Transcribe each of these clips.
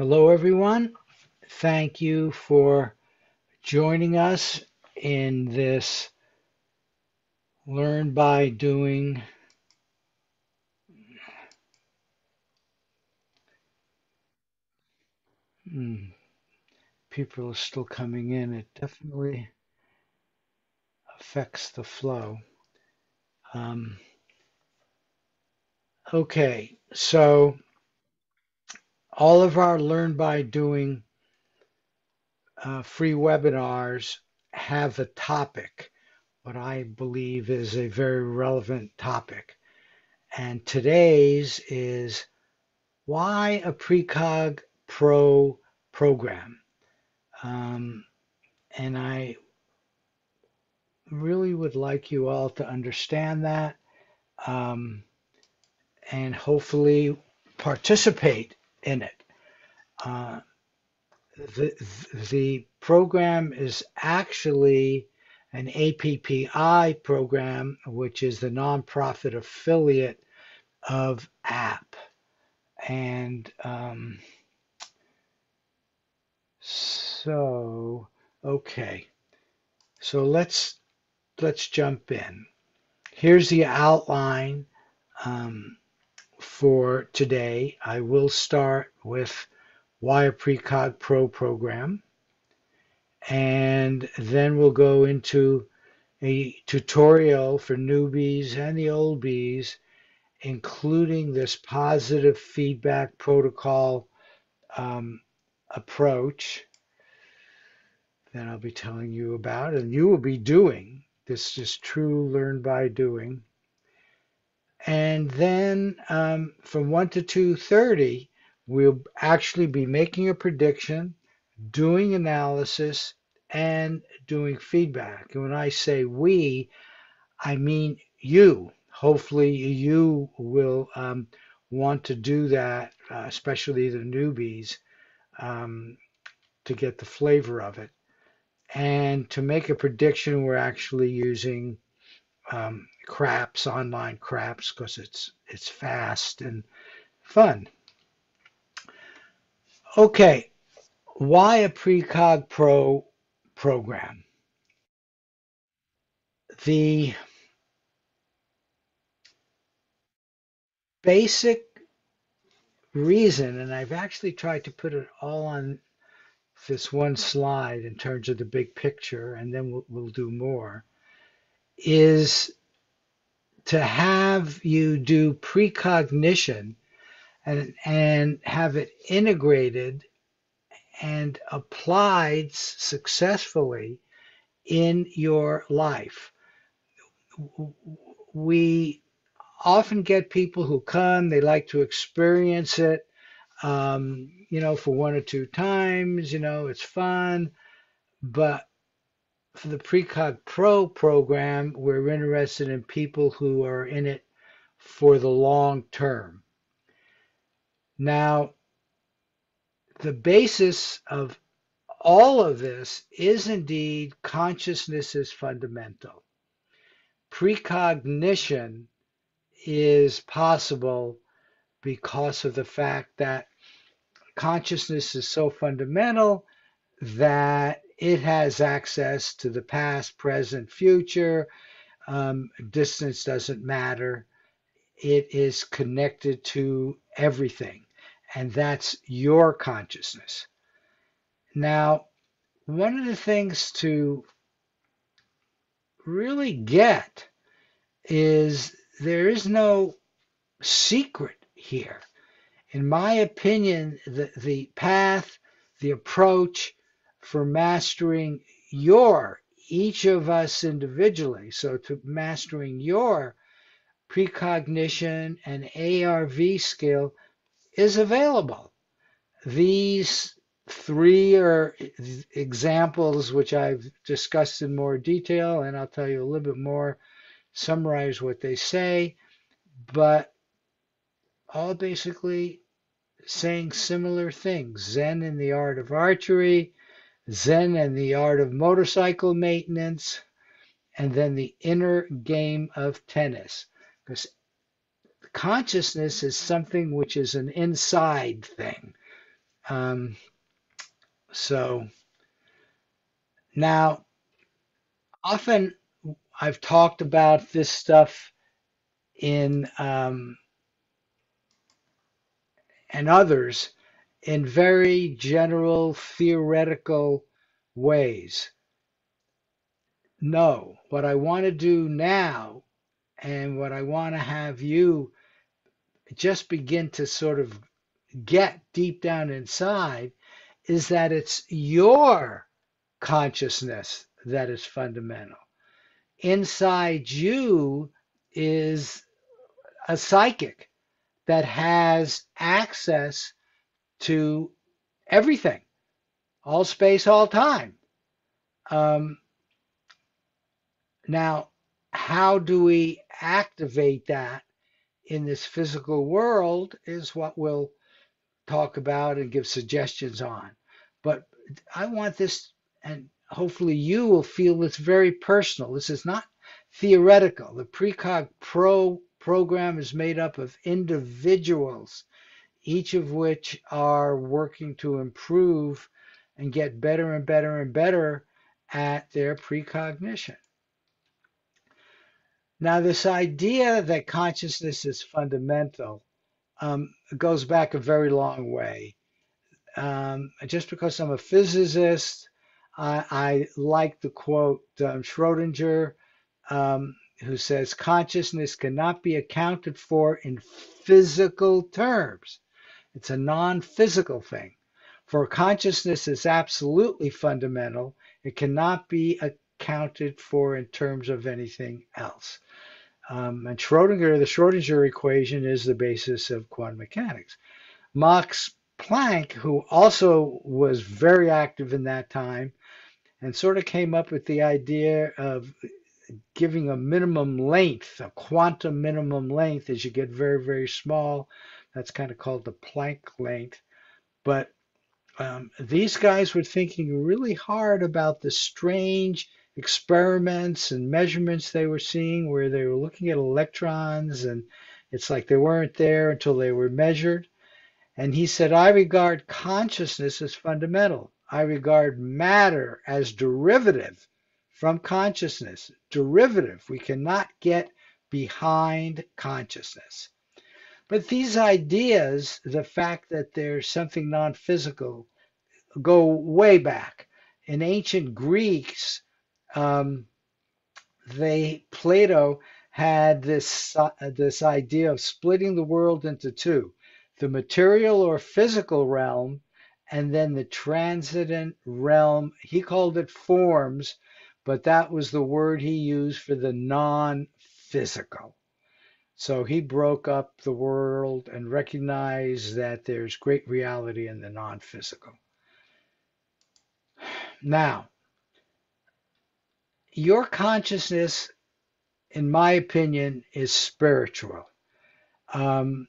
Hello, everyone. Thank you for joining us in this Learn by Doing. Hmm, People are still coming in. It definitely affects the flow. Um, okay, so all of our Learn by Doing free webinars have a topic, what I believe is a very relevant topic. And today's is why a Precog Pro Program? Um, and I really would like you all to understand that um, and hopefully participate in it. Uh, the, the program is actually an APPI program, which is the nonprofit affiliate of app. And so, okay. So let's jump in. Here's the outline for today. I will start with why a Precog Pro program, and then we'll go into a tutorial for newbies and the oldbies, including this positive feedback protocol um, approach that I'll be telling you about, and you will be doing. This is true learn by doing. And then from 1 to 2:30, we'll actually be making a prediction, doing analysis, and doing feedback. And when I say we, I mean you. Hopefully, you will want to do that, especially the newbies, um, to get the flavor of it. And to make a prediction, we're actually using craps, online craps, because it's fast and fun. Okay, why a Precog Pro program? The basic reason, and I've actually tried to put it all on this one slide in terms of the big picture, and then we'll do more, is to have you do precognition and have it integrated and applied successfully in your life. We often get people who come, they like to experience it, for 1 or 2 times, it's fun. But for the Precog Pro program, we're interested in people who are in it for the long term. Now, the basis of all of this is indeed consciousness is fundamental. Precognition is possible because of the fact that consciousness is so fundamental that it has access to the past, present, future. Distance doesn't matter. It is connected to everything, and that's your consciousness. Now, one of the things to really get is there is no secret here. In my opinion, the path, the approach for mastering each of us individually, so to mastering your precognition and ARV skill is available. These three are examples which I've discussed in more detail, and I'll tell you a little bit more, summarize what they say, but all basically saying similar things. Zen in the art of archery, Zen in the art of motorcycle maintenance, and then the inner game of tennis. Because consciousness is something which is an inside thing. Um, so now, often I've talked about this stuff in and others in very general theoretical ways. No, what I want to do now and what I want to have you just begin to sort of get deep down inside is that it's your consciousness that is fundamental. Inside you is a psychic that has access to everything, all space, all time. Um, Now, how do we activate that in this physical world is what we'll talk about and give suggestions on. But I want this, and hopefully you will feel it's very personal. This is not theoretical. The Precog Pro program is made up of individuals, each of which are working to improve and get better and better and better at their precognition. Now, this idea that consciousness is fundamental goes back a very long way. Just because I'm a physicist, I like the quote Schrodinger, who says consciousness cannot be accounted for in physical terms. It's a non-physical thing. For consciousness is absolutely fundamental. It cannot be accounted for in terms of anything else. And Schrodinger, the Schrodinger equation is the basis of quantum mechanics. Max Planck, who also was very active in that time and sort of came up with the idea of giving a minimum length, a quantum minimum length as you get very, very small. That's kind of called the Planck length. But these guys were thinking really hard about the strange experiments and measurements they were seeing where they were looking at electrons and it's like they weren't there until they were measured. And he said, I regard consciousness as fundamental. I regard matter as derivative from consciousness. Derivative. We cannot get behind consciousness. But these ideas, the fact that there's something non-physical, go way back. In ancient Greeks, um, Plato had this idea of splitting the world into two, the material or physical realm, and then the transcendent realm. He called it forms, but that was the word he used for the non-physical. So he broke up the world and recognized that there's great reality in the non-physical. Now, your consciousness, in my opinion, is spiritual. Um,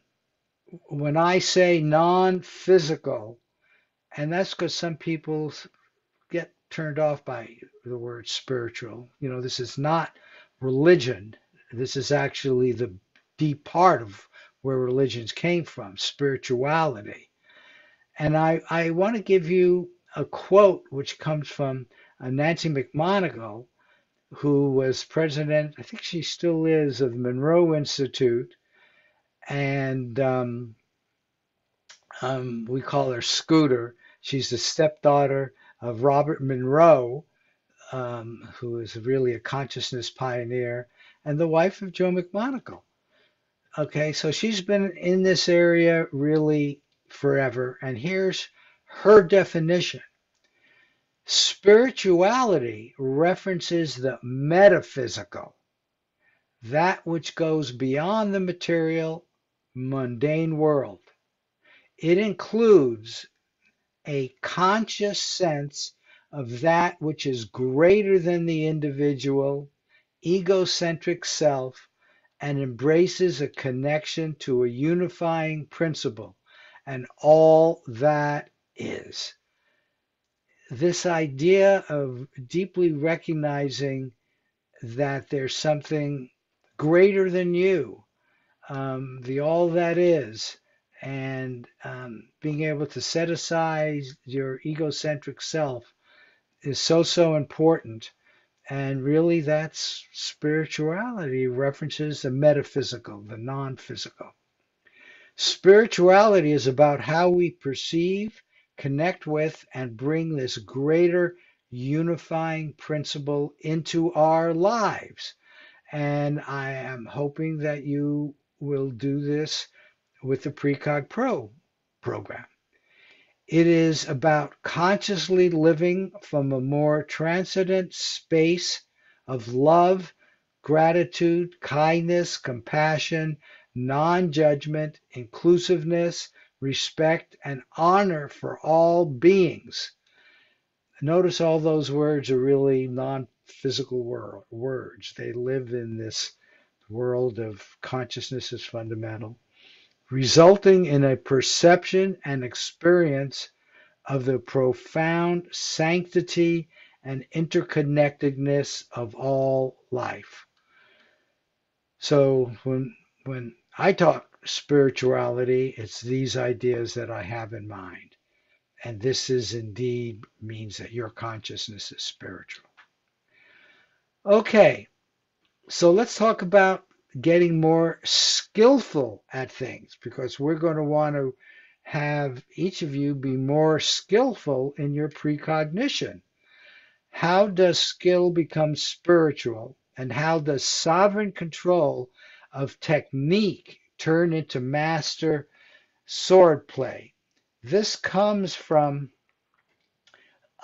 when I say non-physical, and that's because some people get turned off by the word spiritual. You know, this is not religion. This is actually the deep part of where religions came from, spirituality. And I want to give you a quote which comes from Nancy McMonagle, who was president, I think she still is, of the Monroe Institute. And we call her Scooter. She's the stepdaughter of Robert Monroe, who is really a consciousness pioneer, and the wife of Joe McMonagle. Okay, so she's been in this area really forever. And here's her definition. Spirituality references the metaphysical, that which goes beyond the material, mundane world. It includes a conscious sense of that which is greater than the individual, egocentric self, and embraces a connection to a unifying principle and all that is. This idea of deeply recognizing that there's something greater than you, the all that is, and being able to set aside your egocentric self is so important. And really, that's spirituality references the metaphysical, the non-physical. Spirituality is about how we perceive, connect with, and bring this greater unifying principle into our lives. And I am hoping that you will do this with the Precog Pro program. It is about consciously living from a more transcendent space of love, gratitude, kindness, compassion, non judgment, inclusiveness, respect, and honor for all beings. Notice all those words are really non physical words. They live in this world of consciousness as fundamental, resulting in a perception and experience of the profound sanctity and interconnectedness of all life. So when I talk spirituality, it's these ideas that I have in mind. And this is indeed means that your consciousness is spiritual. Okay, so let's talk about getting more skillful at things because we're going to want to have each of you be more skillful in your precognition. How does skill become spiritual? And how does sovereign control of technique turn into master sword play? This comes from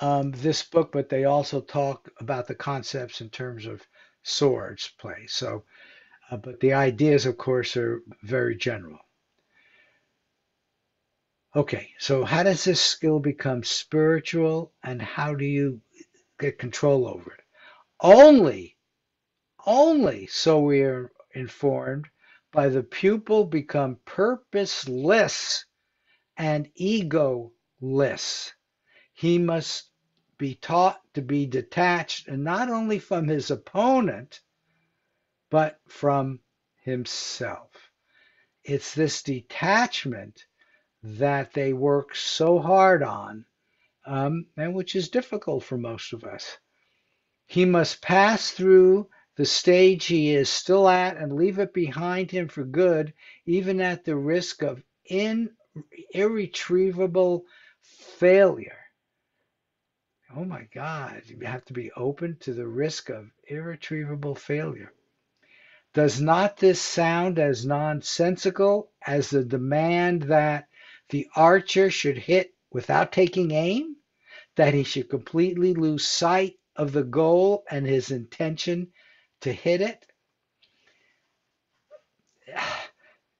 this book, but they also talk about the concepts in terms of swords play. So, but the ideas, of course, are very general. Okay, so how does this skill become spiritual and how do you get control over it? Only, only so we are informed by the pupil become purposeless and egoless. He must be taught to be detached and not only from his opponent, but from himself. It's this detachment that they work so hard on, and which is difficult for most of us. He must pass through the stage he is still at and leave it behind him for good, even at the risk of irretrievable failure. Oh my God, you have to be open to the risk of irretrievable failure. Does not this sound as nonsensical as the demand that the archer should hit without taking aim? That he should completely lose sight of the goal and his intention to hit it?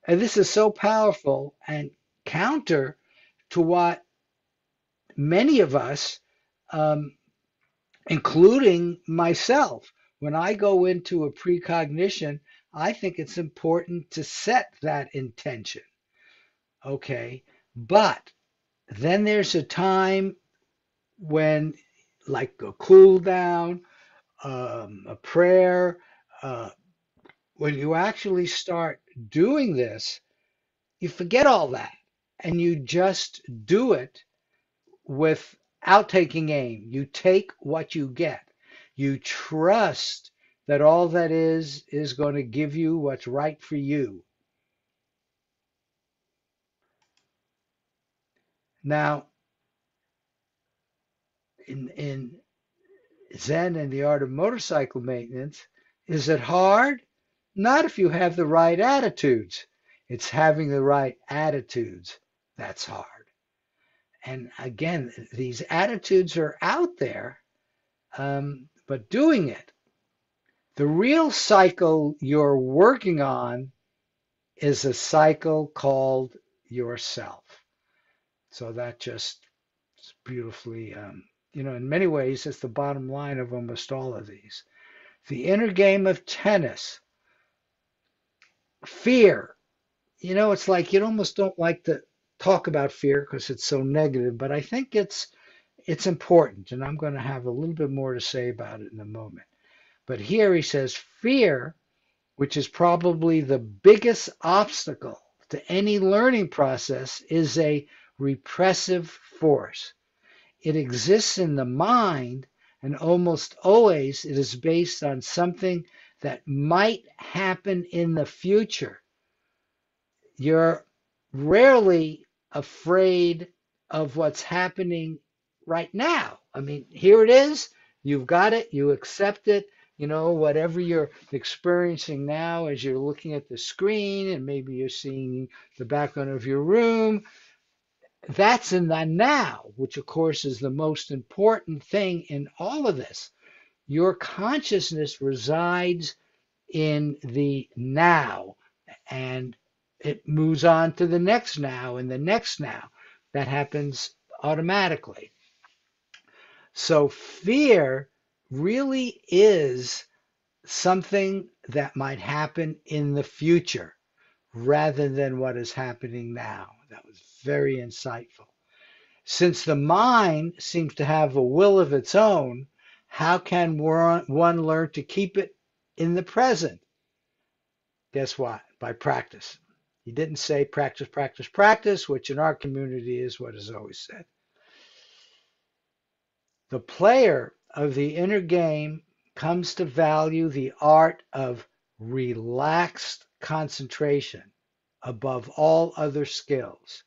And this is so powerful and counter to what many of us, um, including myself, when I go into a precognition, I think it's important to set that intention. Okay. But then there's a time when, like a cool down, a prayer, uh, when you actually start doing this, you forget all that and you just do it without taking aim. You take what you get. You trust that all that is going to give you what's right for you. Now, in Zen and the art of motorcycle maintenance, is it hard? Not if you have the right attitudes. It's having the right attitudes that's hard. And again, these attitudes are out there, but doing it. The real cycle you're working on is a cycle called yourself. So that just beautifully, in many ways, it's the bottom line of almost all of these. The inner game of tennis, fear. It's like you almost don't like to talk about fear because it's so negative, but I think it's important, and I'm going to have a little bit more to say about it in a moment. But here he says fear, which is probably the biggest obstacle to any learning process is a repressive force. It exists in the mind, and almost always it is based on something that might happen in the future. You're rarely afraid of what's happening right now. I mean, here it is. You've got it. You accept it. You know, whatever you're experiencing now as you're looking at the screen and maybe you're seeing the background of your room, that's in the now, which of course is the most important thing in all of this. Your consciousness resides in the now, and it moves on to the next now and the next now. That happens automatically. So fear really is something that might happen in the future rather than what is happening now. That was very insightful. Since the mind seems to have a will of its own, how can one learn to keep it in the present? Guess what? By practice. He didn't say practice, practice, practice, which in our community is what is always said. The player of the inner game comes to value the art of relaxed concentration above all other skills.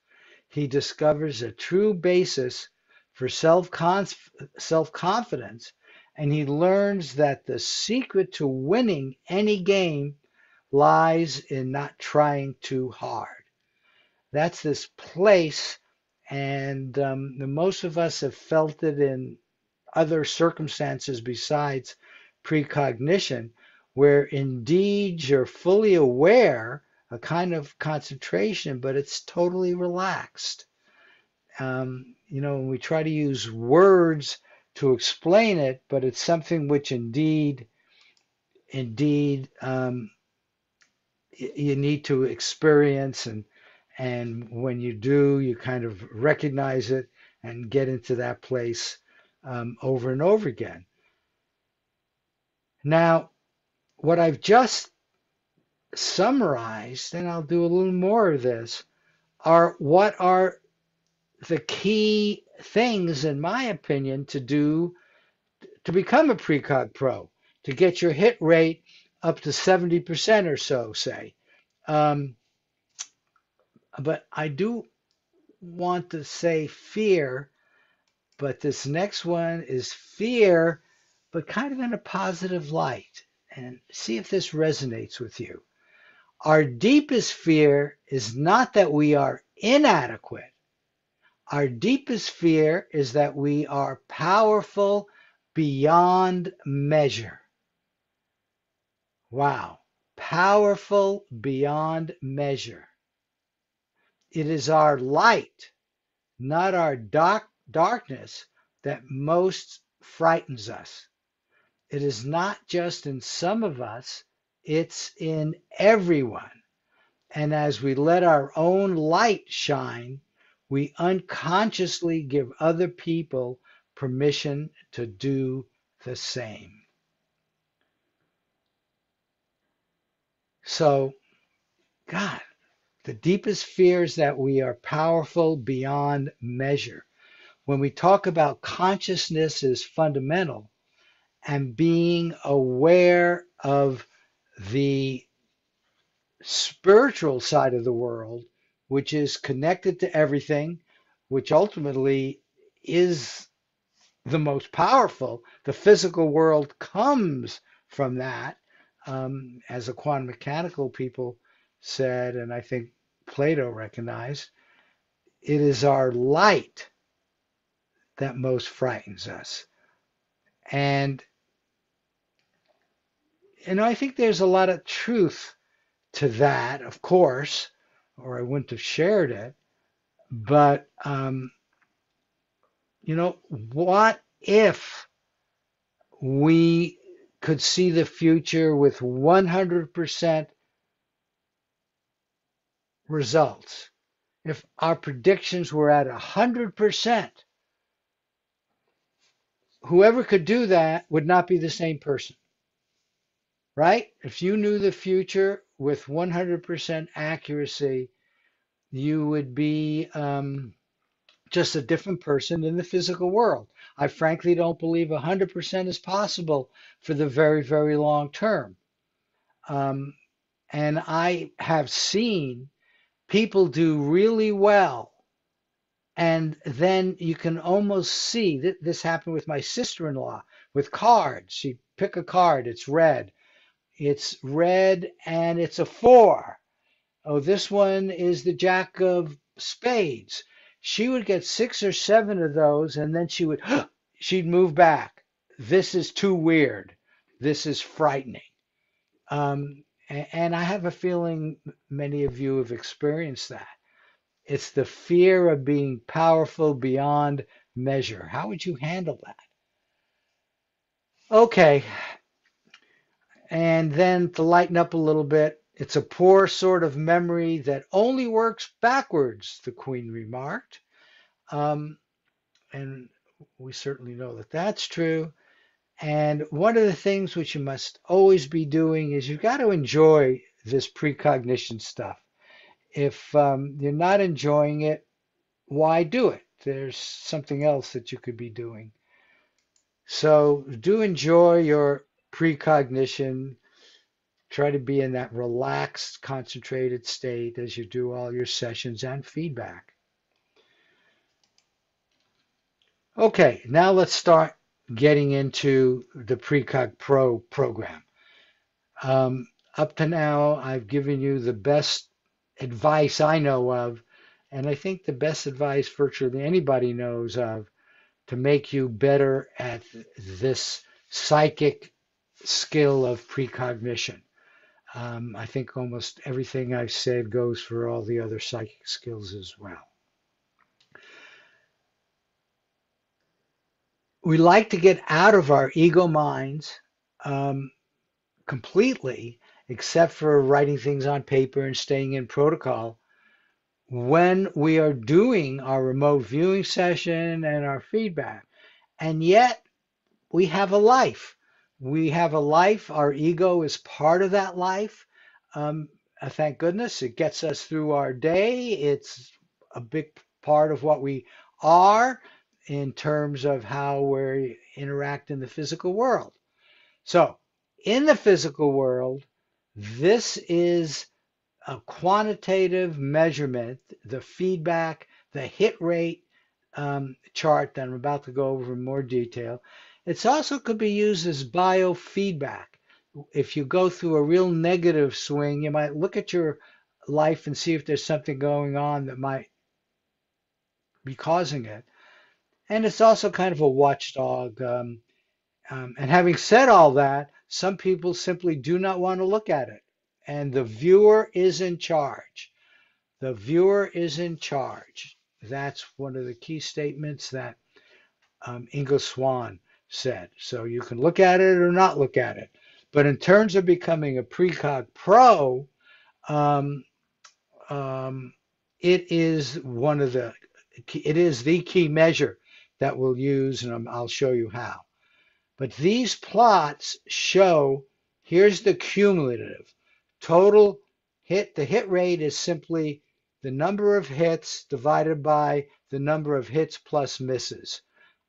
He discovers a true basis for self-confidence, and he learns that the secret to winning any game lies in not trying too hard. That's this place, and most of us have felt it in other circumstances besides precognition, where indeed you're fully aware, a kind of concentration, but it's totally relaxed. We try to use words to explain it, but it's something which indeed, you need to experience, and when you do, you kind of recognize it and get into that place over and over again. Now, what I've just summarized, and I'll do a little more of this, are what are the key things, in my opinion, to do to become a Precog Pro, to get your hit rate up to 70% or so, say. Um, but I do want to say fear, but this next one is fear, but kind of in a positive light. And see if this resonates with you. Our deepest fear is not that we are inadequate. Our deepest fear is that we are powerful beyond measure. Wow. Powerful beyond measure. It is our light, not our darkness, that most frightens us. It is not just in some of us, it's in everyone. And as we let our own light shine, we unconsciously give other people permission to do the same. So, God, the deepest fear is that we are powerful beyond measure. When we talk about consciousness is fundamental and being aware of the spiritual side of the world, which is connected to everything, which ultimately is the most powerful. The physical world comes from that, as the quantum mechanical people said, and I think Plato recognized, it is our light that most frightens us. And, I think there's a lot of truth to that, of course, or I wouldn't have shared it. But, what if we could see the future with 100% results? If our predictions were at 100%, whoever could do that would not be the same person, right? If you knew the future with 100% accuracy, you would be just a different person in the physical world. I frankly don't believe 100% is possible for the very, very long term. Um, and I have seen people do really well. And then you can almost see that this happened with my sister-in-law with cards. She'd pick a card, it's red. It's red and it's a four. Oh, this one is the Jack of Spades. She would get six or seven of those, and then she'd move back. This is too weird. This is frightening. And I have a feeling many of you have experienced that. It's the fear of being powerful beyond measure. How would you handle that? Okay, and then to lighten up a little bit, it's a poor sort of memory that only works backwards, the Queen remarked. Um, and we certainly know that that's true. And one of the things which you must always be doing is you've got to enjoy this precognition stuff. If you're not enjoying it, why do it? There's something else that you could be doing. So do enjoy your precognition. Try to be in that relaxed, concentrated state as you do all your sessions and feedback. Okay, now let's start getting into the Precog Pro program. Up to now, I've given you the best advice I know of, and I think the best advice virtually anybody knows of to make you better at this psychic skill of precognition. I think almost everything I've said goes for all the other psychic skills as well. We like to get out of our ego minds um, completely, except for writing things on paper and staying in protocol, when we are doing our remote viewing session and our feedback. And yet we have a life. We have a life. Our ego is part of that life. Um, thank goodness it gets us through our day. It's a big part of what we are in terms of how we interact in the physical world. So, in the physical world, this is a quantitative measurement, the feedback, the hit rate chart that I'm about to go over in more detail. It also could be used as biofeedback. If you go through a real negative swing, you might look at your life and see if there's something going on that might be causing it. And it's also kind of a watchdog. And having said all that, some people simply do not want to look at it. And the viewer is in charge. The viewer is in charge. That's one of the key statements that Inga Swan said. So you can look at it or not look at it. But in terms of becoming a Precog Pro, um, um, it is the key measure that we'll use, and I'll show you how. But these plots show, here's the cumulative. Total hit, the hit rate is simply the number of hits divided by the number of hits plus misses.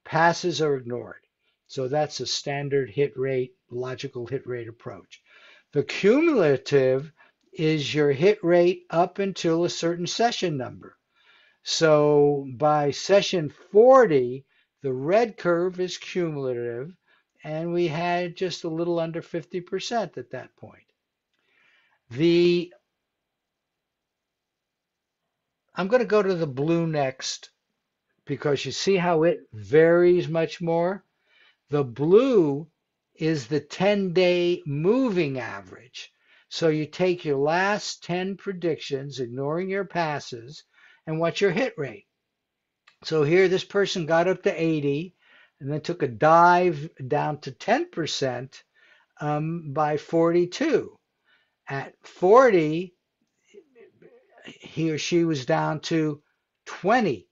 Passes are ignored. So that's a standard hit rate, logical hit rate approach. The cumulative is your hit rate up until a certain session number. So by session 40, the red curve is cumulative, and we had just a little under 50% at that point. I'm going to go to the blue next because you see how it varies much more. The blue is the 10-day moving average. So you take your last 10 predictions, ignoring your passes, and what's your hit rate? So here this person got up to 80 and then took a dive down to 10% by 42. At 40, he or she was down to 20%.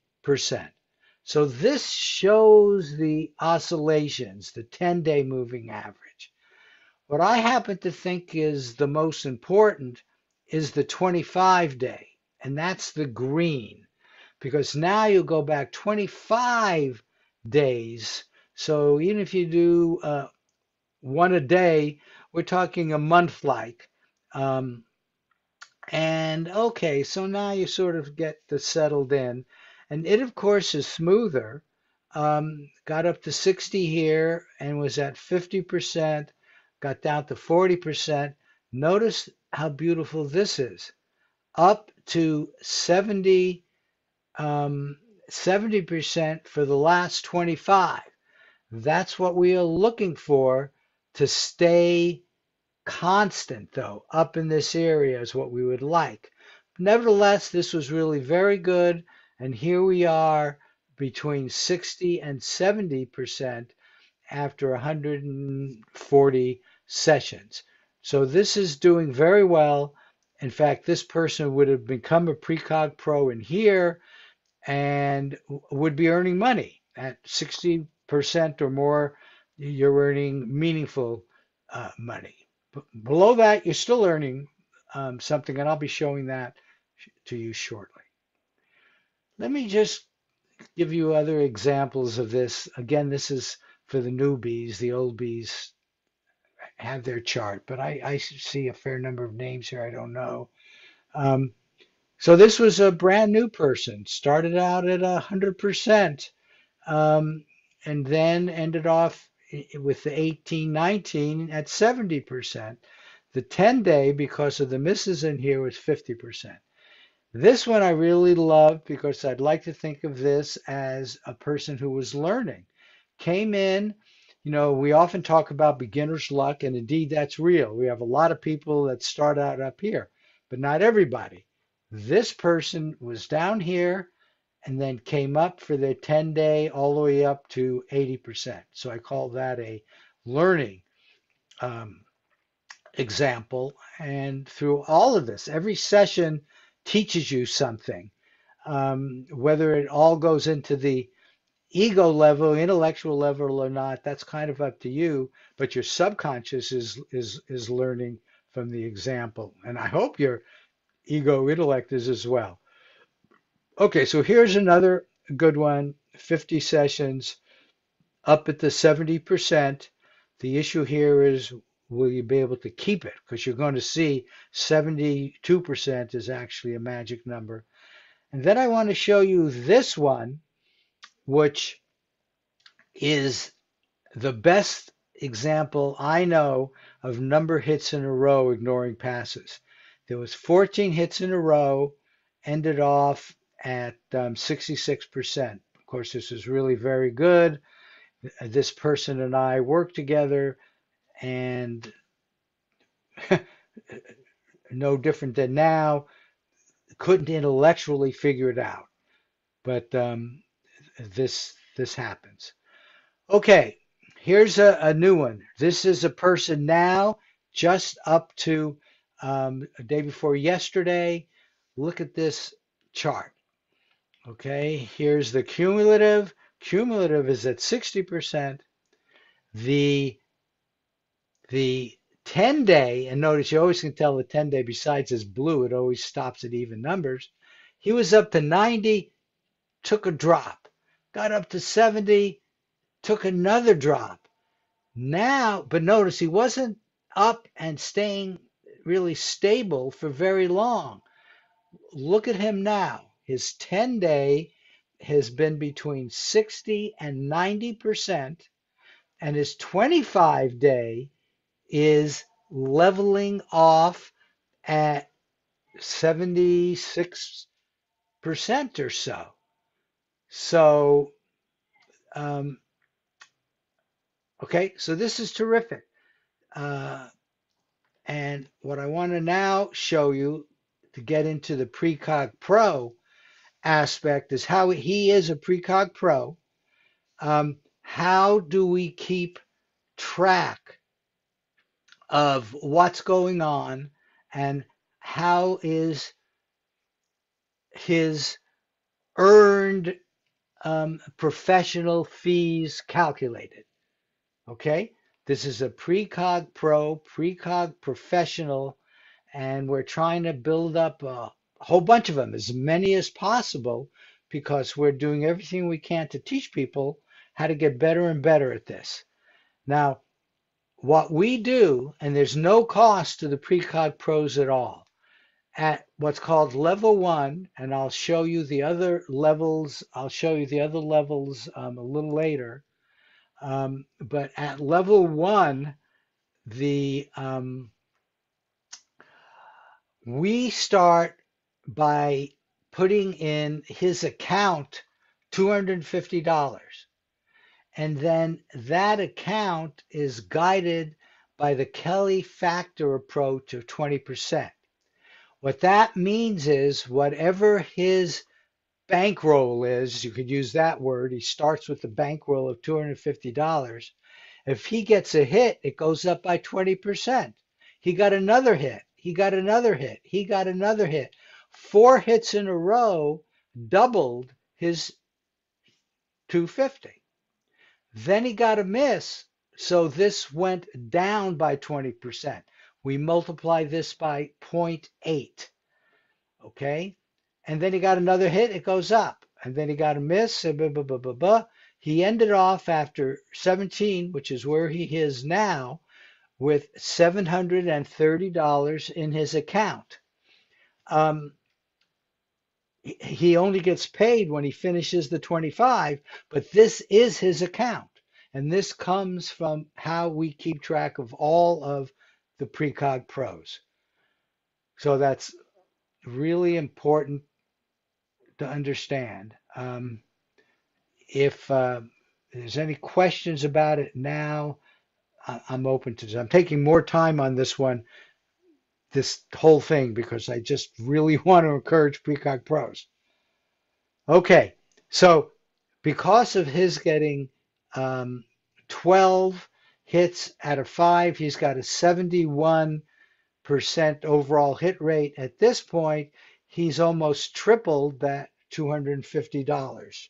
So this shows the oscillations, the 10-day moving average. What I happen to think is the most important is the 25-day and that's the green, because now you go back 25 days. So even if you do one a day, we're talking a month like. Um, and okay, so now you sort of get the settled in. And it, of course, is smoother. Got up to 60 here and was at 50%, got down to 40%. Notice how beautiful this is. Up to 70% for the last 25. That's what we are looking for to stay constant, though. Up in this area is what we would like. Nevertheless, this was really very good. And here we are between 60 and 70% after 140 sessions. So this is doing very well. In fact, this person would have become a Precog Pro in here and would be earning money at 60% or more. You're earning meaningful money. Below that, you're still earning something, and I'll be showing that to you shortly. Let me just give you other examples of this. Again, this is for the newbies. The oldbies have their chart, but I see a fair number of names here I don't know. Um, so this was a brand new person, started out at 100%, um, and then ended off with the 1819 at 70%. The 10-day, because of the misses in here, was 50%. This one I really love because I'd like to think of this as a person who was learning. Came in, we often talk about beginner's luck, and indeed that's real. We have a lot of people that start out up here, but not everybody. This person was down here and then came up for their 10-day all the way up to 80%. So I call that a learning um, example. And through all of this, every session teaches you something. Whether it all goes into the ego level, intellectual level or not, that's kind of up to you. But your subconscious is learning from the example, and I hope your ego intellect is as well. Okay, so here's another good one. 50 sessions up at the 70%. The issue here is, will you be able to keep it? Because you're going to see 72% is actually a magic number. And then I want to show you this one, which is the best example I know of number hits in a row ignoring passes. There was 14 hits in a row, ended off at 66%. Of course, this is really very good. This person and I worked together, and no different than now, couldn't intellectually figure it out. But this happens. Okay, here's a new one. This is a person now just up to a day before yesterday. Look at this chart. Okay, here's the cumulative. Cumulative is at 60%. The the 10-day, and notice you always can tell the 10-day besides is blue, it always stops at even numbers. He was up to 90, took a drop. Got up to 70, took another drop. Now, but notice he wasn't up and staying really stable for very long. Look at him now. His 10-day has been between 60 and 90%, and his 25-day is leveling off at 76% or so. So, um, okay, so this is terrific. Uh, and what I want to now show you to get into the Precog Pro aspect is how he is a Precog Pro. How do we keep track of what's going on and how is his earned professional fees calculated? Okay, this is a Precog Pro, Precog Professional, and we're trying to build up a a whole bunch of them, as many as possible, because we're doing everything we can to teach people how to get better and better at this. Now, what we do, and there's no cost to the Precog Pros at all, at what's called level one, and I'll show you the other levels. I'll show you the other levels a little later. But at level one, the we start by putting in his account $250. And then that account is guided by the Kelly factor approach of 20%. What that means is whatever his bankroll is, you could use that word, he starts with the bankroll of $250. If he gets a hit, it goes up by 20%. He got another hit. He got another hit. He got another hit. 4 hits in a row doubled his 250. Then he got a miss, so this went down by 20%. We multiply this by 0.8, okay? And then he got another hit, it goes up. And then he got a miss, blah, blah, blah, blah, blah. He ended off after 17, which is where he is now, with $730 in his account. He only gets paid when he finishes the 25, but this is his account. And this comes from how we keep track of all of the Precog Pros. So that's really important to understand. If there's any questions about it now, I'm open to this. I'm taking more time on this one, this whole thing, because I just really want to encourage Precog Pros. Okay, so because of his getting 12 hits out of 5, he's got a 71% overall hit rate. At this point, he's almost tripled that $250.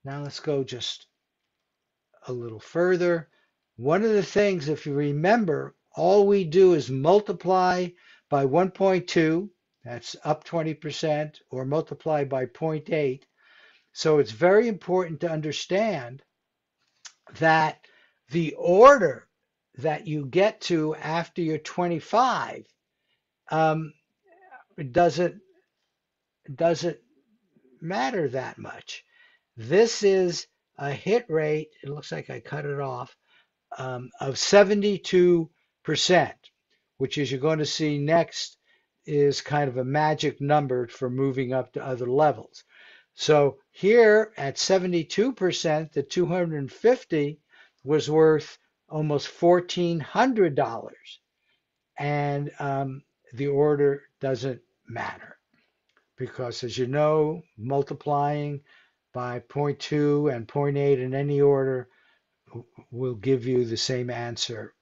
Now let's go just a little further. One of the things, if you remember, all we do is multiply by 1.2, that's up 20%, or multiply by 0.8. So it's very important to understand that the order that you get to after you're 25 doesn't matter that much. This is a hit rate, it looks like I cut it off, of 72%, which is you're going to see next is kind of a magic number for moving up to other levels. So here at 72%, the 250 was worth almost $1,400, and the order doesn't matter because, as you know, multiplying by 0.2 and 0.8 in any order will give you the same answer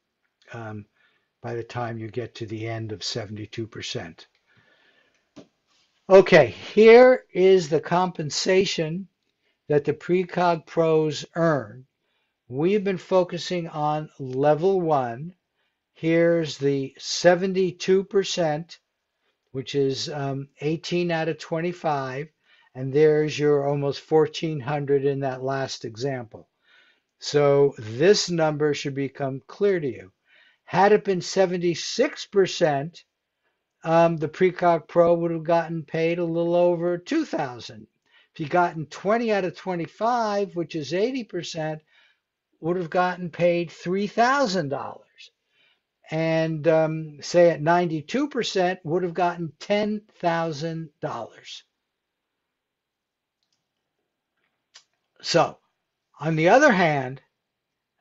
by the time you get to the end of 72%. Okay, here is the compensation that the Precog Pros earn. We've been focusing on level one. Here's the 72%, which is 18 out of 25. And there's your almost 1,400 in that last example. So this number should become clear to you. Had it been 76%, the Precog Pro would have gotten paid a little over $2,000. If you gotten 20 out of 25, which is 80%, would have gotten paid $3,000. And say at 92%, would have gotten $10,000. So, on the other hand,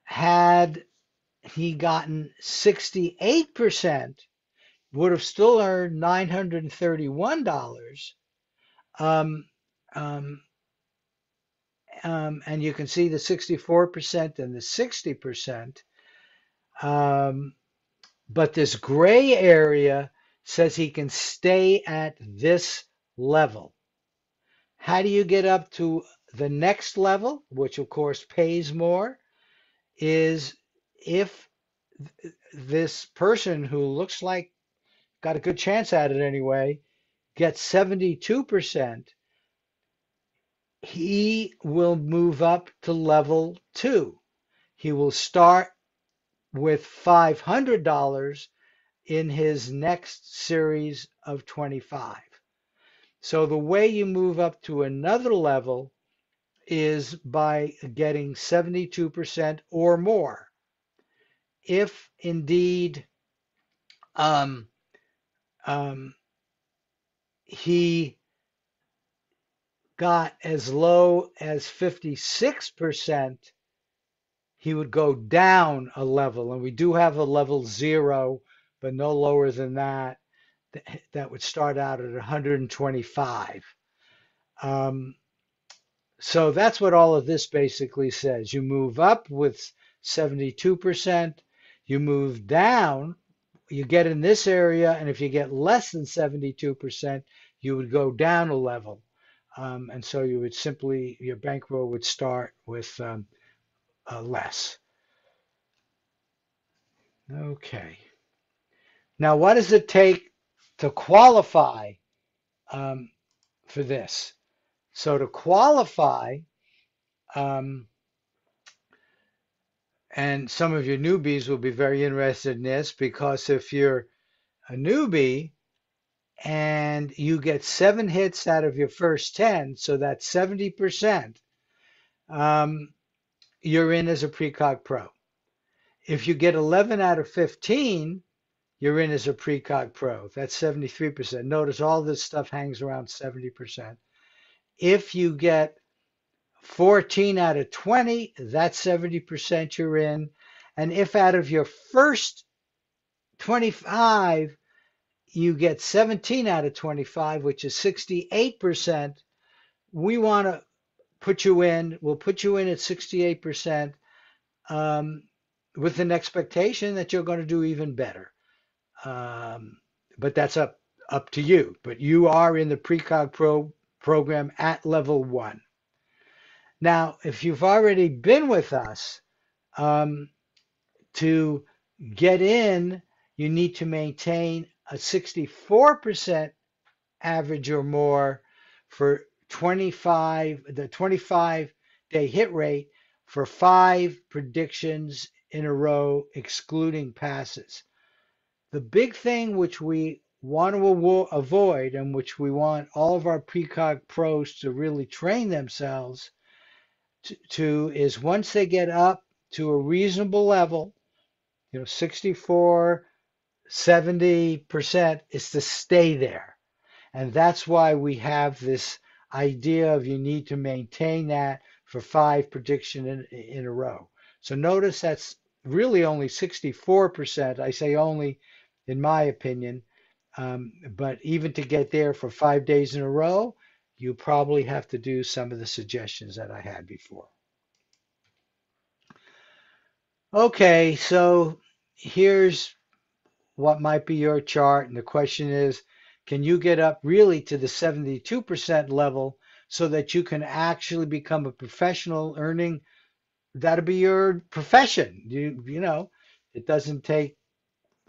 had he gotten 68%, would have still earned $931. Um, um, and you can see the 64% and the 60%. But this gray area says he can stay at this level. How do you get up to the next level, which of course pays more, is if this person who looks like got a good chance at it anyway, gets 72%, he will move up to level 2. He will start with $500 in his next series of 25. So the way you move up to another level is by getting 72% or more. If indeed um, um, he got as low as 56%, he would go down a level. And we do have a level 0, but no lower than that. That would start out at 125. Um, so that's what all of this basically says. You move up with 72%, you move down, you get in this area, and if you get less than 72%, you would go down a level. And so you would simply, your bankroll would start with less. Okay. Now, what does it take to qualify um, for this? So to qualify, um, and some of your newbies will be very interested in this because if you're a newbie and you get 7 hits out of your first 10, so that's 70%, you're in as a Precog Pro. If you get 11 out of 15, you're in as a Precog Pro. That's 73%. Notice all this stuff hangs around 70%. If you get 14 out of 20, that's 70% you're in. And if out of your first 25, you get 17 out of 25, which is 68%, we want to put you in, we'll put you in at 68% um, with an expectation that you're going to do even better. Um, but that's up to you. But you are in the Precog Pro program at level 1. Now, if you've already been with us, um, to get in, you need to maintain a 64% average or more for 25-day hit rate for 5 predictions in a row, excluding passes. The big thing which we want to avoid and which we want all of our Precog pros to really train themselves to is once they get up to a reasonable level, 64, 70%, is to stay there. And that's why we have this idea of you need to maintain that for 5 predictions in a row. So notice that's really only 64%. I say only, in my opinion. But even to get there for 5 days in a row, you probably have to do some of the suggestions that I had before. Okay, so here's what might be your chart. And the question is, can you get up really to the 72% level so that you can actually become a professional earning? That'll be your profession. You know, it doesn't take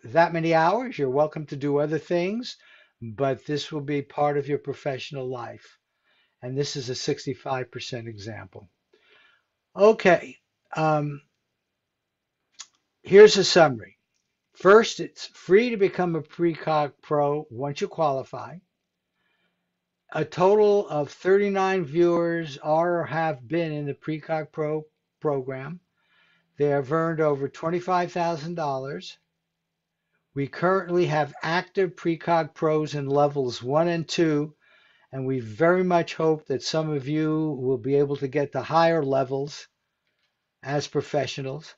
that many hours. You're welcome to do other things, but this will be part of your professional life. And this is a 65% example. Okay, um, here's a summary. First, it's free to become a Precog Pro once you qualify. A total of 39 viewers are or have been in the Precog Pro program. They have earned over $25,000. We currently have active Precog Pros in levels 1 and 2, and we very much hope that some of you will be able to get to higher levels as professionals,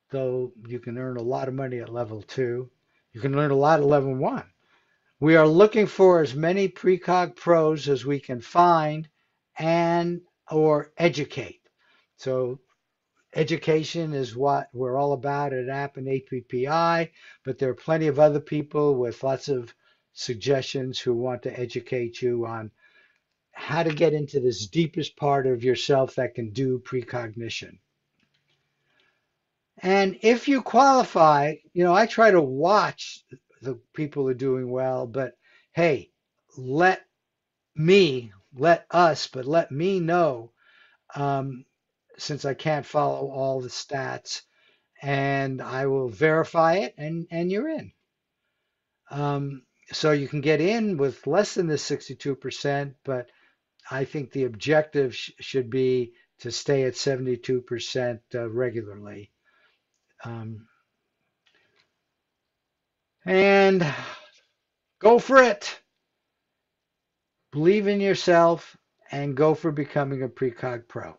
though you can earn a lot of money at level 2. You can learn a lot at level 1. We are looking for as many Precog pros as we can find and or educate. So education is what we're all about at App and APPI, but there are plenty of other people with lots of suggestions who want to educate you on how to get into this deepest part of yourself that can do precognition. And if you qualify, I try to watch the people are doing well. But hey, let let us, but let me know, um, since I can't follow all the stats, and I will verify it, and you're in. Um, so you can get in with less than the 62%, but I think the objective should be to stay at 72% regularly. Um, and go for it. Believe in yourself and go for becoming a Precog Pro.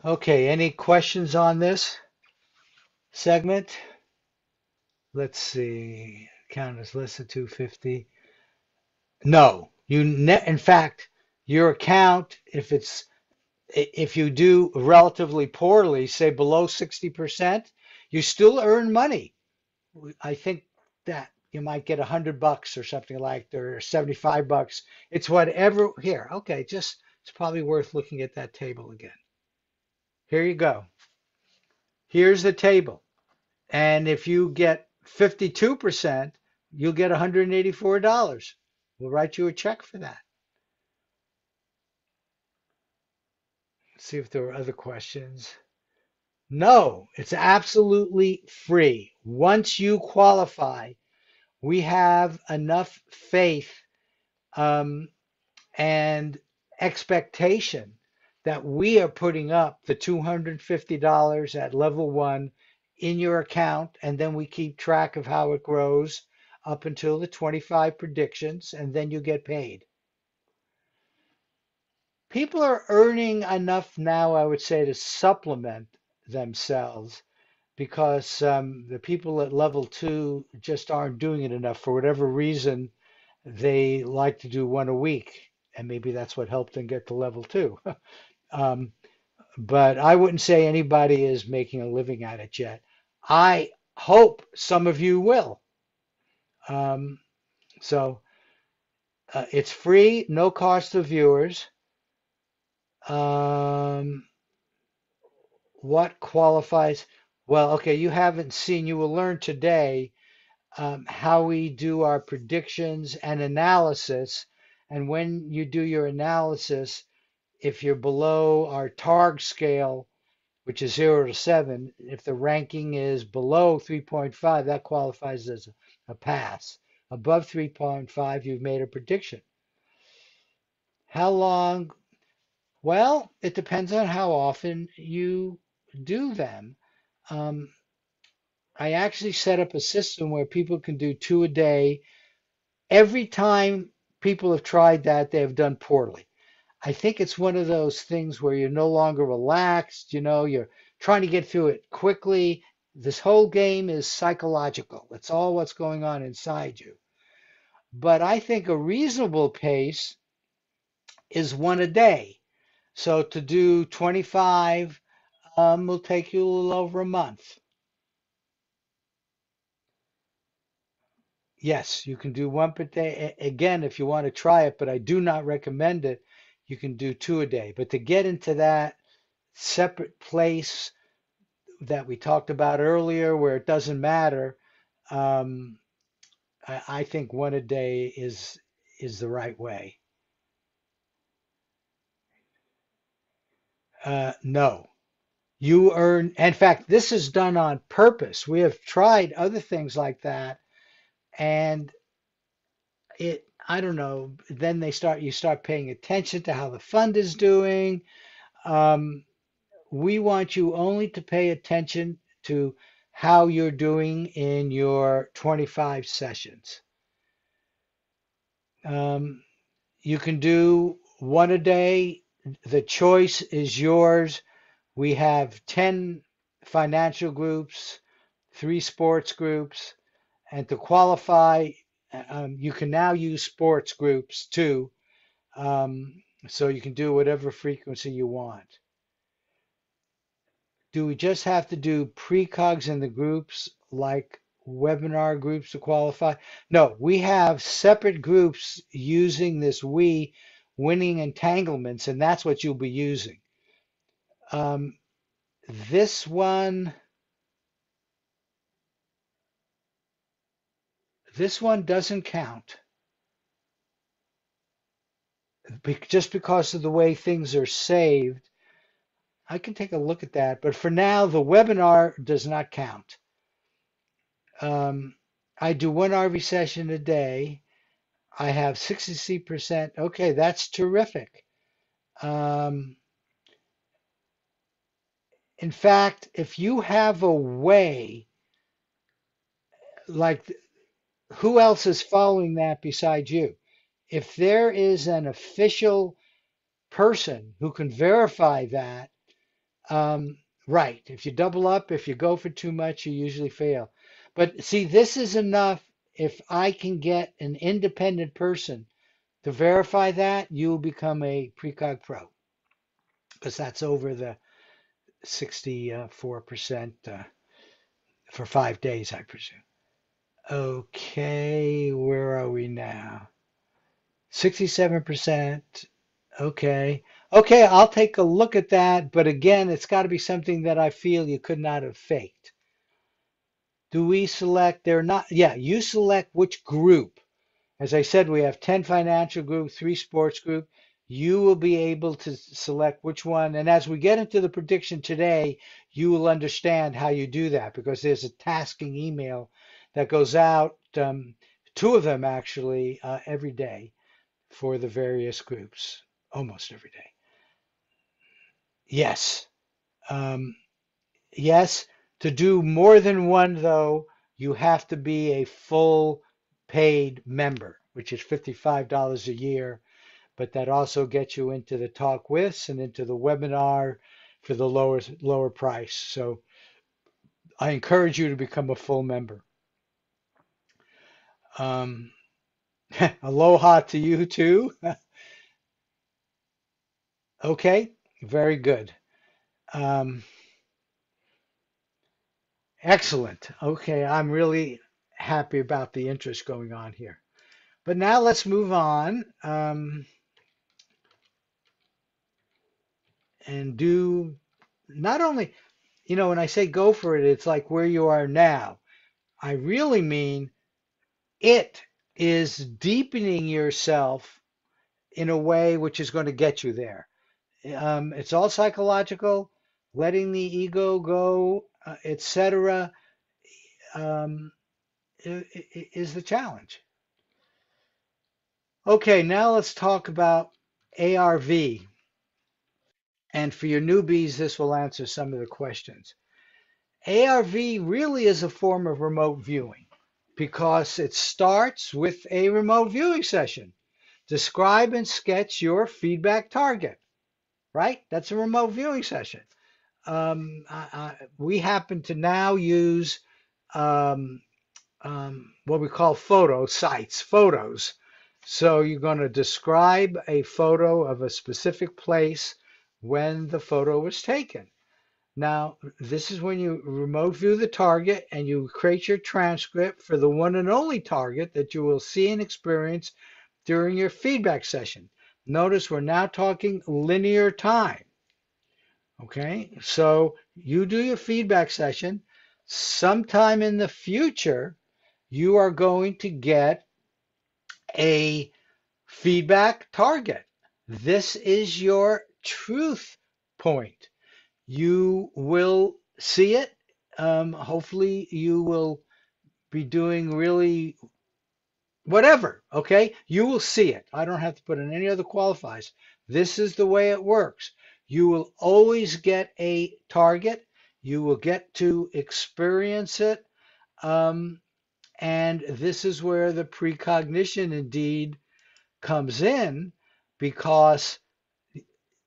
Okay, any questions on this segment? Let's see. Count as less than 250. No, in fact, your account, if you do relatively poorly, say below 60%, you still earn money. I think that you might get $100 or something like that, or $75. It's whatever. Here, okay, just it's probably worth looking at that table again. Here you go. Here's the table. And if you get 52%, you'll get $184. We'll write you a check for that. Let's see if there are other questions. No, it's absolutely free. Once you qualify, we have enough faith, um, and expectation that we are putting up the $250 at level one in your account, and then we keep track of how it grows up until the 25 predictions, and then you get paid. People are earning enough now, I would say, to supplement themselves, because the people at level two just aren't doing it enough for whatever reason. They like to do one a week, and maybe that's what helped them get to level two. um, but I wouldn't say anybody is making a living at it yet. I hope some of you will. Um, so it's free, no cost to viewers. Um, what qualifies? Well, okay, you haven't seen, you will learn today, how we do our predictions and analysis. And when you do your analysis, if you're below our Targ scale, which is 0 to 7, if the ranking is below 3.5, that qualifies as a pass. Above 3.5, you've made a prediction. How long? Well, it depends on how often you do them. Um, I actually set up a system where people can do two a day. Every time people have tried that, they have done poorly. I think it's one of those things where you're no longer relaxed, you're trying to get through it quickly. This whole game is psychological. It's all what's going on inside you. But I think a reasonable pace is one a day. So to do 25 will take you a little over a month. Yes, you can do one per day. Again, if you want to try it, but I do not recommend it, you can do two a day. But to get into that separate place that we talked about earlier, where it doesn't matter, um, I think one a day is the right way. No, you earn. In fact, this is done on purpose. We have tried other things like that, and I don't know. Then you start paying attention to how the fund is doing. Um, we want you only to pay attention to how you're doing in your 25 sessions. Um, You can do one a day. The choice is yours. We have 10 financial groups, 3 sports groups, and to qualify, you can now use sports groups too. So you can do whatever frequency you want. Do we just have to do precogs in the groups like webinar groups to qualify? No, we have separate groups using this we winning entanglements, and that's what you'll be using. Um, this one, this one doesn't count just because of the way things are saved. I can take a look at that, but for now, the webinar does not count. Um, I do one RV session a day. I have 60%. Okay, that's terrific. Um, in fact, if you have a way, like who else is following that besides you? If there is an official person who can verify that, um, right. If you double up, if you go for too much, you usually fail. But see, this is enough. If I can get an independent person to verify that, you will become a Precog Pro because that's over the 64% for 5 days, I presume. Okay, where are we now? 67%. Okay. Okay, I'll take a look at that, but again, it's got to be something that I feel you could not have faked. Do we select? They're not. Yeah, you select which group. As I said, we have 10 financial group, 3 sports group. You will be able to select which one. And as we get into the prediction today, you will understand how you do that because there's a tasking email that goes out, two of them actually, every day for the various groups, almost every day. Yes. Um, yes. To do more than one, though, you have to be a full paid member, which is $55 a year. But that also gets you into the talk with and into the webinar for the lower price. So I encourage you to become a full member. Um, aloha to you too. Okay, very good. Um, Excellent. Okay, I'm really happy about the interest going on here. But now let's move on and do not only, when I say go for it, it's like where you are now. I really mean it is deepening yourself in a way which is going to get you there. It's all psychological, letting the ego go, etc. Um, is the challenge. Okay, now let's talk about ARV. And for your newbies, this will answer some of the questions. ARV really is a form of remote viewing because it starts with a remote viewing session. Describe and sketch your feedback target, right? That's a remote viewing session. We happen to now use um, what we call photo sites, photos. So you're going to describe a photo of a specific place when the photo was taken. Now, this is when you remote view the target and you create your transcript for the one and only target that you will see and experience during your feedback session. Notice we're now talking linear time. Okay, so you do your feedback session. Sometime in the future, you are going to get a feedback target. This is your truth point. You will see it. Hopefully, you will be doing really whatever. Okay, you will see it. I don't have to put in any other qualifiers. This is the way it works. You will always get a target. You will get to experience it. Um, And this is where the precognition indeed comes in because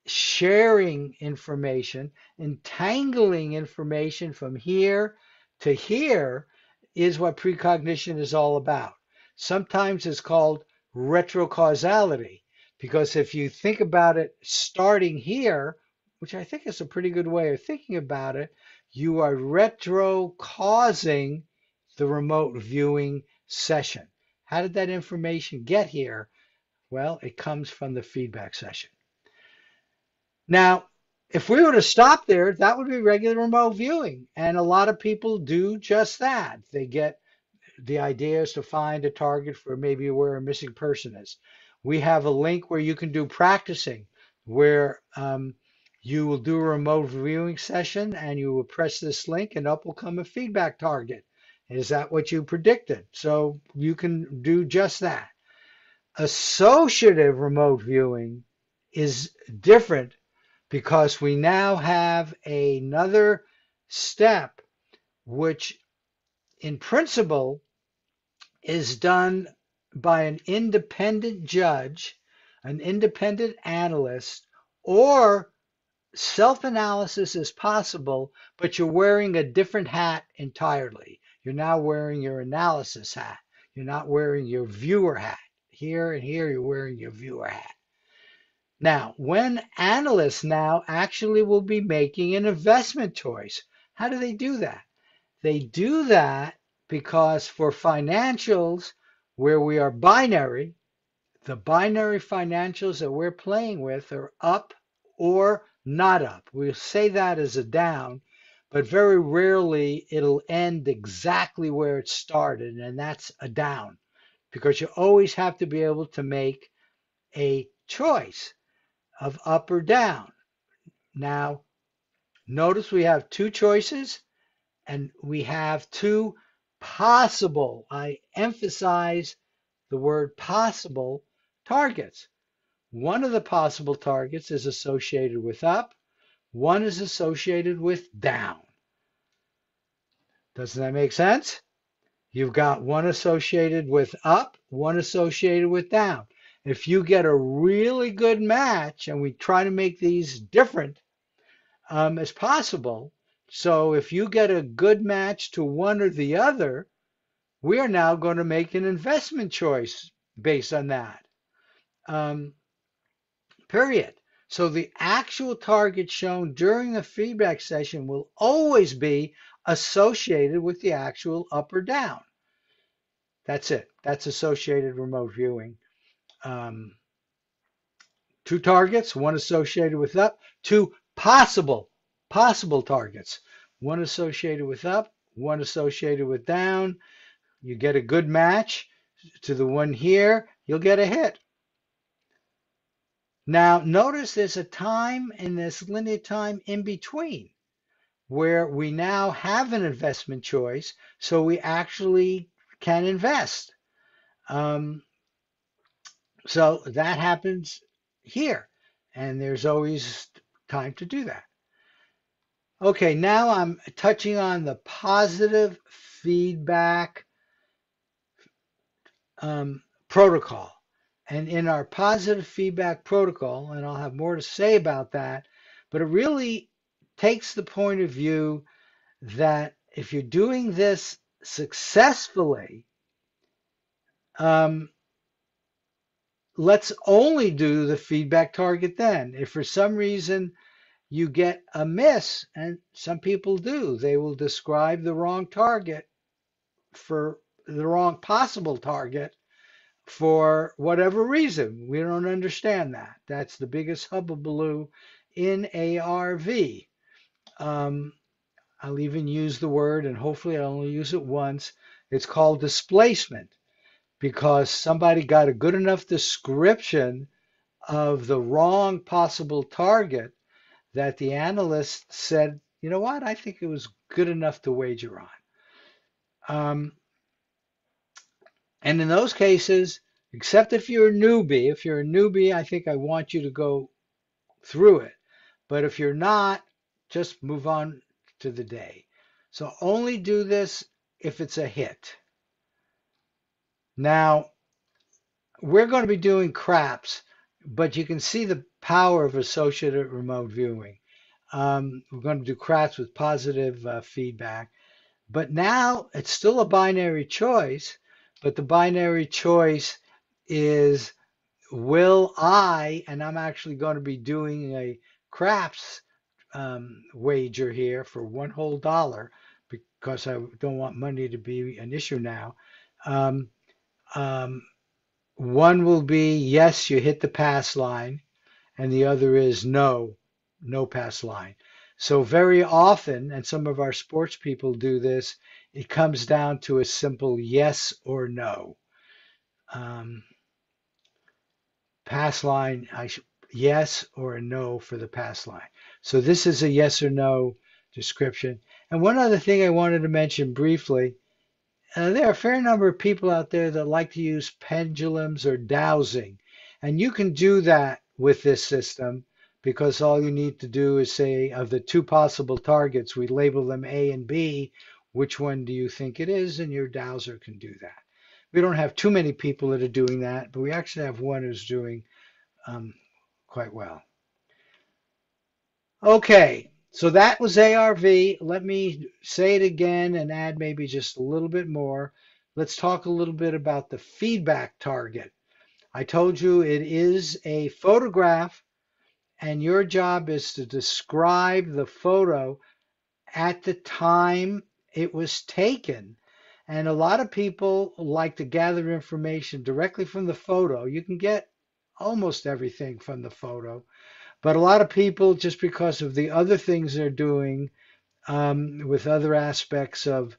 sharing information, entangling information from here to here is what precognition is all about. Sometimes it's called retrocausality because if you think about it starting here, which I think is a pretty good way of thinking about it, you are retro causing the remote viewing session. How did that information get here? Well, it comes from the feedback session. Now, if we were to stop there, that would be regular remote viewing. And a lot of people do just that. They get the idea is to find a target for maybe where a missing person is. We have a link where you can do practicing, where you will do a remote viewing session and you will press this link and up will come a feedback target. Is that what you predicted? So you can do just that. Associative remote viewing is different because we now have another step, which in principle is done by an independent judge, an independent analyst, or self-analysis is possible, but you're wearing a different hat entirely. You're now wearing your analysis hat. You're not wearing your viewer hat. Here and here, you're wearing your viewer hat. Now, when analysts now actually will be making an investment choice, how do they do that? They do that because for financials where we are binary, the binary financials that we're playing with are up or not up. We'll say that as a down, but very rarely it'll end exactly where it started, and that's a down because you always have to be able to make a choice of up or down. Now, notice we have two choices and we have two possible, I emphasize the word possible, targets. One of the possible targets is associated with up, one is associated with down. Doesn't that make sense? You've got one associated with up, one associated with down. If you get a really good match, and we try to make these different as possible, so if you get a good match to one or the other, we are now going to make an investment choice based on that. Period. So the actual target shown during the feedback session will always be associated with the actual up or down. That's it. That's associated remote viewing. Two targets, one associated with up, two possible targets, one associated with up, one associated with down. You get a good match to the one here, you'll get a hit. Now, notice there's a time in this linear time in between where we now have an investment choice, so we actually can invest. So that happens here, and there's always time to do that. Okay, now I'm touching on the positive feedback protocol. And in our positive feedback protocol, and I'll have more to say about that, but it really takes the point of view that if you're doing this successfully, let's only do the feedback target then. If for some reason you get a miss, and some people do, they will describe the wrong target for the wrong possible target for whatever reason. We don't understand that. That's the biggest hubbubaloo in ARV. I'll even use the word, and hopefully I'll only use it once. It's called displacement because somebody got a good enough description of the wrong possible target that the analyst said, you know what, I think it was good enough to wager on. And in those cases, except if you're a newbie, I think I want you to go through it. But if you're not, just move on to the day. So only do this if it's a hit. Now, we're going to be doing craps, but you can see the power of associated remote viewing. We're going to do craps with positive feedback. But now it's still a binary choice, but the binary choice is will I, and I'm actually going to be doing a craps wager here for one whole dollar because I don't want money to be an issue now. One will be yes, you hit the pass line, and the other is no, no pass line. So very often, and some of our sports people do this, it comes down to a simple yes or no. Um, pass line, yes or a no for the pass line. So this is a yes or no description. And one other thing I wanted to mention briefly, there are a fair number of people out there that like to use pendulums or dowsing. And you can do that with this system because all you need to do is say, of the two possible targets, we label them A and B. Which one do you think it is? And your dowser can do that. We don't have too many people that are doing that, but we actually have one who's doing um, quite well. Okay, so that was ARV. Let me say it again and add maybe just a little bit more. Let's talk a little bit about the feedback target. I told you it is a photograph, and your job is to describe the photo at the time it was taken. And a lot of people like to gather information directly from the photo. You can get almost everything from the photo. But a lot of people, just because of the other things they're doing with other aspects of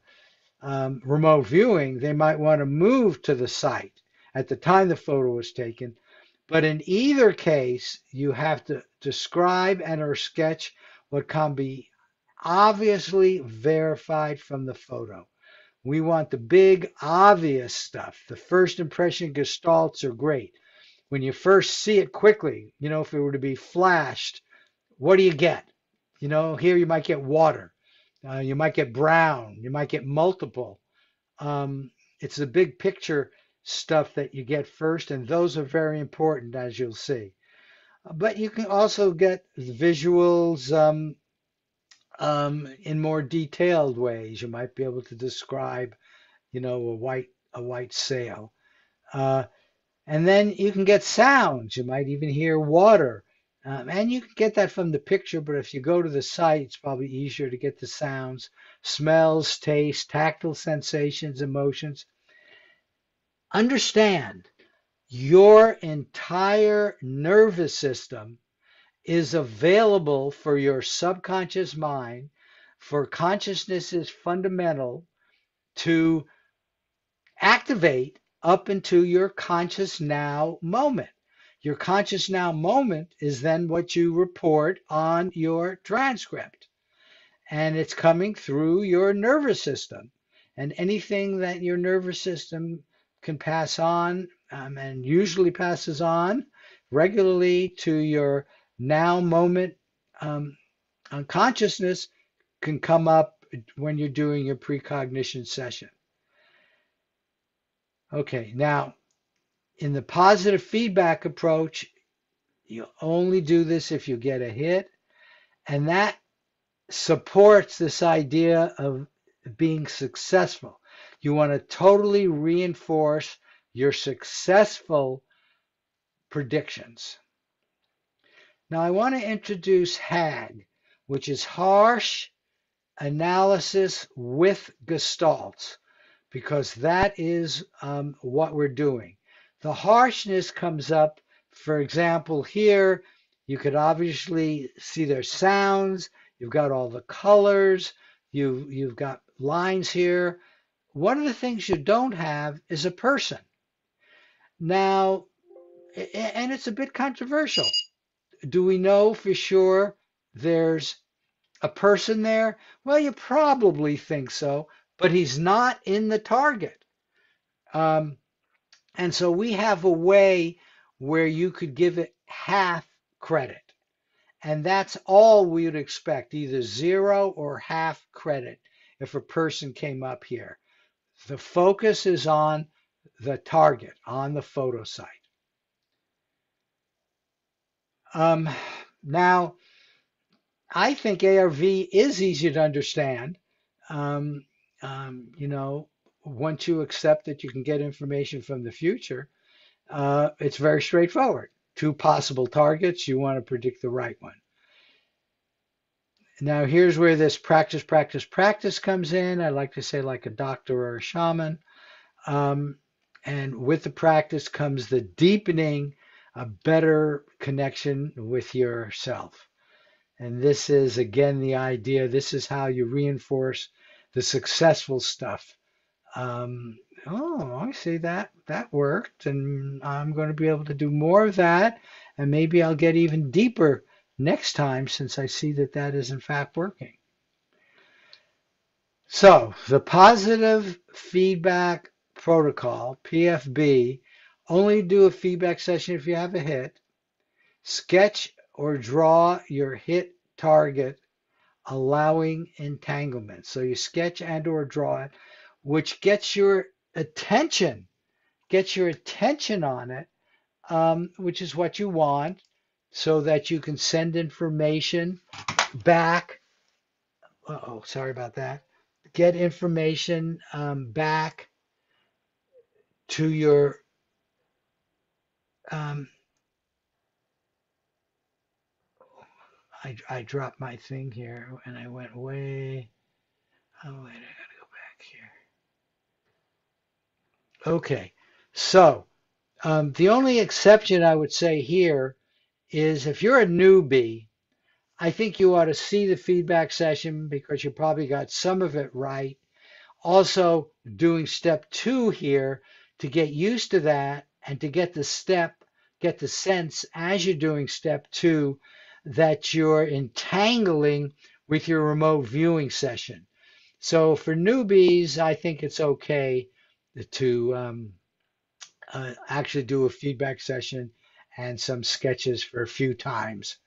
remote viewing, they might want to move to the site at the time the photo was taken. But in either case, you have to describe and or sketch what can be obviously verified from the photo. We want the big, obvious stuff. The first impression gestalts are great. When you first see it quickly, if it were to be flashed, what do you get? Here you might get water. You might get brown. You might get multiple. It's the big picture stuff that you get first, and those are very important, as you'll see. But you can also get visuals in more detailed ways. You might be able to describe, a white sail. Uh, And then you can get sounds. You might even hear water. And you can get that from the picture, but if you go to the site, it's probably easier to get the sounds, smells, taste, tactile sensations, emotions. Understand, your entire nervous system is available for your subconscious mind, for consciousness is fundamental to activate up into your conscious now moment. Your conscious now moment is then what you report on your transcript. And it's coming through your nervous system. And anything that your nervous system can pass on, and usually passes on regularly to your now moment um, unconsciousness, can come up when you're doing your precognition session. Okay, now in the positive feedback approach, you only do this if you get a hit, and that supports this idea of being successful. You want to totally reinforce your successful predictions. Now, I want to introduce HAG, which is harsh analysis with gestalts, because that is what we're doing. The harshness comes up, for example, here, you could obviously see there's sounds, you've got all the colors, you've got lines here. One of the things you don't have is a person. Now, and it's a bit controversial. Do we know for sure there's a person there? Well, you probably think so, but he's not in the target. Um, and so we have a way where you could give it half credit. And that's all we would expect, either zero or half credit if a person came up here. The focus is on the target, on the photo site. Um, Now, I think ARV is easy to understand. Um, Once you accept that you can get information from the future, it's very straightforward. Two possible targets, you want to predict the right one. Now, here's where this practice, practice, practice comes in. I like to say like a doctor or a shaman. Um, and with the practice comes the deepening, a better connection with yourself. And this is, again, the idea. This is how you reinforce the successful stuff. Um, oh, I see that worked, and I'm going to be able to do more of that, and maybe I'll get even deeper next time since I see that that is in fact working. So the positive feedback protocol, PFB, only do a feedback session if you have a hit. Sketch or draw your hit target, allowing entanglement. So you sketch and or draw it, which gets your attention on it, which is what you want, so that you can send information back. Oh, sorry about that. Get information back to your. Um, I dropped my thing here and I went way. Oh wait, I gotta go back here. Okay, so the only exception I would say here is if you're a newbie, I think you ought to see the feedback session because you probably got some of it right. Also, doing step 2 here to get used to that and to get the sense as you're doing step 2 that you're entangling with your remote viewing session. So for newbies, I think it's okay to actually do a feedback session and some sketches for a few times.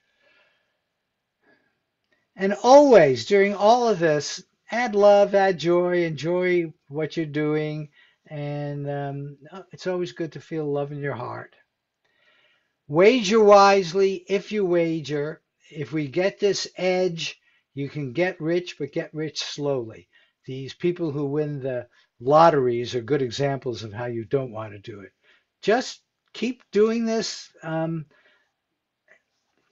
And always during all of this, add love, add joy, enjoy what you're doing. And it's always good to feel love in your heart. Wager wisely if you wager. If we get this edge, you can get rich, but get rich slowly. These people who win the lotteries are good examples of how you don't want to do it. Just keep doing this.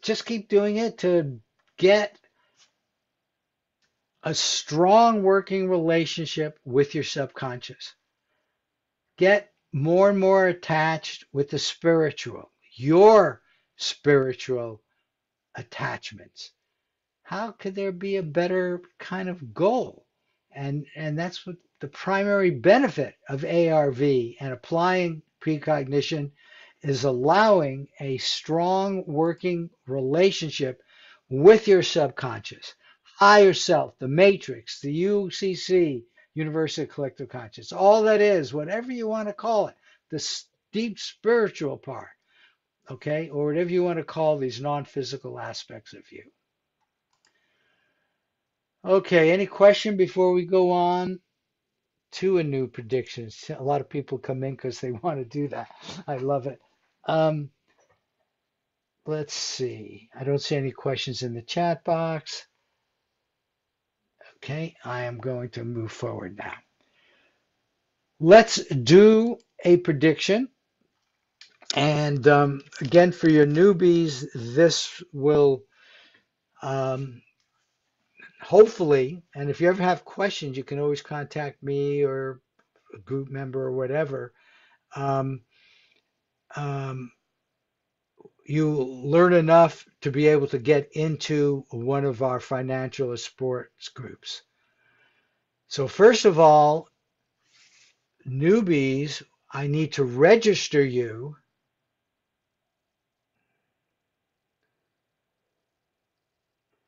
Just keep doing it to get a strong working relationship with your subconscious. Get more and more attached with the spiritual, your spiritual attachments. How could there be a better kind of goal? And that's what the primary benefit of ARV and applying precognition is allowing a strong working relationship with your subconscious, higher self, the matrix, the UCC, universal collective conscious, all that is, whatever you want to call it, the deep spiritual part, okay, or whatever you want to call these non-physical aspects of you. Okay, any question before we go on to a new prediction? A lot of people come in because they want to do that. I love it. Um, let's see. I don't see any questions in the chat box. Okay, I am going to move forward now. Let's do a prediction. And again, for your newbies, this will hopefully, and if you ever have questions, you can always contact me or a group member or whatever. Um, um, you learn enough to be able to get into one of our financial or sports groups. So first of all, newbies, I need to register you.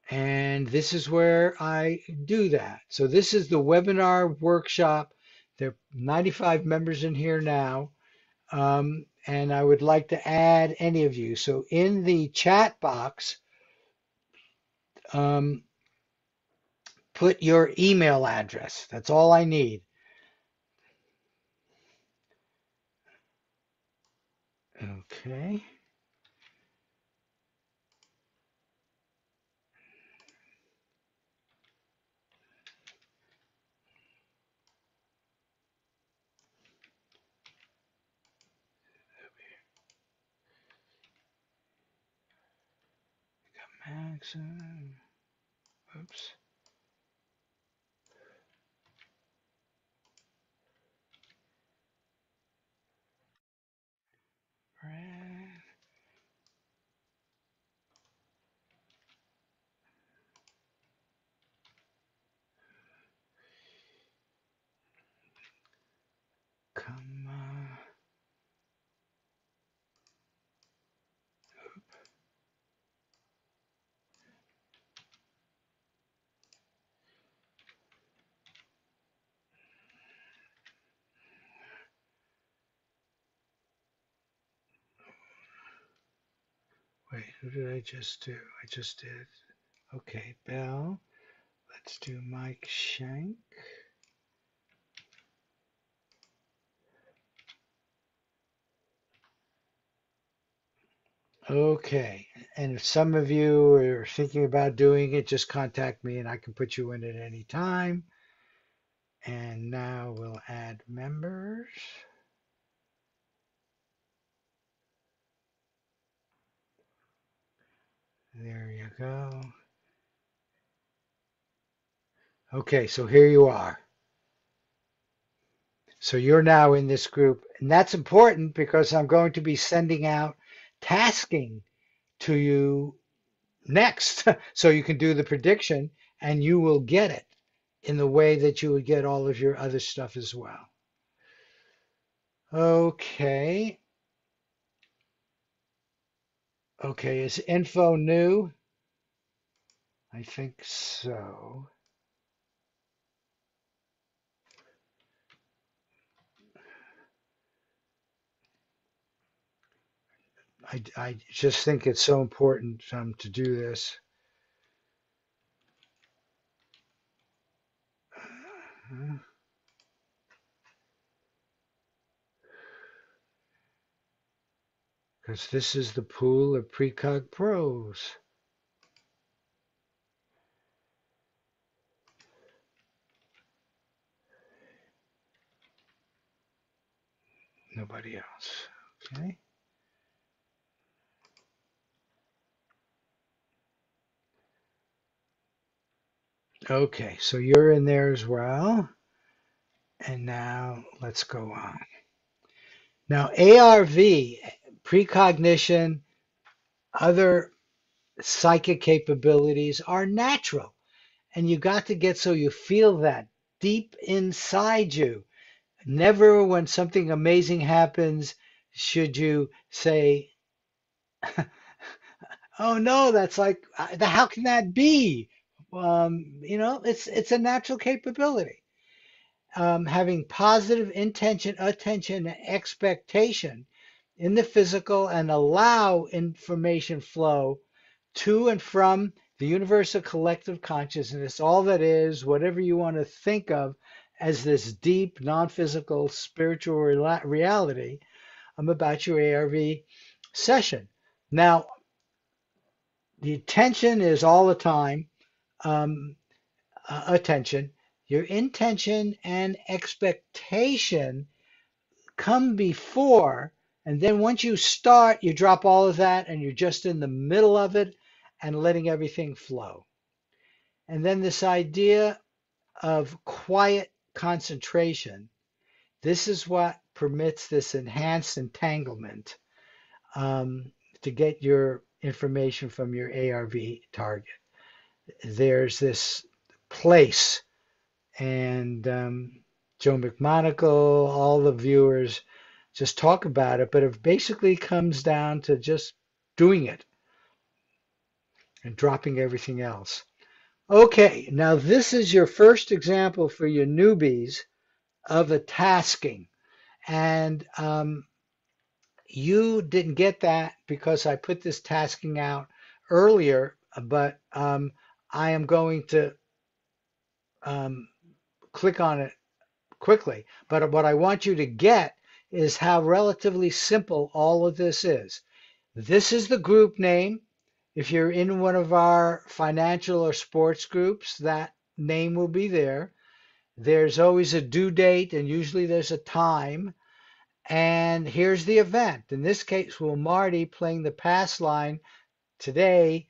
And this is where I do that. So this is the webinar workshop. There are 95 members in here now. And I would like to add any of you. So in the chat box, um, put your email address. That's all I need. Okay. Maxim. Oops. Brad. Wait, who did I just do? I just did. Okay, Bell. Let's do Mike Shank. Okay, and if some of you are thinking about doing it, just contact me and I can put you in at any time. And now we'll add members. There you go. Okay, so here you are. So you're now in this group, and that's important because I'm going to be sending out tasking to you next. So you can do the prediction and you will get it in the way that you would get all of your other stuff as well. Okay. Okay, is info new? I think so. I just think it's so important to do this. Because this is the pool of Precog pros. Nobody else. Okay. Okay, so you're in there as well. And now let's go on. Now, ARV, precognition, other psychic capabilities are natural. And you got to get so you feel that deep inside you. Never when something amazing happens should you say, "Oh no, that's like, how can that be?" It's a natural capability. Having positive intention, attention, and expectation in the physical and allow information flow to and from the universal collective consciousness, all that is, whatever you want to think of as this deep, non-physical, spiritual reality about your ARV session. Now, the attention is all the time. Um, Attention. Your intention and expectation come before, and then once you start, you drop all of that and you're just in the middle of it and letting everything flow. And then this idea of quiet concentration, this is what permits this enhanced entanglement to get your information from your ARV target. There's this place, and Joe McMonagle, all the viewers just talk about it, but it basically comes down to just doing it and dropping everything else. Okay, now this is your first example for your newbies of a tasking. And you didn't get that because I put this tasking out earlier, but I am going to um, click on it quickly. But what I want you to get is how relatively simple all of this is. This is the group name. If you're in one of our financial or sports groups, that name will be there. There's always a due date, and usually there's a time. And here's the event. In this case, will Marty, playing the pass line today,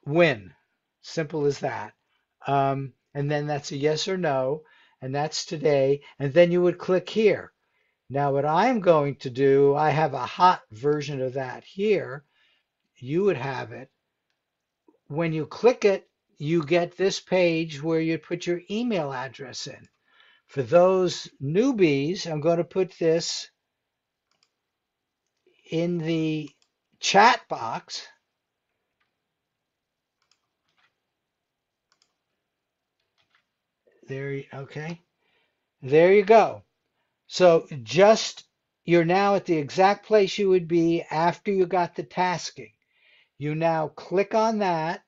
win? Simple as that. And then that's a yes or no, and that's today. And then you would click here. Now, what I'm going to do, I have a hot version of that here. You would have it. When you click it, you get this page where you put your email address in. For those newbies, I'm going to put this in the chat box. There, okay. There you go. So you're now at the exact place you would be after you got the tasking. You now click on that,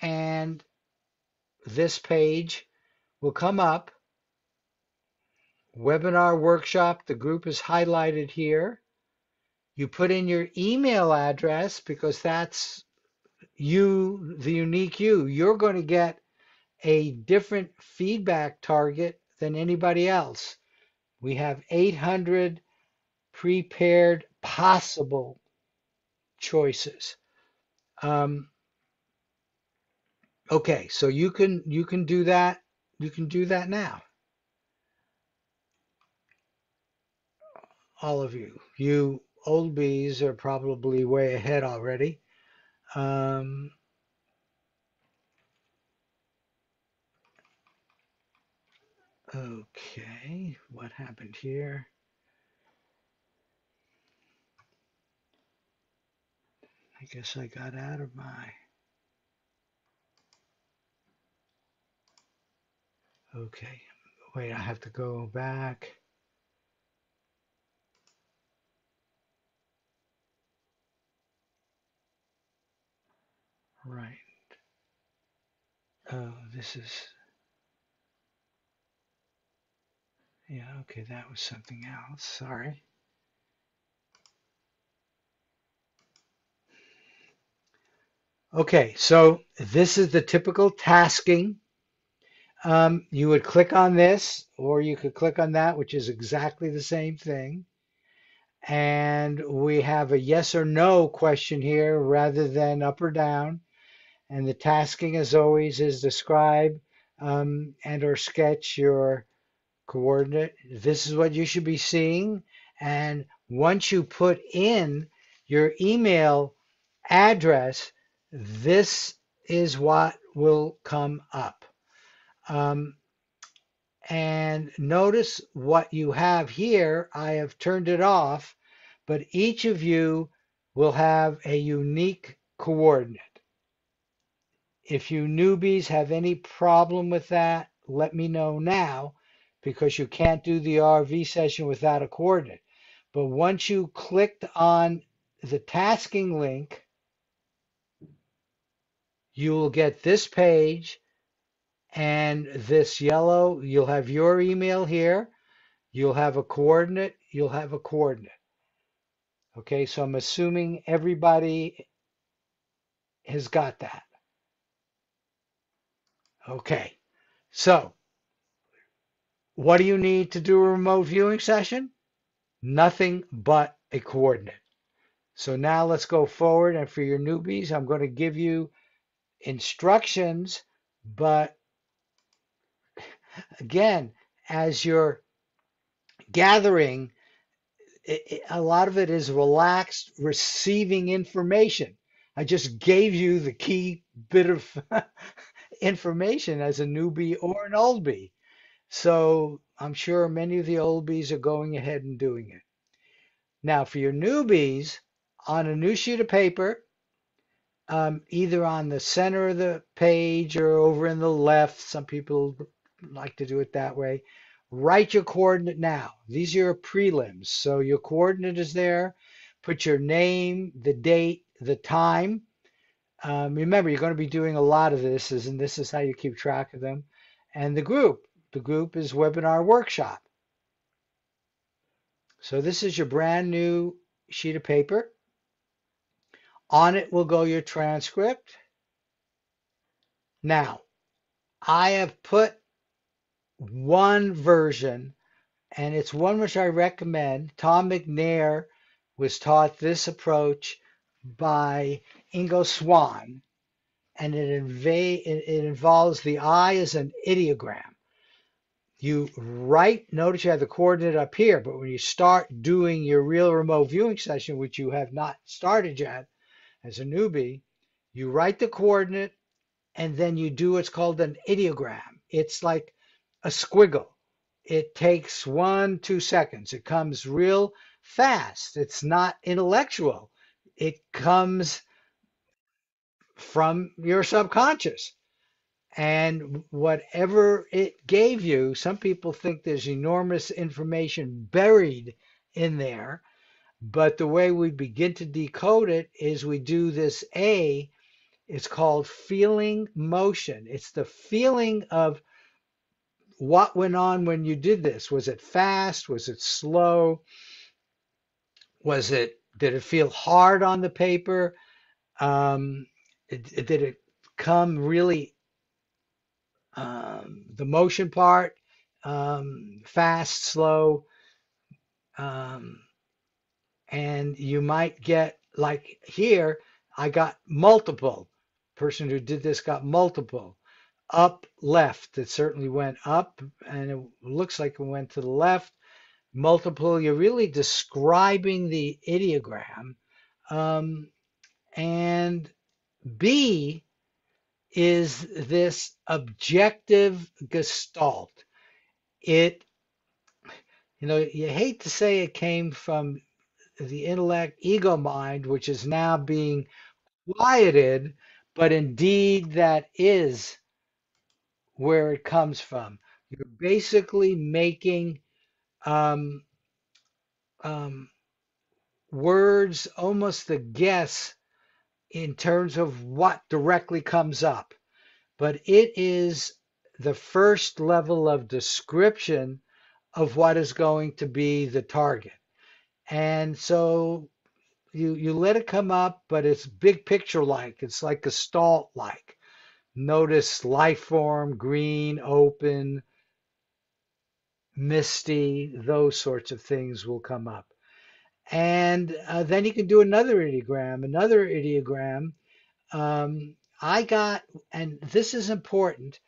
and this page will come up. Webinar workshop, the group is highlighted here. You put in your email address because that's you, the unique you. You're going to get a different feedback target than anybody else. We have 800 prepared possible choices. Um, okay, so you can do that. You can do that now. All of you. You old bees are probably way ahead already. Um, okay, what happened here? I guess I got out of my. Okay, wait, I have to go back. Right. Oh, this is, yeah, okay, that was something else. Sorry. Okay, so this is the typical tasking. You would click on this, or you could click on that, which is exactly the same thing. And we have a yes or no question here rather than up or down. And the tasking, as always, is describe and or sketch your coordinate. This is what you should be seeing. And once you put in your email address, this is what will come up. Um, and notice what you have here. I have turned it off, but each of you will have a unique coordinate. If you newbies have any problem with that, let me know now because you can't do the RV session without a coordinate. But once you clicked on the tasking link, you will get this page and this yellow. You'll have your email here. You'll have a coordinate. You'll have a coordinate. Okay, so I'm assuming everybody has got that. Okay, so what do you need to do a remote viewing session? Nothing but a coordinate. So now let's go forward. And for your newbies, I'm going to give you instructions. But again, as you're gathering, a lot of it is relaxed receiving information. I just gave you the key bit of information as a newbie or an oldbie. So I'm sure many of the oldbies are going ahead and doing it. Now, for your newbies, on a new sheet of paper, either on the center of the page or over in the left, some people like to do it that way. Write your coordinate now. These are your prelims. So your coordinate is there. Put your name, the date, the time. Remember, you're going to be doing a lot of this, and this is how you keep track of them. And the group. The group is Webinar Workshop. So this is your brand new sheet of paper. On it will go your transcript. Now, I have put one version, and it's one which I recommend. Tom McNair was taught this approach by Ingo Swann, and it involves the eye as an ideogram. You write, notice you have the coordinate up here, but when you start doing your real remote viewing session, which you have not started yet as a newbie, you write the coordinate and then you do what's called an ideogram. It's like a squiggle. It takes 1, 2 seconds. It comes real fast. It's not intellectual. It comes from your subconscious. And whatever it gave you, some people think there's enormous information buried in there, But the way we begin to decode it is we do this A. It's called feeling motion. It's the feeling of what went on when you did this. Was it fast? Was it slow? Did it feel hard on the paper? Did it come really, the motion part, fast, slow? Um, and you might get, like here, I got multiple. Person who did this got multiple. Up, left. It certainly went up, and it looks like it went to the left. Multiple, you're really describing the ideogram. Um, and B is this objective gestalt. It, you hate to say it came from the intellect ego mind, which is now being quieted, but indeed that is where it comes from. You're basically making um, um, words almost a guess in terms of what directly comes up, but it is the first level of description of what is going to be the target. And so you let it come up, but it's big picture like. It's like gestalt like. Notice life form, green, open, misty, those sorts of things will come up. And then you can do another ideogram. Another ideogram. I got, and this is important,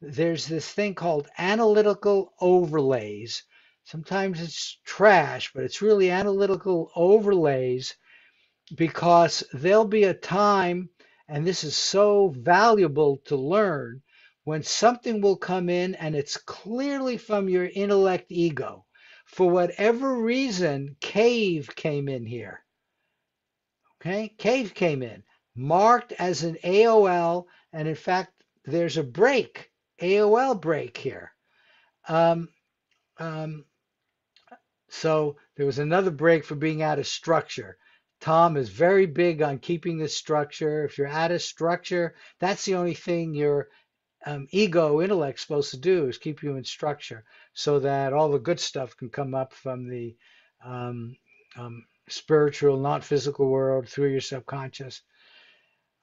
there's this thing called analytical overlays. Sometimes it's trash, but it's really analytical overlays because there'll be a time, and this is so valuable to learn, when something will come in and it's clearly from your intellect ego. For whatever reason, cave came in here. Okay, cave came in, marked as an AOL, and in fact, there's a break, AOL break here. Um, um, So there was another break for being out of structure. Tom is very big on keeping the structure. If you're out of structure, that's the only thing your ego intellect's supposed to do is keep you in structure so that all the good stuff can come up from the spiritual, not physical world through your subconscious.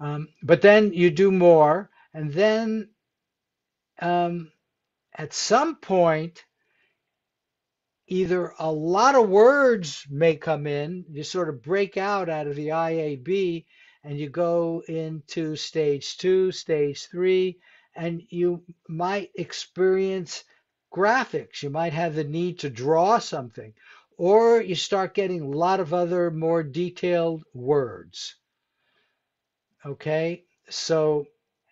But then you do more, and then um, at some point, either a lot of words may come in, you sort of break out of the IAB and you go into stage 2, stage 3, and you might experience graphics. You might have the need to draw something, or you start getting a lot of other more detailed words. Okay, so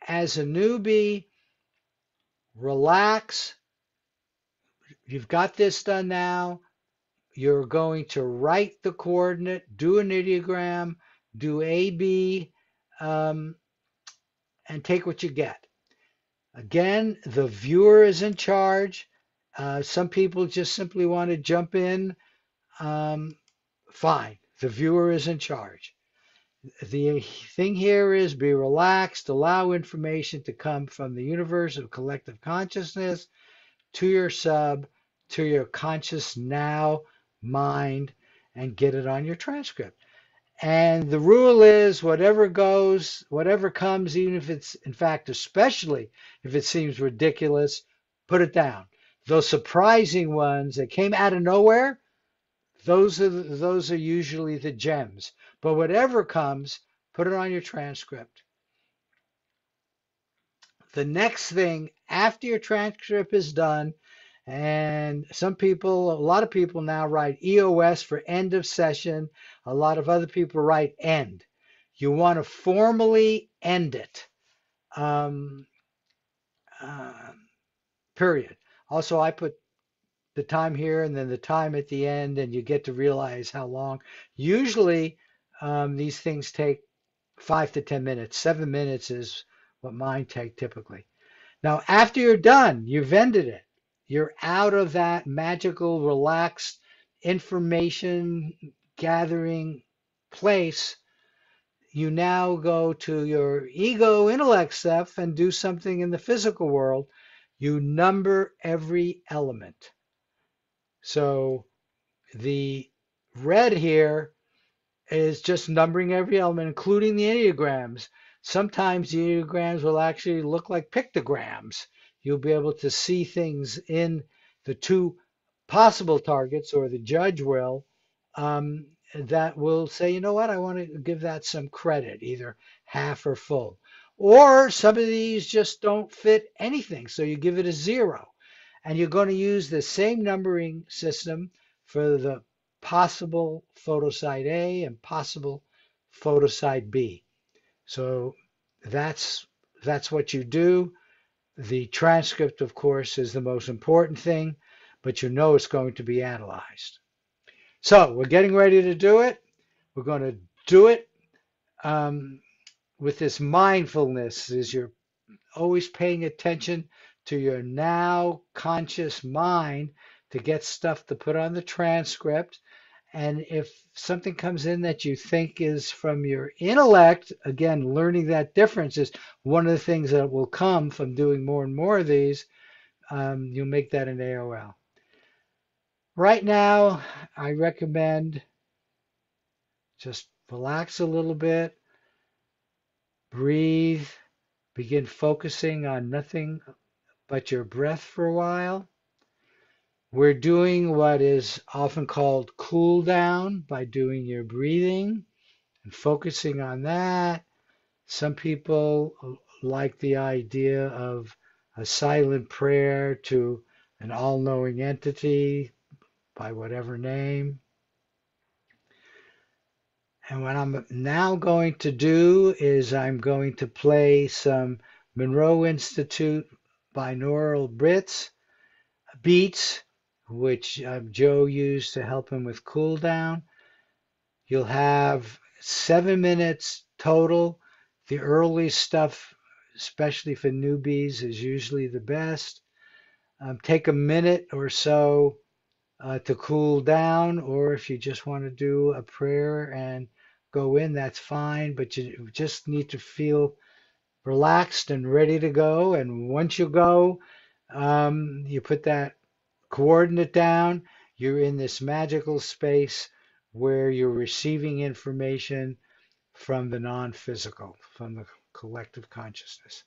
as a newbie, relax. You've got this done now. You're going to write the coordinate, do an ideogram, do AB, um, and take what you get. Again, the viewer is in charge. Some people just simply want to jump in. Um, Fine, the viewer is in charge. The thing here is be relaxed, allow information to come from the universe of collective consciousness to your sub, to your conscious now mind, and get it on your transcript. And the rule is whatever goes, whatever comes, even if it's, in fact, especially if it seems ridiculous, put it down. Those surprising ones that came out of nowhere, those are usually the gems. But whatever comes, put it on your transcript. The next thing after your transcript is done, and a lot of people now write EOS for end of session. A lot of other people write end. You want to formally end it. Um, uh, Period. Also, I put the time here and then the time at the end, and you get to realize how long. Usually, these things take 5 to 10 minutes. 7 minutes is what mine take typically. Now, after you're done, you've ended it. You're out of that magical, relaxed information gathering place, you now go to your ego intellect stuff and do something in the physical world. You number every element. So the red here is just numbering every element, including the Enneagrams. Sometimes the Enneagrams will actually look like pictograms. You'll be able to see things in the two possible targets, or the judge will, that will say, you know what, I want to give that some credit, either half or full. Or some of these just don't fit anything, so you give it a 0. And you're going to use the same numbering system for the possible photosite A and possible photosite B. So that's that's what you do. The transcript, of course, is the most important thing, but you know it's going to be analyzed. So we're getting ready to do it. We're going to do it um, with this mindfulness, as you're always paying attention to your now conscious mind to get stuff to put on the transcript. And if something comes in that you think is from your intellect, again, learning that difference is one of the things that will come from doing more and more of these. You'll make that an AOL. Right now, I recommend just relax a little bit, breathe, begin focusing on nothing but your breath for a while. We're doing what is often called cool down by doing your breathing and focusing on that. Some people like the idea of a silent prayer to an all-knowing entity by whatever name. And what I'm now going to do is I'm going to play some Monroe Institute binaural beats, which Joe used to help him with cool down. You'll have 7 minutes total. The early stuff, especially for newbies, is usually the best. Take a minute or so to cool down, or if you just want to do a prayer and go in, that's fine, but you just need to feel relaxed and ready to go. And once you go, you put that coordinate down, you're in this magical space where you're receiving information from the non-physical, from the collective consciousness.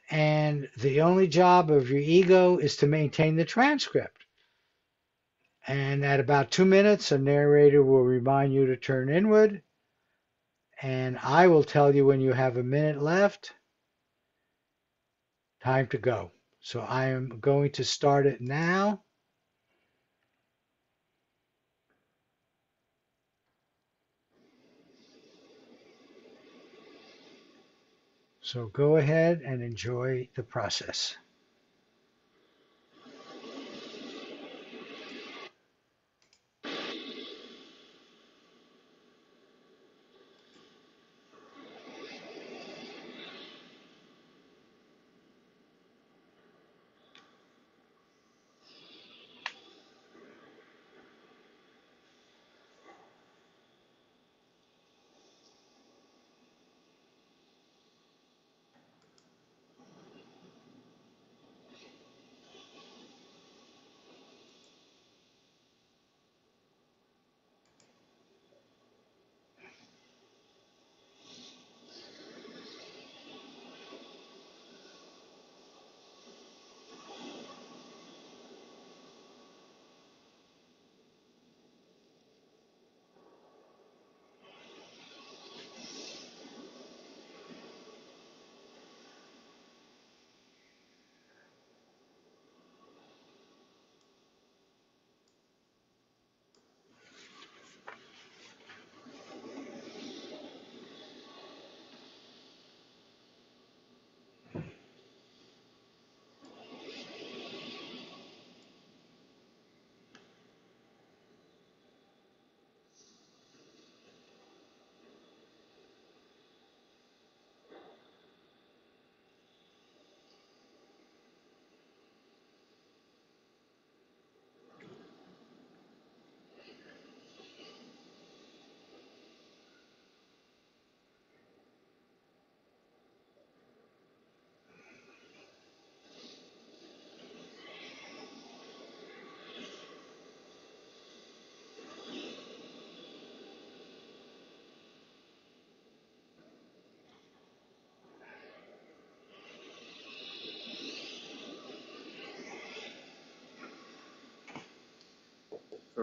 And the only job of your ego is to maintain the transcript. And at about 2 minutes, a narrator will remind you to turn inward. And I will tell you when you have a minute left, time to go. So I am going to start it now. So go ahead and enjoy the process.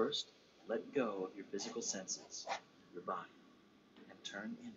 First, let go of your physical senses, your body, and turn inward.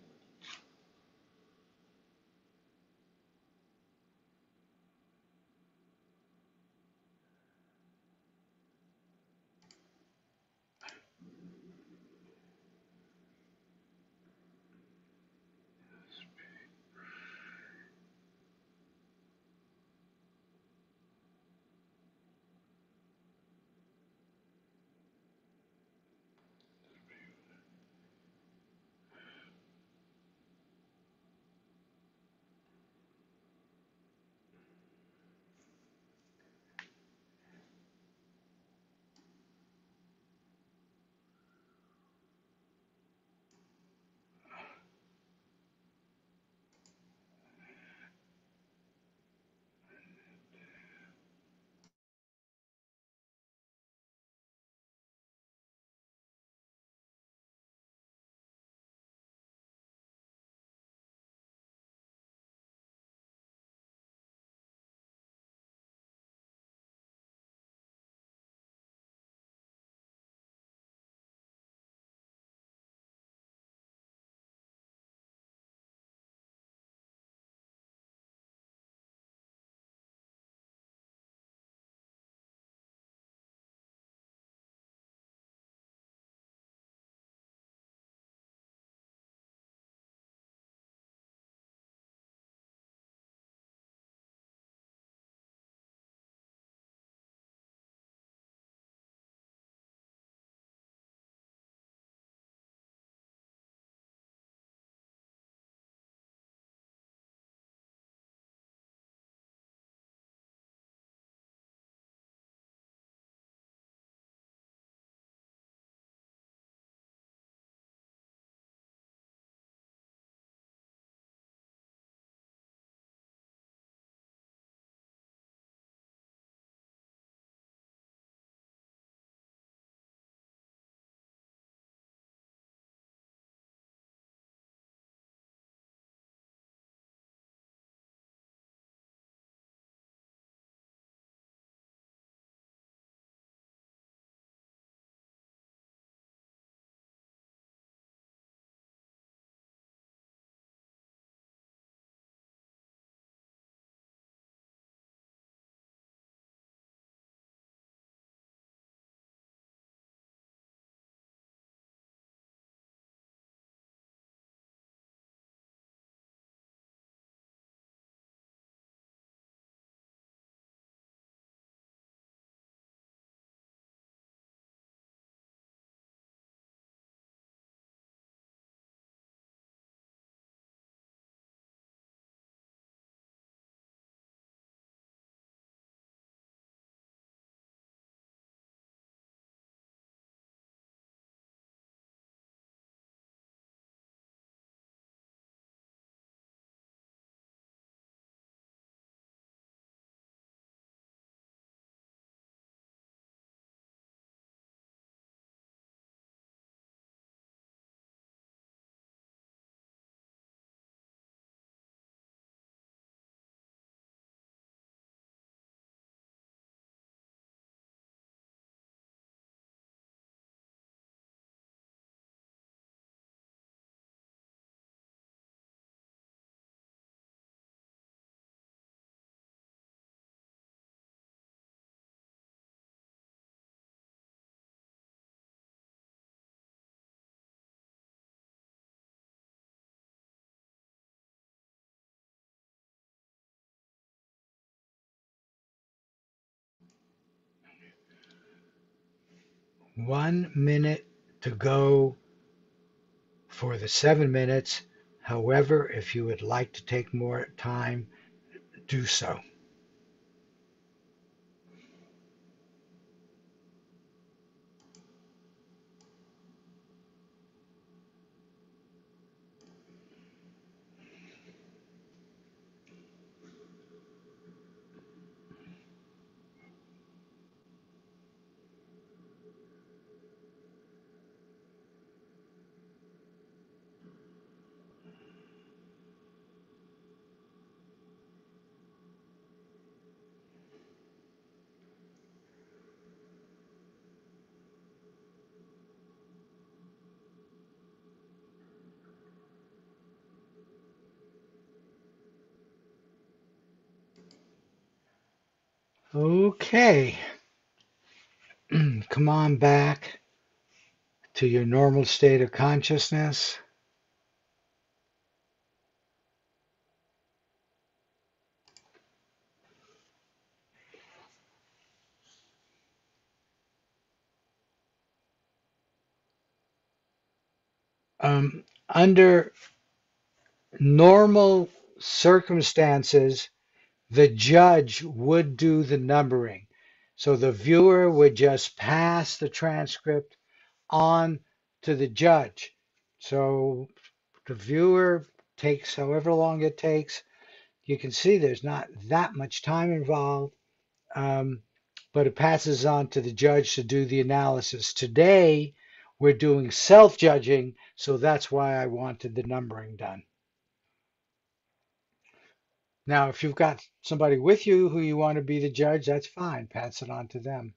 One minute to go for the 7 minutes. However, if you would like to take more time, do so. Okay, come on back to your normal state of consciousness. Under normal circumstances, the judge would do the numbering. So the viewer would just pass the transcript on to the judge. So the viewer takes however long it takes. You can see there's not that much time involved, um, but it passes on to the judge to do the analysis. Today, we're doing self-judging, so that's why I wanted the numbering done. Now, if you've got somebody with you who you want to be the judge, that's fine. Pass it on to them.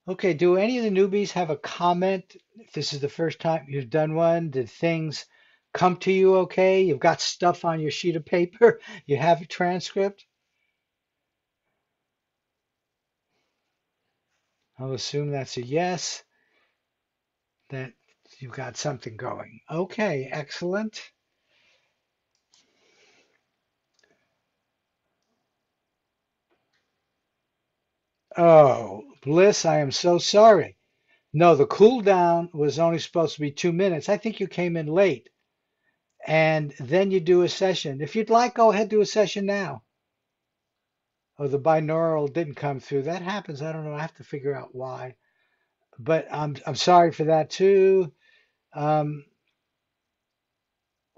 Okay, do any of the newbies have a comment? If this is the first time you've done one, did things come to you okay? You've got stuff on your sheet of paper, you have a transcript? I'll assume that's a yes, that you've got something going. Okay, excellent. Oh, Bliss, I am so sorry. No, the cool down was only supposed to be 2 minutes. I think you came in late. And then you do a session. If you'd like, go ahead, do a session now. Oh, the binaural didn't come through. That happens. I don't know. I have to figure out why. But I'm sorry for that too. Um,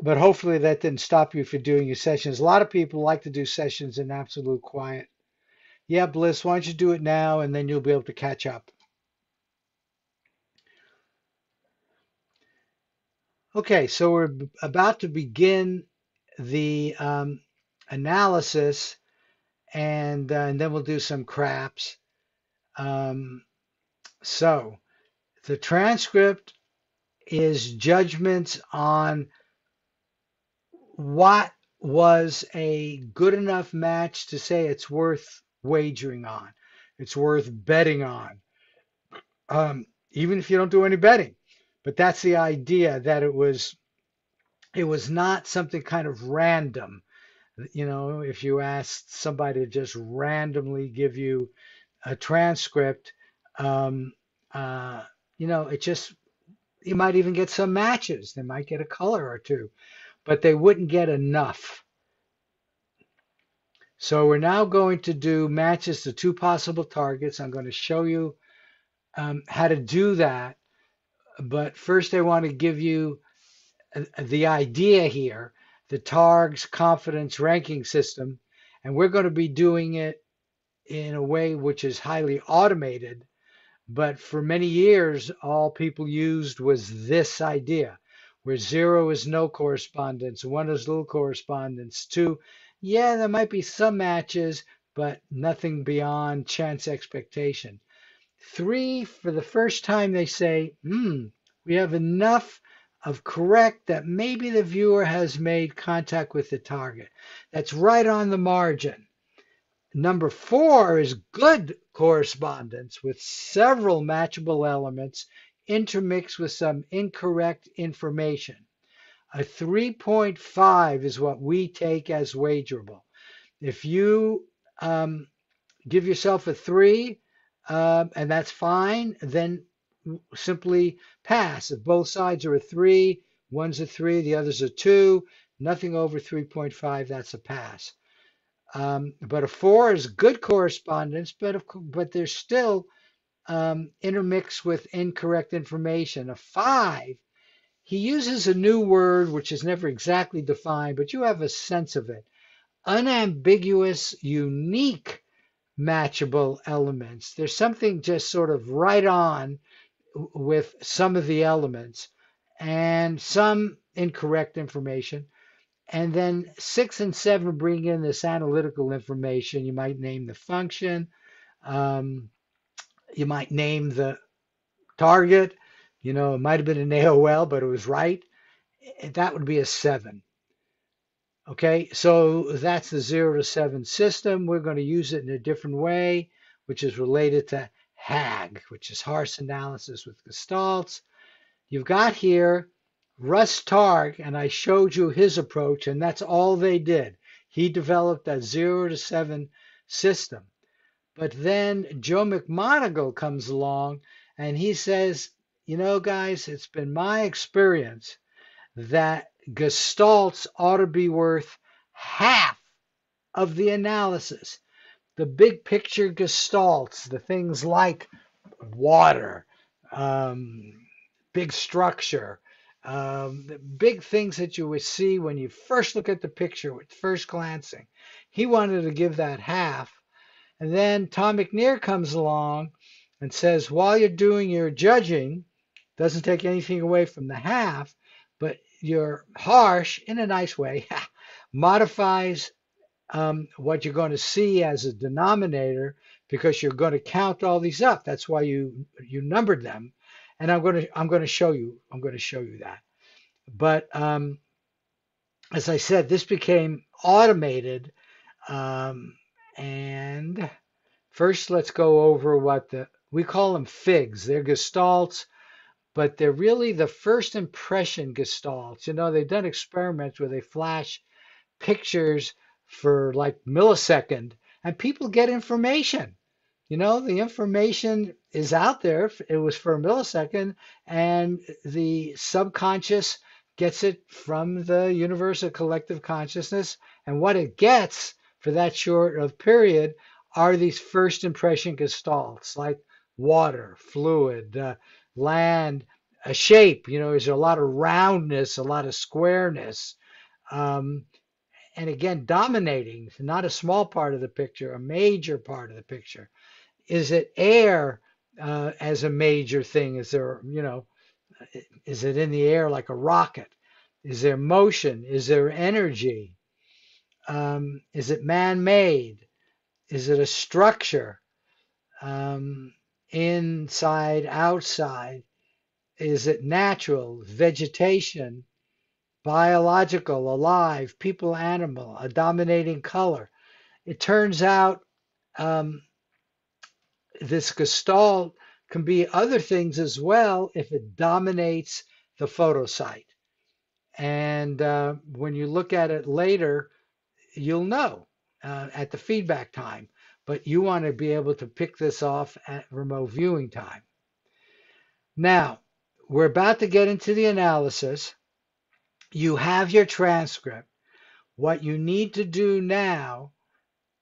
but hopefully that didn't stop you from doing your sessions. A lot of people like to do sessions in absolute quiet. Yeah, Bliss, why don't you do it now and then you'll be able to catch up. Okay, so we're about to begin the analysis, and then we'll do some craps. Um, so the transcript is judgments on what was a good enough match to say it's worth wagering on, it's worth betting on, even if you don't do any betting. But that's the idea, that it was not something kind of random. You know, if you asked somebody to just randomly give you a transcript, um, uh, it just, you might even get some matches. They might get a color or two, but they wouldn't get enough. So we're now going to do matches to two possible targets. I'm going to show you how to do that. But first, I want to give you the idea here, the Targ's confidence ranking system. And we're going to be doing it in a way which is highly automated. But for many years, all people used was this idea, where 0 is no correspondence, 1 is little correspondence, 2, yeah, there might be some matches, but nothing beyond chance expectation. 3, for the first time, they say, we have enough of correct that maybe the viewer has made contact with the target. That's right on the margin. Number 4 is good correspondence with several matchable elements intermixed with some incorrect information. A 3.5 is what we take as wagerable. If you give yourself a 3, and that's fine, then simply pass. If both sides are a 3, one's a 3, the other's a 2, nothing over 3.5, that's a pass. But a 4 is good correspondence, but there's still intermixed with incorrect information. A 5, he uses a new word which is never exactly defined, but you have a sense of it. Unambiguous, unique, matchable elements. There's something just sort of right on with some of the elements and some incorrect information. And then 6 and 7 bring in this analytical information. You might name the function. Um, you might name the target. It might have been an AOL, but it was right. That would be a 7. Okay, so that's the 0 to 7 system. We're going to use it in a different way, which is related to HAG, which is harsh analysis with gestalts. You've got here Russ Targ, and I showed you his approach, and that's all they did. He developed that 0 to 7 system. But then Joe McMonagle comes along and he says, you know, guys, it's been my experience that gestalts ought to be worth half of the analysis. The big picture gestalts, the things like water, um, big structure, the big things that you would see when you first look at the picture with first glancing. He wanted to give that half. And then Tom McNear comes along and says, while you're doing your judging, doesn't take anything away from the half, but you're harsh in a nice way, modifies what you're going to see as a denominator because you're going to count all these up. That's why you numbered them, and I'm going to show you that. But as I said, this became automated, um, and first let's go over what we call them figs. They're gestalts, but they're really the first impression gestalts. You know, they've done experiments where they flash pictures for like millisecond and people get information. You know, the information is out there. It was for a millisecond, and the subconscious gets it from the universe of collective consciousness. And what it gets for that short of period are these first impression gestalts like water, fluid, land, a shape. You know, there's a lot of roundness, a lot of squareness. Um, and again, dominating, not a small part of the picture, a major part of the picture. Is it air as a major thing? Is there, you know, is it in the air like a rocket? Is there motion? Is there energy? Is it man-made? Is it a structure? Um, inside, outside? Is it natural? Vegetation? Biological? Alive? People, animal? A dominating color? It turns out um, this gestalt can be other things as well if it dominates the photo site. And when you look at it later, you'll know at the feedback time. But you want to be able to pick this off at remote viewing time. Now, we're about to get into the analysis. You have your transcript. What you need to do now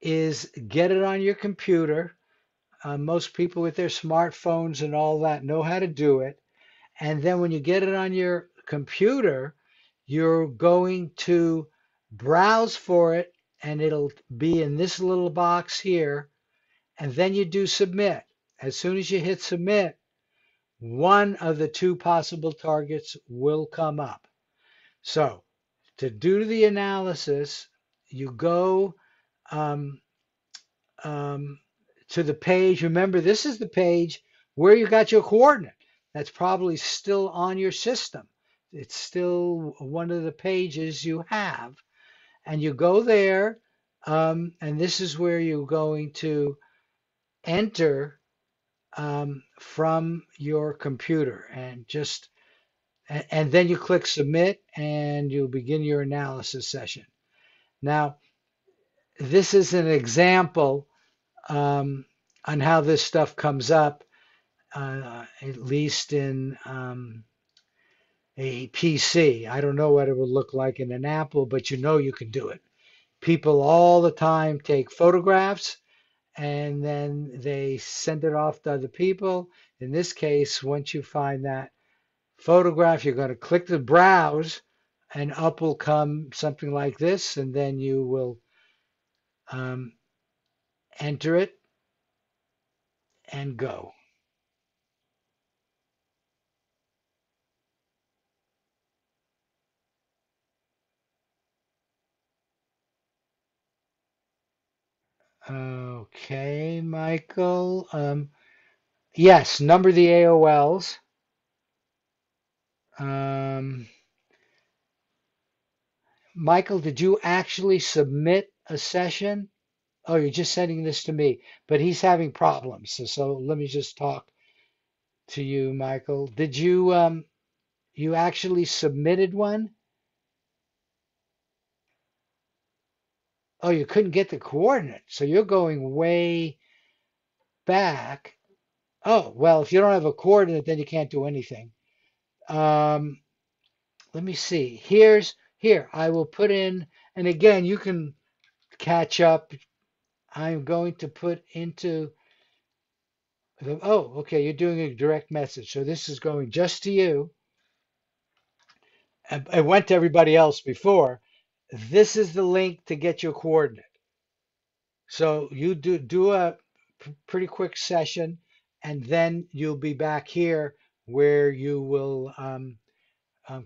is get it on your computer. Most people with their smartphones and all that know how to do it. And then when you get it on your computer, you're going to browse for it and it'll be in this little box here. And then you do submit. As soon as you hit submit, one of the two possible targets will come up. So to do the analysis, you go um, um, to the page. Remember, this is the page where you got your coordinate. That's probably still on your system. It's still one of the pages you have. And you go there, and this is where you're going to enter from your computer. And then you click submit, and you'll begin your analysis session. Now, this is an example on how this stuff comes up, at least in a PC. I don't know what it would look like in an Apple, but you know you can do it. People all the time take photographs and then they send it off to other people. In this case, once you find that photograph, you're going to click the browse and up will come something like this, and then you will um, enter it and go. Okay, Michael. Yes, number the AOLs. Um, Michael, did you actually submit a session? Oh, you're just sending this to me, but he's having problems. So let me just talk to you, Michael. Did you actually submitted one? Oh, you couldn't get the coordinate. So you're going way back. Oh, well, if you don't have a coordinate, then you can't do anything. Um, Let me see. Here, I will put in, and again, you can catch up. I'm going to put into oh, okay, you're doing a direct message. So this is going just to you. It went to everybody else before. This is the link to get your coordinate. So you do a pretty quick session, and then you'll be back here where you will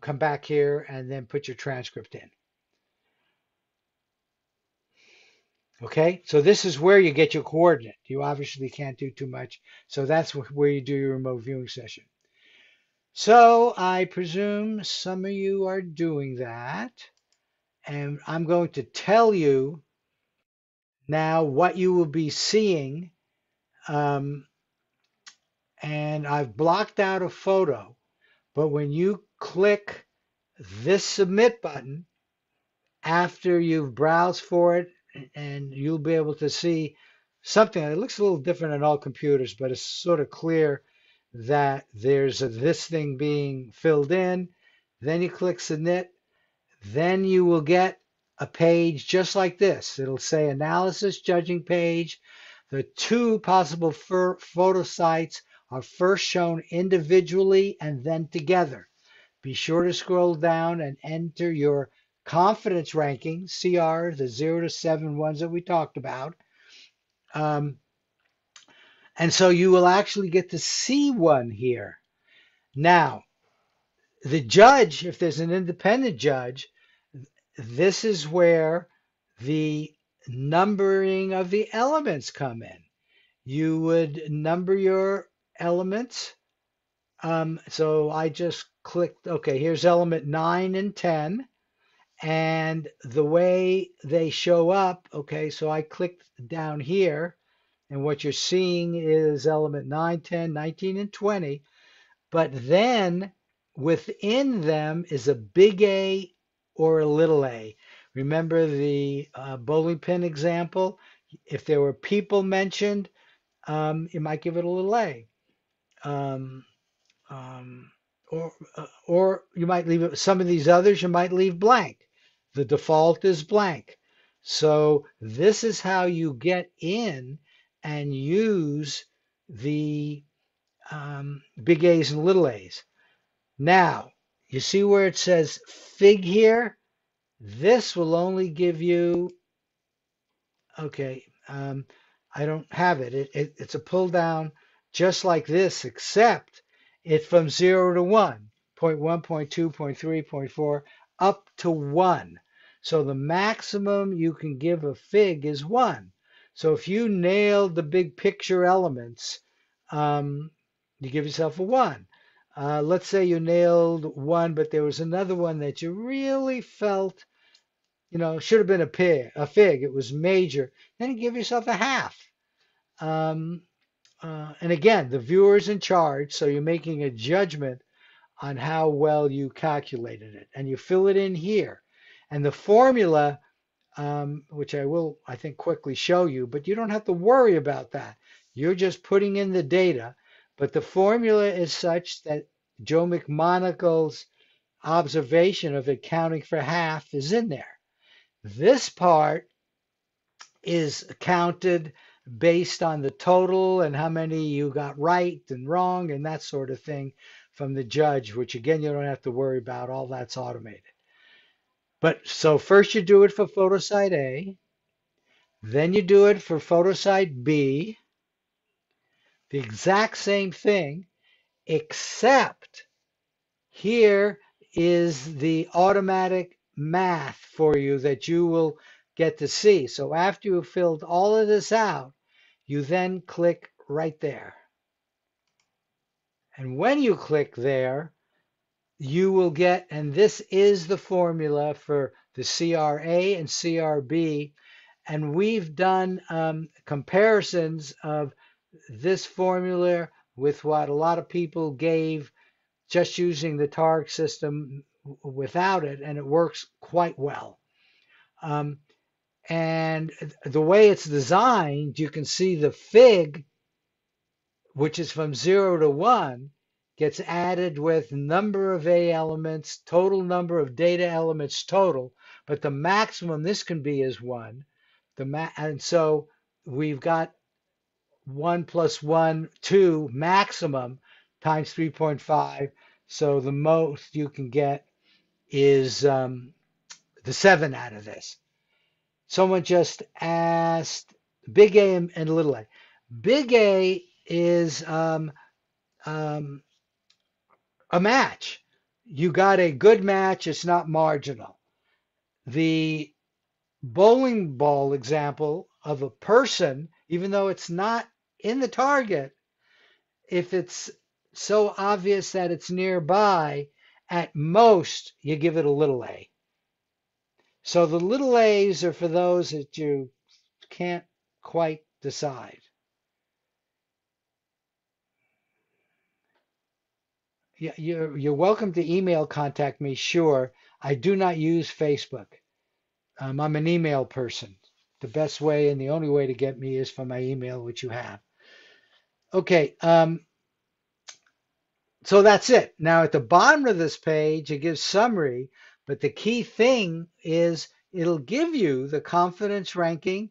come back here and then put your transcript in. Okay, so this is where you get your coordinate. You obviously can't do too much, so that's where you do your remote viewing session. So I presume some of you are doing that, and I'm going to tell you now what you will be seeing. Um, and I've blocked out a photo, but when you click this submit button, after you've browsed for it, and you'll be able to see something that looks a little different on all computers, but it's sort of clear that there's this thing being filled in. Then you click submit. Then you will get a page just like this. It'll say analysis judging page. The two possible photo sites are first shown individually and then together. Be sure to scroll down and enter your confidence ranking, CR, the 0 to 7 ones that we talked about. Um, and so you will actually get to see one here. Now, the judge, if there's an independent judge, this is where the numbering of the elements come in. You would number your elements. So I just clicked, okay, here's element 9 and 10. And the way they show up, okay, so I clicked down here, and what you're seeing is element 9, 10, 19, and 20. But then within them is a big A or a little a. Remember the bowling pin example? If there were people mentioned, you might give it a little a. Um, um, or you might leave it, some of these others you might leave blank. The default is blank. So this is how you get in and use the big A's and little a's. Now, you see where it says fig here? This will only give you, okay, I don't have it. It's a pull down just like this, except it's from 0 to 1, point 1, point 2, point 3, point 4, up to 1. So the maximum you can give a fig is 1. So if you nailed the big picture elements, you give yourself a 1. Let's say you nailed 1, but there was another one that you really felt, should have been a fig. It was major. Then you give yourself a half. Um, and again, the viewer's in charge, so you're making a judgment on how well you calculated it, and you fill it in here. And the formula, which I will, I think, quickly show you, but you don't have to worry about that. You're just putting in the data, but the formula is such that Joe McMonagle's observation of it counting for half is in there. This part is counted based on the total and how many you got right and wrong and that sort of thing from the judge, which again, you don't have to worry about. All that's automated. But so first you do it for photo site A, then you do it for photo site B, the exact same thing, except here is the automatic math for you that you will get to see. So after you've filled all of this out, you then click right there. And when you click there, you will get, and this is the formula for the CRA and CRB, and we've done comparisons of this formula with what a lot of people gave just using the Targ system without it, and it works quite well. Um, and the way it's designed, you can see the fig, which is from 0 to 1, gets added with number of A elements, total number of data elements total, but the maximum this can be is 1. And so we've got 1 plus 1, 2 maximum times 3.5. So the most you can get is the 7 out of this. Someone just asked big A and little a. Big A is um, a match. You got a good match, it's not marginal. The bowling ball example of a person, even though it's not in the target, if it's so obvious that it's nearby, at most you give it a little a. So the little a's are for those that you can't quite decide. Yeah, you're welcome to email contact me, sure. I do not use Facebook. I'm an email person. The best way and the only way to get me is from my email, which you have. Okay, so that's it. Now at the bottom of this page, it gives summary, but the key thing is it'll give you the confidence ranking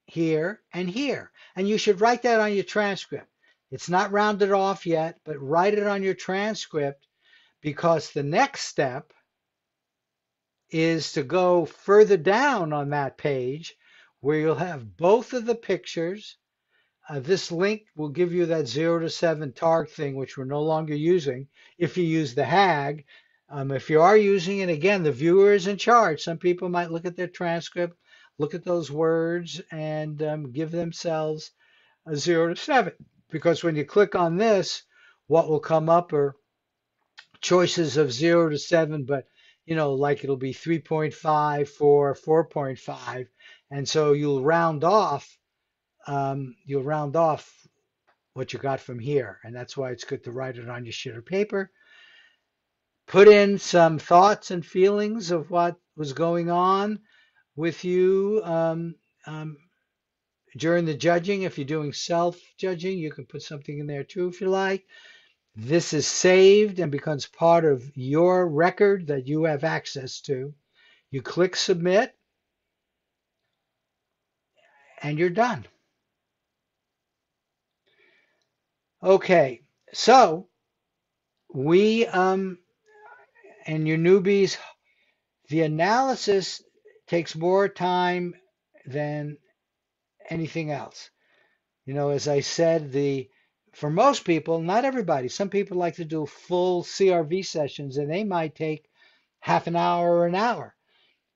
here and here. And you should write that on your transcript. It's not rounded off yet, but write it on your transcript because the next step is to go further down on that page where you'll have both of the pictures. This link will give you that 0 to 7 Targ thing, which we're no longer using if you use the HAG. If you are using it, again, the viewer is in charge. Some people might look at their transcript, look at those words, and give themselves a 0 to 7. Because when you click on this, what will come up are choices of 0 to 7, but like it'll be 3.5 for 4.5. And so you'll round off what you got from here. And that's why it's good to write it on your sheet of paper. Put in some thoughts and feelings of what was going on with you during the judging. If you're doing self-judging, you can put something in there too if you like. This is saved and becomes part of your record that you have access to. You click submit and you're done. Okay, so we and your newbies, the analysis takes more time than anything else. As I said, for most people, not everybody, some people like to do full CRV sessions and they might take half an hour or an hour.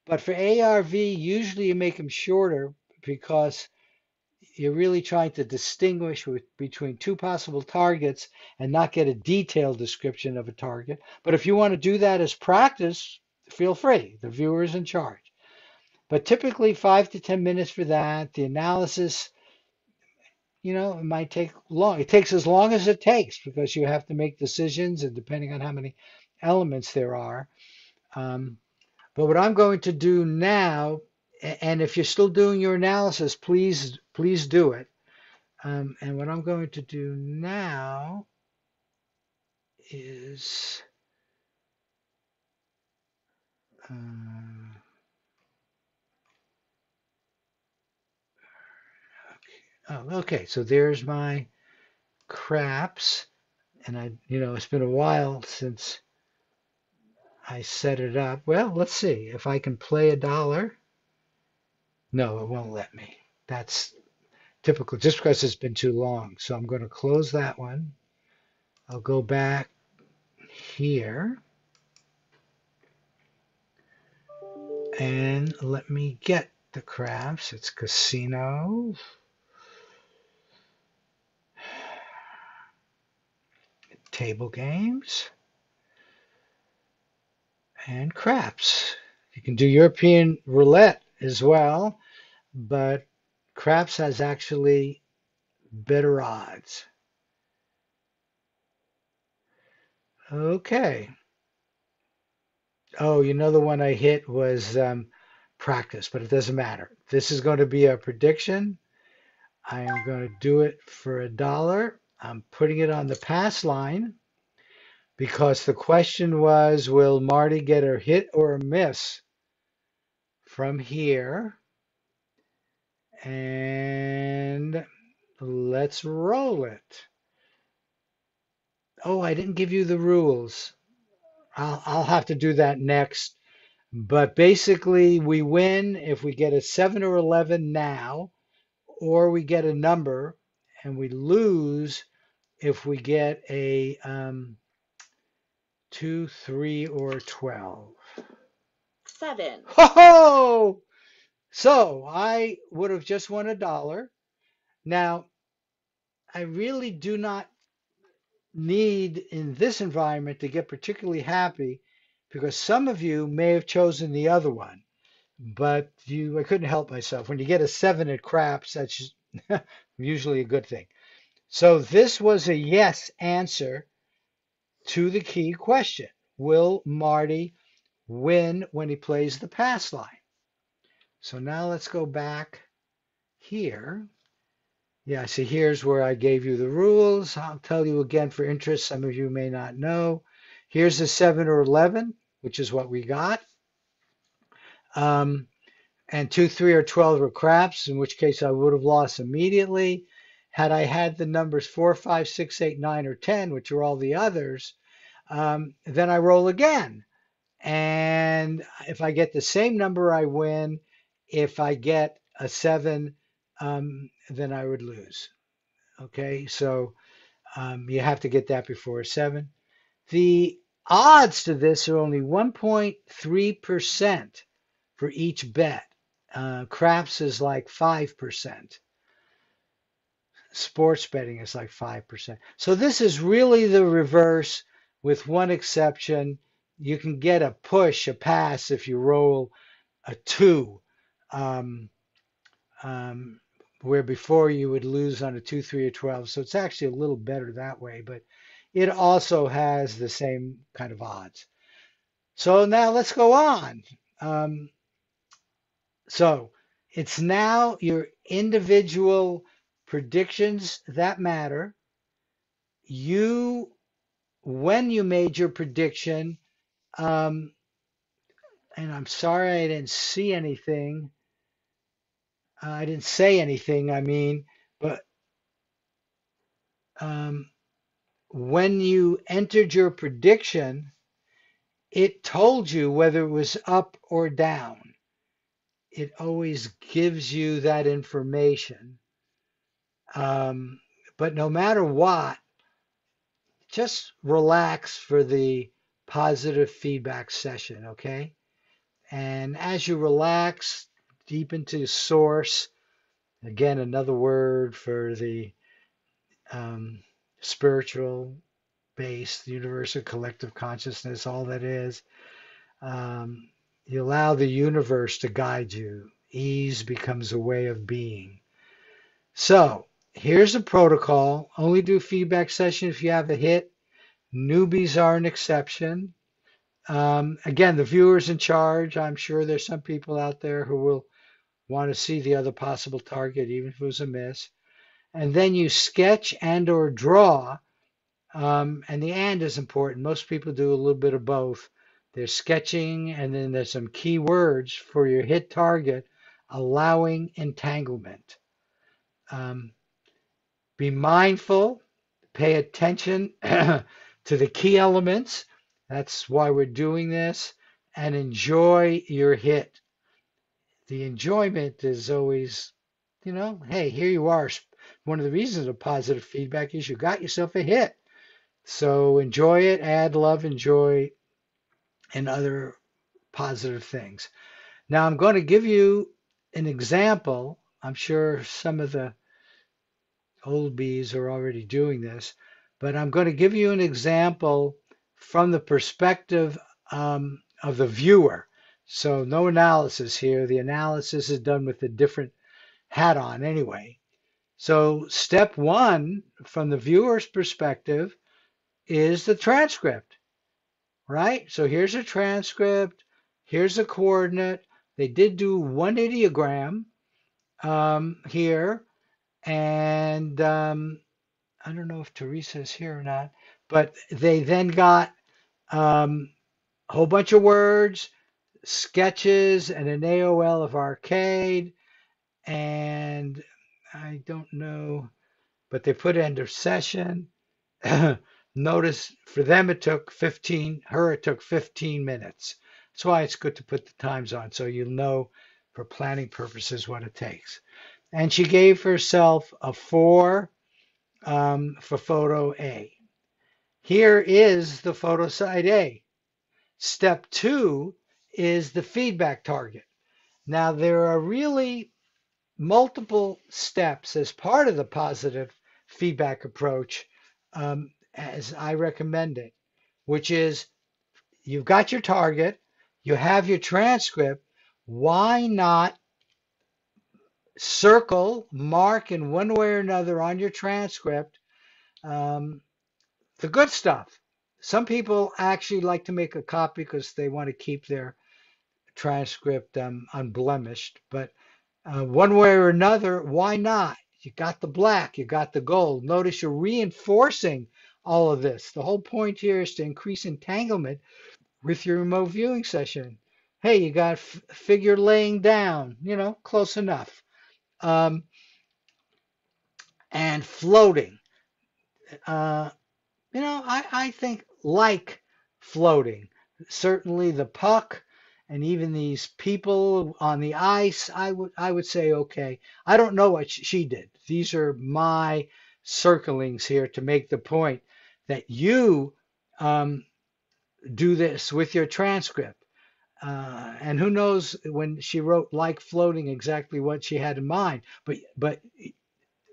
But for ARV, usually you make them shorter because you're really trying to distinguish between two possible targets and not get a detailed description of a target. But if you want to do that as practice, feel free. The viewer is in charge. But typically 5 to 10 minutes for that. The analysis, it might take long. It takes as long as it takes because you have to make decisions and depending on how many elements there are. But what I'm going to do now, and if you're still doing your analysis, please do it. And what I'm going to do now is, okay, so there's my craps. And it's been a while since I set it up. Well, let's see if I can play a dollar. No, it won't let me. That's typical just because it's been too long. So I'm going to close that one. I'll go back here and let me get the craps. It's casino, table games, and craps. You can do European roulette as well, but craps has actually better odds. Okay. Oh, the one I hit was practice, but it doesn't matter. This is going to be a prediction. I am going to do it for $1. I'm putting it on the pass line because the question was, will Marty get a hit or a miss from here? And let's roll it. Oh, I didn't give you the rules. I'll have to do that next. But basically, we win if we get a 7 or 11 now, or we get a number, and we lose if we get a 2, 3, or 12. 7. Ho ho! So I would have just won $1. Now, I really do not need in this environment to get particularly happy because some of you may have chosen the other one, but I couldn't help myself. When you get a 7 at craps, that's usually a good thing. So this was a yes answer to the key question. Will Marty win when he plays the pass line? So now let's go back here. Yeah, see, here's where I gave you the rules. I'll tell you again for interest. Some of you may not know. Here's a 7 or 11, which is what we got. Um, and 2, 3, or 12 are craps, in which case I would have lost immediately. Had I had the numbers 4, 5, 6, 8, 9, or 10, which are all the others, then I roll again. And if I get the same number, I win. If I get a 7, then I would lose. Okay, so you have to get that before a 7. The odds to this are only 1.3% for each bet. Craps is like 5%. Sports betting is like 5%. So this is really the reverse with one exception. You can get a push, a pass if you roll a 2, um, um, where before you would lose on a 2, 3, or 12. So it's actually a little better that way, but it also has the same kind of odds. So now let's go on. Um, so it's now your individual predictions that matter. You, when you made your prediction, um, and I'm sorry I didn't see anything. I didn't say anything, I mean, but um, when you entered your prediction, it told you whether it was up or down. It always gives you that information. Um, but no matter what, just relax for the positive feedback session, okay? And as you relax deep into source, again, another word for the um, spiritual base, the universal collective consciousness, all that is, you allow the universe to guide you. Ease becomes a way of being. So here's a protocol. Only do feedback session if you have a hit. Newbies are an exception. Again, the viewer's in charge. I'm sure there's some people out there who will want to see the other possible target, even if it was a miss. And then you sketch and or draw. And the and is important. Most people do a little bit of both. There's sketching, and then there's some key words for your hit target, allowing entanglement. Um, be mindful, pay attention to the key elements. That's why we're doing this, and enjoy your hit. The enjoyment is always, hey, here you are. One of the reasons of positive feedback is you got yourself a hit. So enjoy it, add love, enjoy, and other positive things. Now I'm going to give you an example. I'm sure some of the Oldbies are already doing this, but I'm going to give you an example from the perspective of the viewer. So no analysis here. The analysis is done with a different hat on anyway. So step one, from the viewer's perspective, is the transcript, right? So here's a transcript. Here's a coordinate. They did do one ideogram here. And I don't know if Teresa's here or not, but they then got a whole bunch of words, sketches, and an AOL of arcade. And I don't know, but they put end of session. Notice for them it took 15, her it took 15 minutes. That's why it's good to put the times on so you'll know for planning purposes what it takes. And she gave herself a 4 for photo A. Here is the photo side A. Step 2 is the feedback target. Now there are really multiple steps as part of the positive feedback approach, as I recommend it, which is you've got your target, you have your transcript. Why not circle, mark in one way or another on your transcript um, the good stuff? Some people actually like to make a copy because they want to keep their transcript unblemished, but one way or another, why not? You got the black, you got the gold. Notice you're reinforcing all of this. The whole point here is to increase entanglement with your remote viewing session. Hey, you got figure laying down, close enough. Um, and floating. Uh, I think like floating. Certainly the puck and even these people on the ice, I would say okay. I don't know what she did. These are my circlings here to make the point that you um, do this with your transcript. And who knows when she wrote like floating exactly what she had in mind. But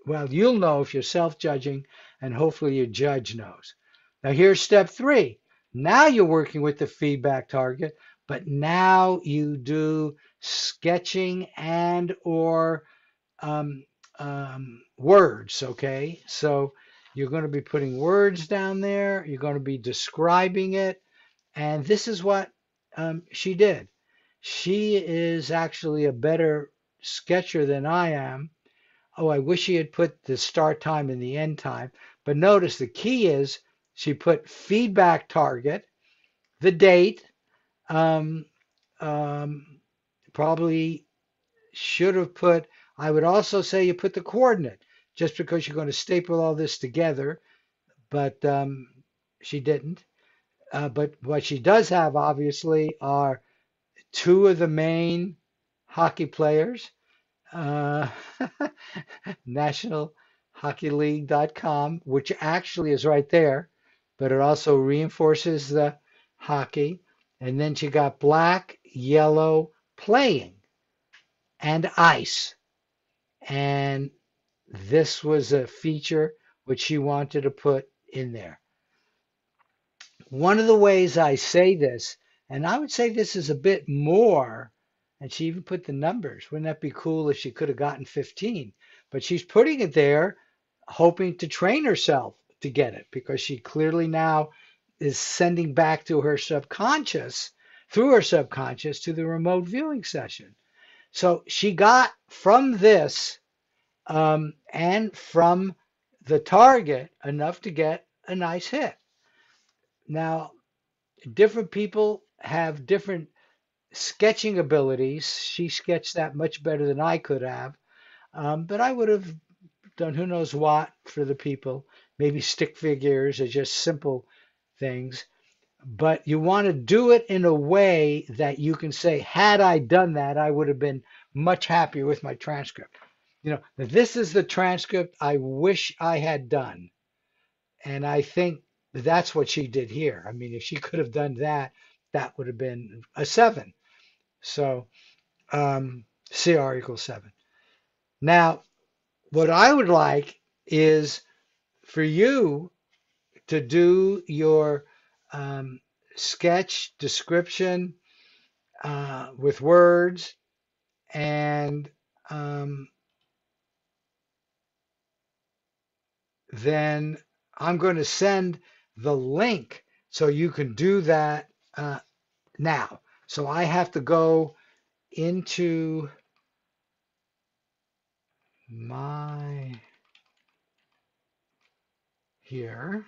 well, you'll know if you're self-judging, and hopefully your judge knows. Now here's step 3. Now you're working with the feedback target, but now you do sketching and or um, words, okay? So you're going to be putting words down there. You're going to be describing it. And this is what she did. She is actually a better sketcher than I am. Oh, I wish she had put the start time and the end time. But notice the key is she put feedback target, the date, um, um, probably should have put, I would also say you put the coordinate just because you're going to staple all this together, but she didn't. But what she does have, obviously, are two of the main hockey players, uh, nationalhockeyleague.com, which actually is right there, but it also reinforces the hockey. And then she got black, yellow, playing, and ice. And this was a feature which she wanted to put in there. One of the ways I say this, and I would say this is a bit more, and she even put the numbers. Wouldn't that be cool if she could have gotten 15? But she's putting it there, hoping to train herself to get it because she clearly now is sending back to her subconscious, through her subconscious, to the remote viewing session. So she got from this and from the target enough to get a nice hit. Now, different people have different sketching abilities. She sketched that much better than I could have. But I would have done who knows what for the people, maybe stick figures or just simple things. But you want to do it in a way that you can say, had I done that, I would have been much happier with my transcript. This is the transcript I wish I had done. And I think that's what she did here. I mean, if she could have done that, that would have been a 7. So CR equals 7. Now, what I would like is for you to do your sketch description with words, and um, then I'm going to send the link so you can do that now. So I have to go into my here.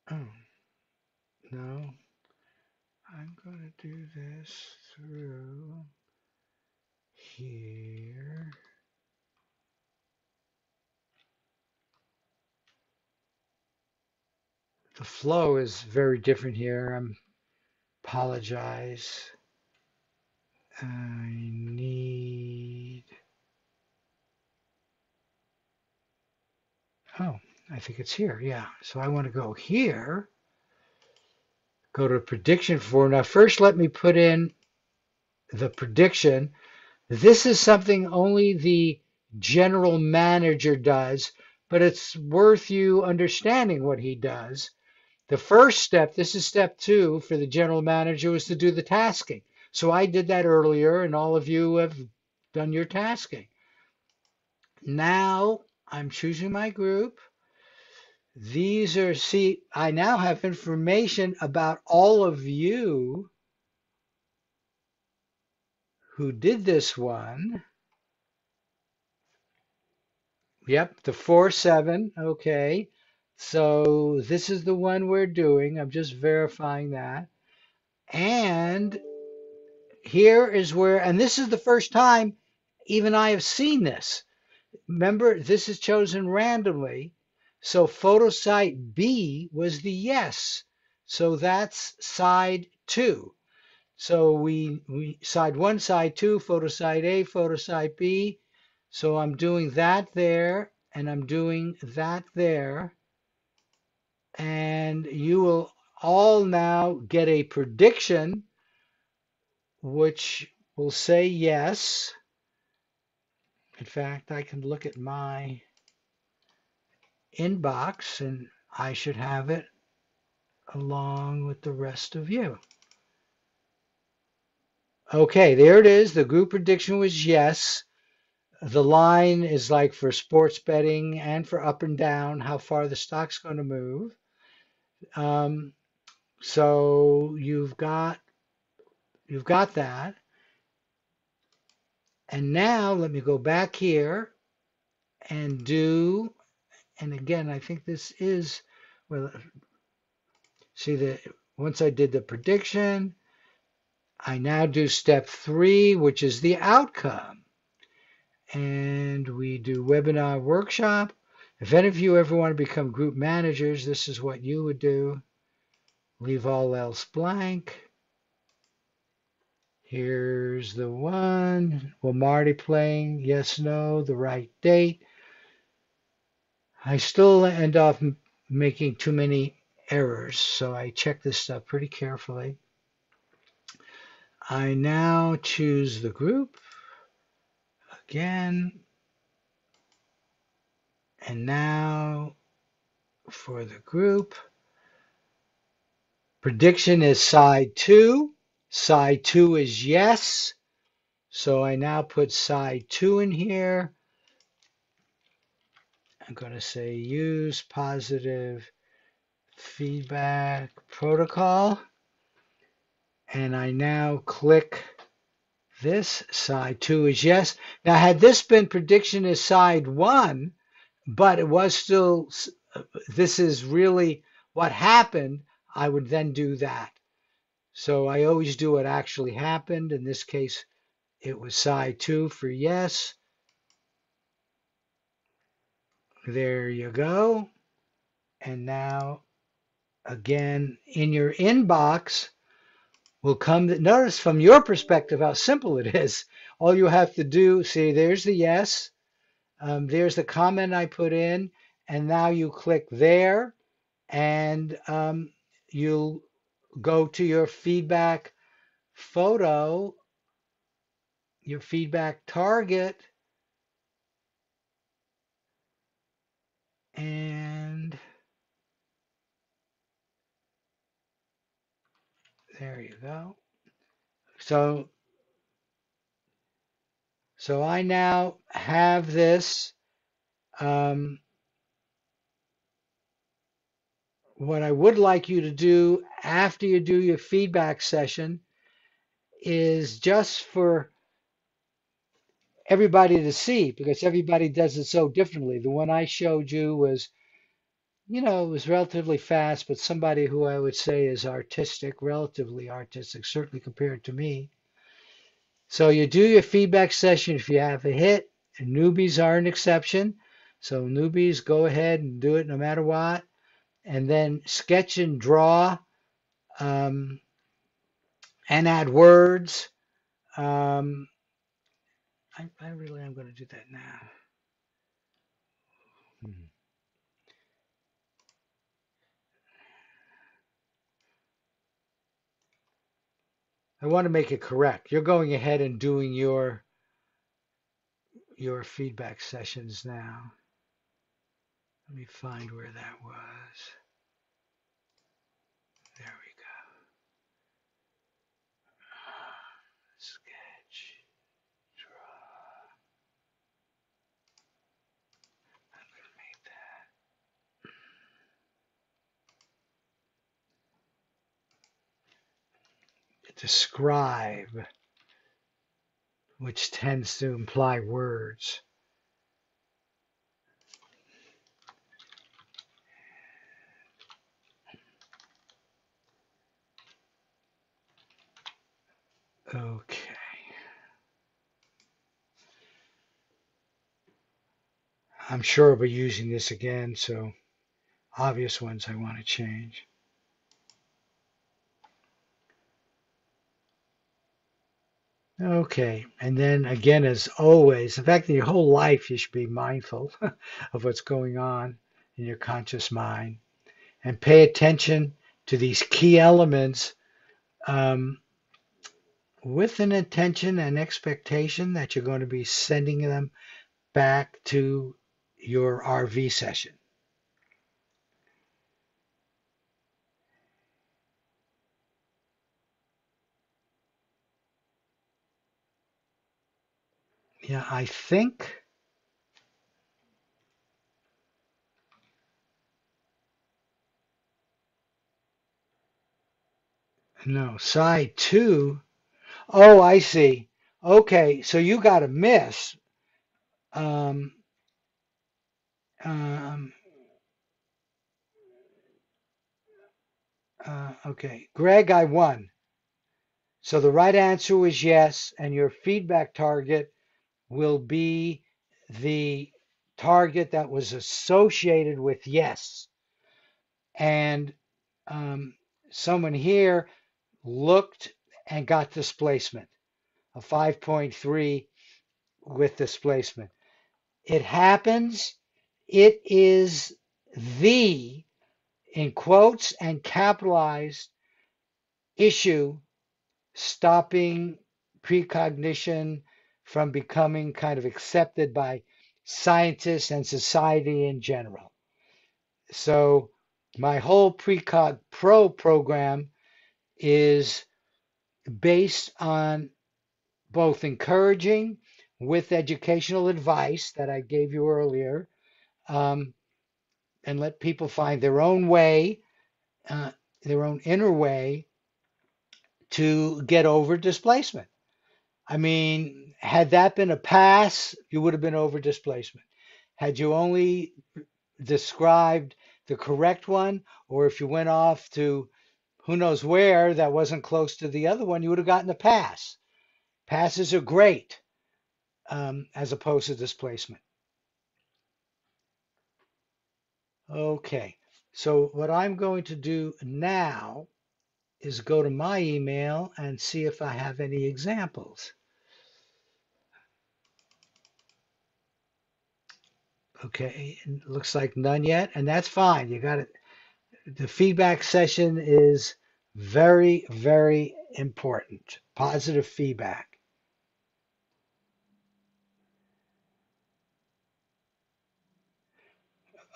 Oh, no. I'm going to do this through here. The flow is very different here. I apologize. I need, oh, I think it's here. Yeah. So I want to go here, go to prediction form. Now, first, let me put in the prediction. This is something only the general manager does, but it's worth you understanding what he does. The first step, this is step 2 for the general manager, was to do the tasking. So I did that earlier, and all of you have done your tasking. Now I'm choosing my group. These are, see, I now have information about all of you who did this one. Yep, the 4-7. Okay. So this is the one we're doing. I'm just verifying that. And here is where, and this is the first time even I have seen this. Remember, this is chosen randomly. So photo site B was the yes. So that's side 2. So we side 1, side 2, photo site A, photo site B. So I'm doing that there, and I'm doing that there. And you will all now get a prediction, which will say yes. In fact, I can look at my inbox and I should have it along with the rest of you. Okay, there it is. The group prediction was yes. The line is like for sports betting and for up and down, how far the stock's going to move. Um, so you've got that. And now let me go back here and do, and again, I think this is, well, see that once I did the prediction, I now do step 3, which is the outcome. And we do webinar workshop. If any of you ever want to become group managers, this is what you would do. Leave all else blank. Here's the one. Will Marty playing? Yes, no, the right date. I still end up making too many errors, so I check this stuff pretty carefully. I now choose the group again, and now for the group, prediction is side 2. Side 2 is yes, so I now put side 2 in here. I'm going to say use positive feedback protocol, and I now click this. Side 2 is yes. Now, had this been prediction is side 1, but it was still, this is really what happened, I would then do that. So I always do what actually happened. In this case, it was side 2 for yes. There you go. And now, again, in your inbox will come, notice from your perspective how simple it is. All you have to do, see, there's the yes. There's the comment I put in. And now you click there and you'll go to your feedback photo, your feedback target, and There you go. So, so I now have this. Um, what I would like you to do after you do your feedback session is just for everybody to see, because everybody does it so differently. The one I showed you was, it was relatively fast, but somebody who I would say is artistic, relatively artistic, certainly compared to me. So you do your feedback session. If you have a hit, newbies are an exception. So newbies, go ahead and do it no matter what. And then sketch and draw, um, and add words. Um, I really am going to do that now. Hmm. I want to make it correct. You're going ahead and doing your feedback sessions now. Let me find where that was. There we go. Sketch, draw. I'm going to make that. Describe, which tends to imply words. Okay. I'm sure I'll be using this again, so obvious ones I want to change. Okay, and then again, as always, in fact, in your whole life, you should be mindful of what's going on in your conscious mind and pay attention to these key elements, um, with an intention and expectation that you're going to be sending them back to your RV session. Yeah, I think, no, side two. Oh, I see. Okay, so you got a miss. Um, um, okay, Greg, I won. So the right answer was yes, and your feedback target will be the target that was associated with yes. And um, someone here looked and got displacement, a 5.3 with displacement. It happens. It is the, in quotes and capitalized, issue stopping precognition from becoming kind of accepted by scientists and society in general. So my whole Precog Pro program is based on both encouraging with educational advice that I gave you earlier, um, and let people find their own way, uh, their own inner way to get over displacement. I mean, had that been a pass, you would have been over displacement. Had you only described the correct one, or if you went off to who knows where that wasn't close to the other one, you would have gotten a pass. Passes are great, as opposed to displacement. Okay, so what I'm going to do now is go to my email and see if I have any examples. Okay, it looks like none yet, and that's fine. You got it. The feedback session is very, very important. Positive feedback.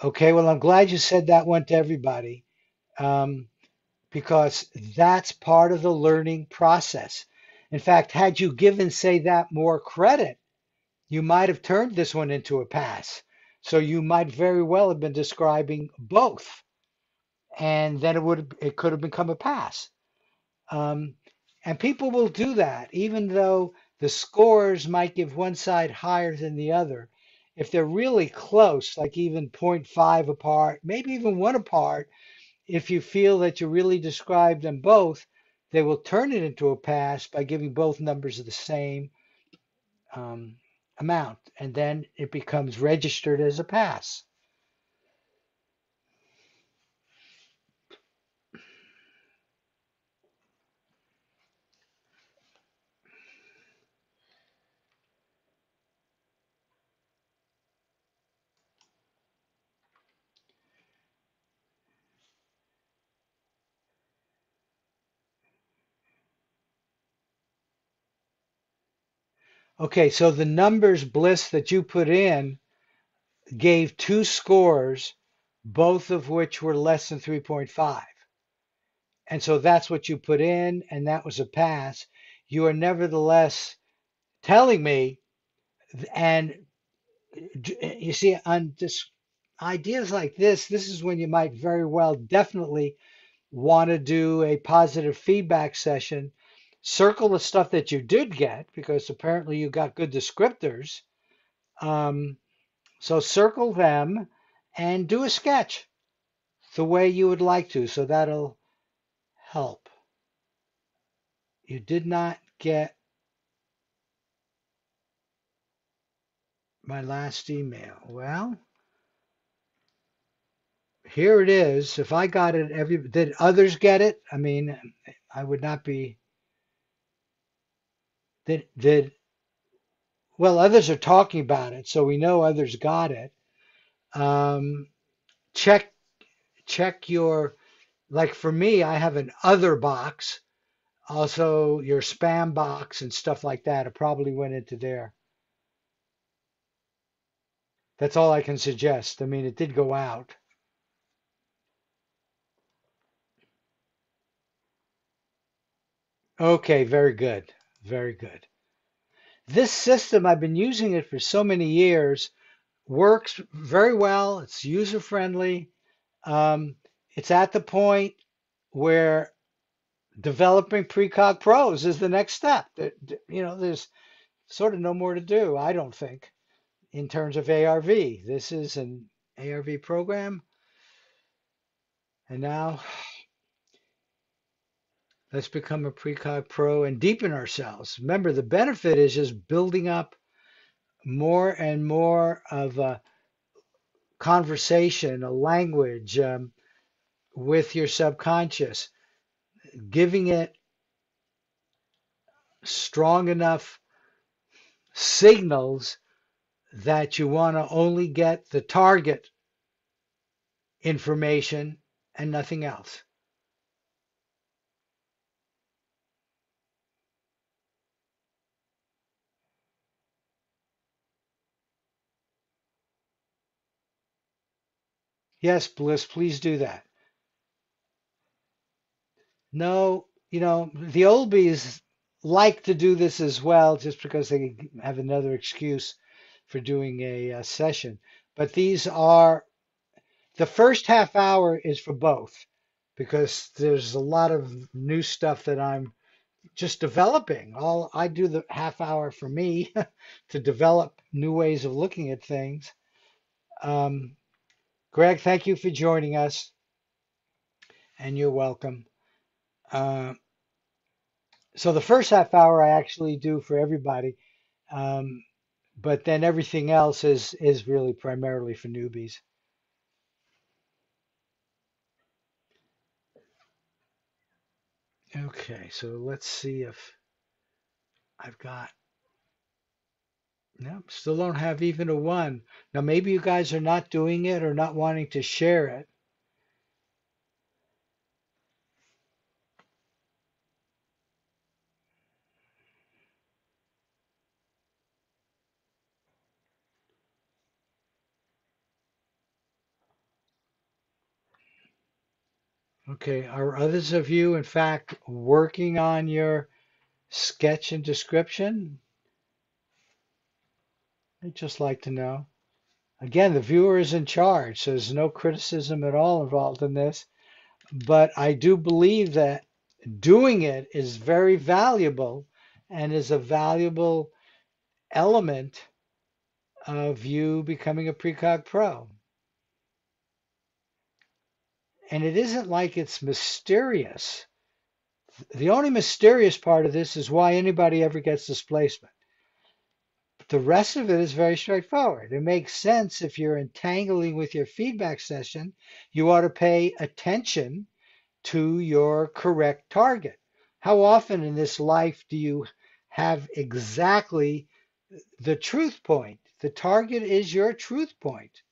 Okay, well, I'm glad you said that one to everybody. Um, because that's part of the learning process. In fact, had you given, say, that more credit, you might have turned this one into a pass. So you might very well have been describing both, and then it could have become a pass. Um, and people will do that, even though the scores might give one side higher than the other. If they're really close, like even zero point 0.5 apart, maybe even one apart, if you feel that you really describe them both, they will turn it into a pass by giving both numbers of the same um, amount, and then it becomes registered as a pass. Okay, so the numbers, Bliss, that you put in gave two scores, both of which were less than 3.5. And so that's what you put in, and that was a pass. You are nevertheless telling me, and you see, on this ideas like this is when you might very well definitely want to do a positive feedback session. Circle the stuff that you did get, because apparently you got good descriptors. Um, so circle them and do a sketch the way you would like to. So that'll help. You did not get my last email. Well, here it is. If I got it, did others get it? I mean, I would not be. Did well? Others are talking about it, so we know others got it. Um, check check your, like for me, I have an other box, also your spam box and stuff like that. It probably went into there. That's all I can suggest. I mean, it did go out. Okay, very good. Very good. This system, I've been using it for so many years, works very well. It's user friendly. Um, it's at the point where developing Precog Pros is the next step. There's sort of no more to do, I don't think, in terms of ARV. This is an ARV program. And now let's become a Precog Pro and deepen ourselves. Remember, the benefit is just building up more and more of a conversation, a language with your subconscious, giving it strong enough signals that you want to only get the target information and nothing else. Yes, Bliss, please do that. No, the Oldbies like to do this as well just because they have another excuse for doing a session. But these are, the first half hour is for both because there's a lot of new stuff that I'm just developing. All I do the half hour for me to develop new ways of looking at things. Um, Greg, thank you for joining us, and you're welcome. Uh, so the first half hour I actually do for everybody, um, but then everything else is really primarily for newbies. Okay, so let's see if I've got. Nope, still don't have even a one. Now maybe you guys are not doing it or not wanting to share it. Okay, are others of you, in fact, working on your sketch and description? I'd just like to know. Again, the viewer is in charge, so there's no criticism at all involved in this. But I do believe that doing it is very valuable and is a valuable element of you becoming a Precog Pro. And it isn't like it's mysterious. The only mysterious part of this is why anybody ever gets displacement. The rest of it is very straightforward. It makes sense if you're entangling with your feedback session, you ought to pay attention to your correct target. How often in this life do you have exactly the truth point? The target is your truth point.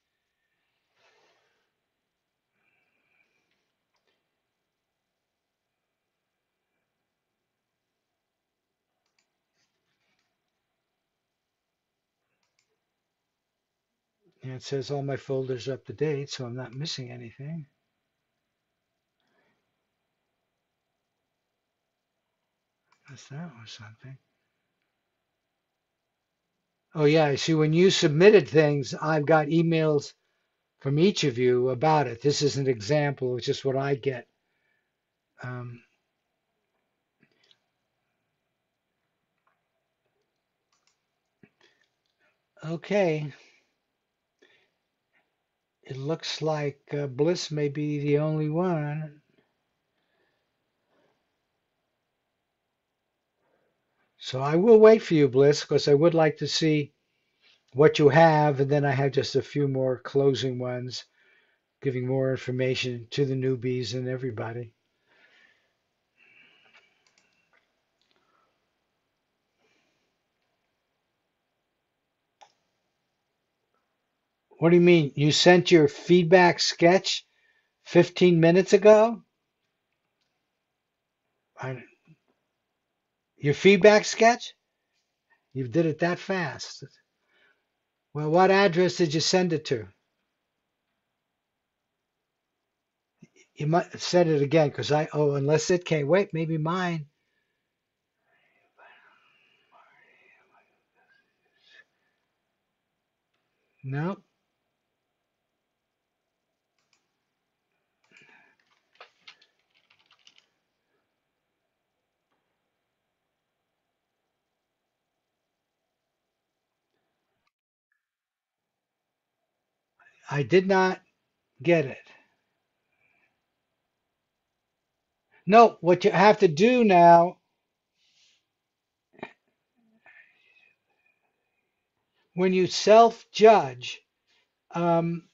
And it says all my folders are up to date, so I'm not missing anything. That's that or something. Oh yeah, I see when you submitted things, I've got emails from each of you about it. This is an example of just what I get. Um, okay, it looks like Bliss may be the only one. So I will wait for you, Bliss, because I would like to see what you have, and then I have just a few more closing ones, giving more information to the newbies and everybody. What do you mean? You sent your feedback sketch 15 minutes ago? I, your feedback sketch? You did it that fast. Well, what address did you send it to? You might send it again because unless it came, wait, maybe mine. No, I did not get it. No, what you have to do now, when you self-judge, um,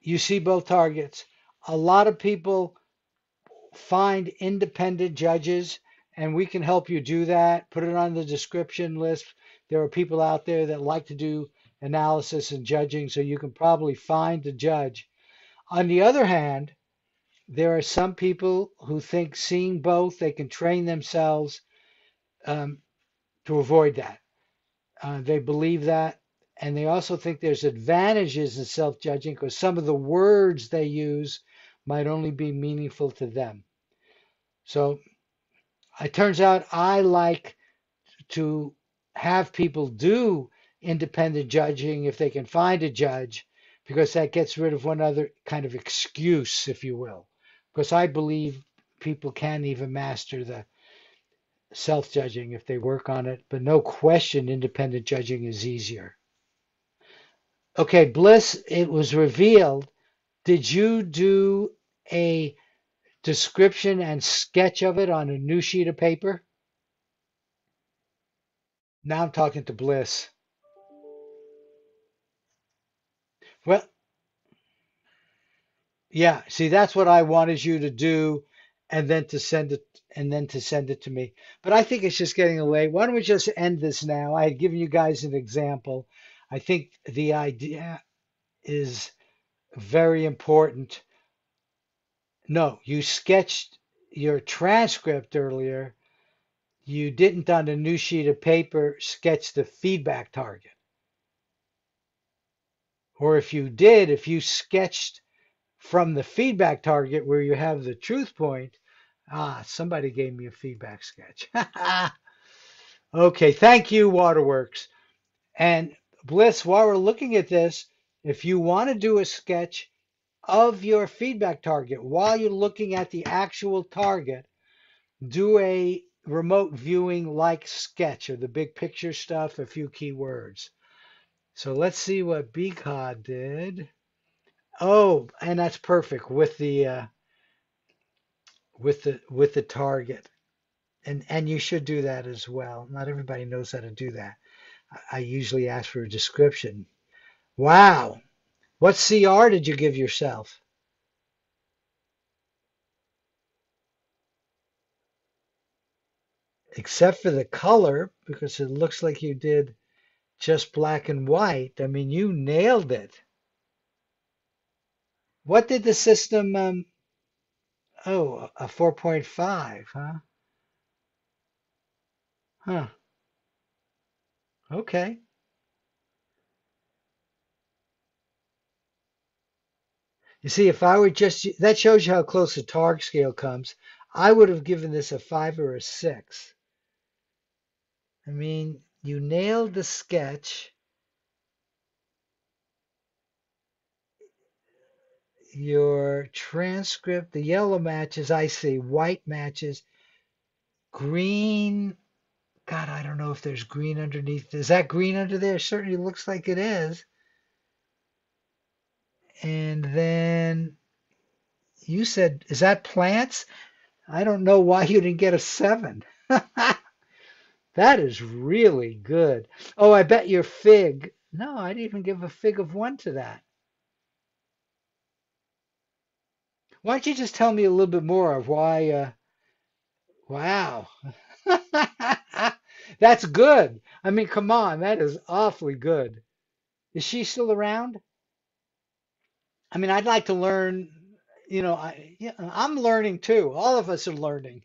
you see both targets. A lot of people find independent judges, and we can help you do that. Put it on the description list. There are people out there that like to do analysis and judging, so you can probably find a judge. On the other hand, there are some people who think seeing both, they can train themselves um, to avoid that. They believe that. And they also think there's advantages in self judging because some of the words they use might only be meaningful to them. So it turns out I like to have people do independent judging if they can find a judge, because that gets rid of one other kind of excuse, if you will. Because I believe people can even master the self judging if they work on it, but no question independent judging is easier. Okay, Bliss, it was revealed. Did you do a description and sketch of it on a new sheet of paper? Now I'm talking to Bliss. Well, yeah, see, that's what I wanted you to do, and then to send it to me. But I think it's just getting late. Why don't we just end this now? I had given you guys an example. I think the idea is very important. No, you sketched your transcript earlier. You didn't on a new sheet of paper sketch the feedback target. Or if you did, if you sketched from the feedback target where you have the truth point. Ah, somebody gave me a feedback sketch. Okay, thank you, Waterworks. And Bliss, while we're looking at this, if you want to do a sketch of your feedback target while you're looking at the actual target, do a remote viewing like sketch of the big picture stuff, a few keywords. So let's see what BCOD did. Oh, and that's perfect with the target. And you should do that as well. Not everybody knows how to do that. I usually ask for a description. Wow. What CR did you give yourself? Except for the color, because it looks like you did just black and white. I mean, you nailed it. What did the system, oh, a 4.5, huh? Huh. Okay. You see, if I were just, that shows you how close the Targ scale comes. I would have given this a 5 or a 6. I mean, you nailed the sketch. Your transcript, the yellow matches, I see. White matches. Green, God, I don't know if there's green underneath. Is that green under there? It certainly looks like it is. And then you said, is that plants? I don't know why you didn't get a 7. That is really good. Oh, I bet your fig. No, I didn't even give a fig of 1 to that. Why don't you just tell me a little bit more of why? Wow. That's good. I mean, come on, that is awfully good. Is she still around? I mean, I'd like to learn, yeah, I'm learning too. All of us are learning.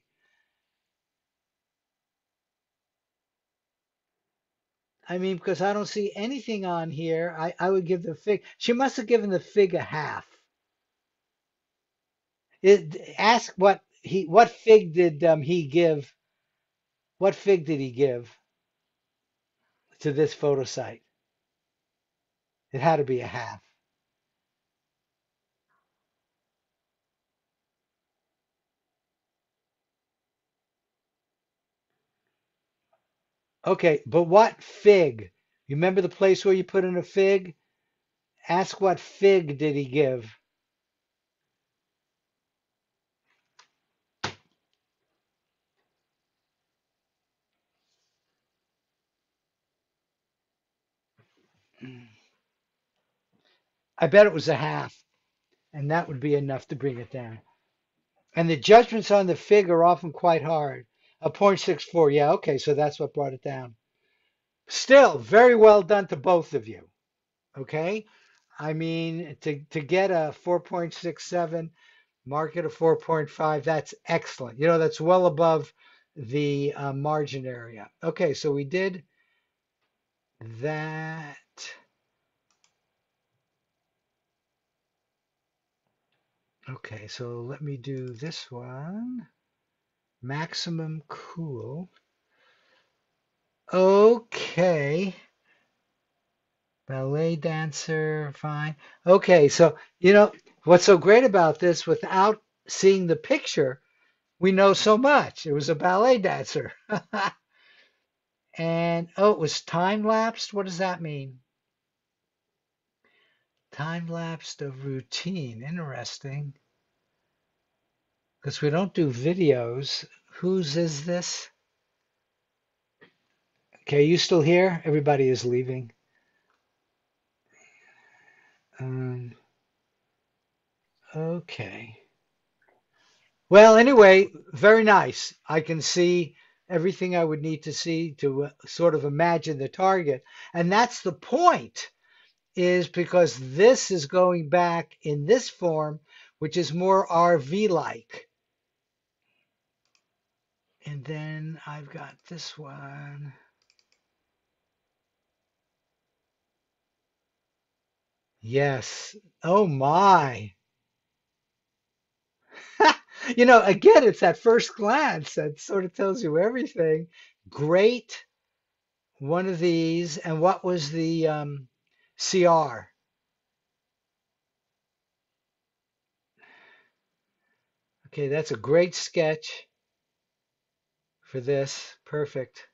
I mean, because I don't see anything on here. I would give the fig. She must have given the fig a half. Ask what fig did he give? What fig did he give to this photo site? It had to be a half. Okay, but what fig? You remember the place where you put in a fig? Ask what fig did he give? I bet it was a half, and that would be enough to bring it down. And the judgments on the fig are often quite hard. A 0.64, yeah, okay, so that's what brought it down. Still, very well done to both of you. Okay, I mean to get a 4.67, market of 4.5, that's excellent. That's well above the margin area. Okay, so we did that. Okay, so let me do this one. Maximum cool. Okay. Ballet dancer, fine. Okay, so what's so great about this, without seeing the picture, we know so much. It was a ballet dancer. And oh, it was time lapsed. What does that mean? Time lapsed of routine. Interesting. Because we don't do videos. Whose is this? Okay, you still here? Everybody is leaving. Um, okay. Well, anyway, very nice. I can see everything I would need to see to sort of imagine the target. And that's the point, is because this is going back in this form, which is more RV-like. And then I've got this one. Yes. Oh my. Again, it's that first glance that sort of tells you everything. Great, one of these. And what was the CR? Okay, that's a great sketch for this. Perfect.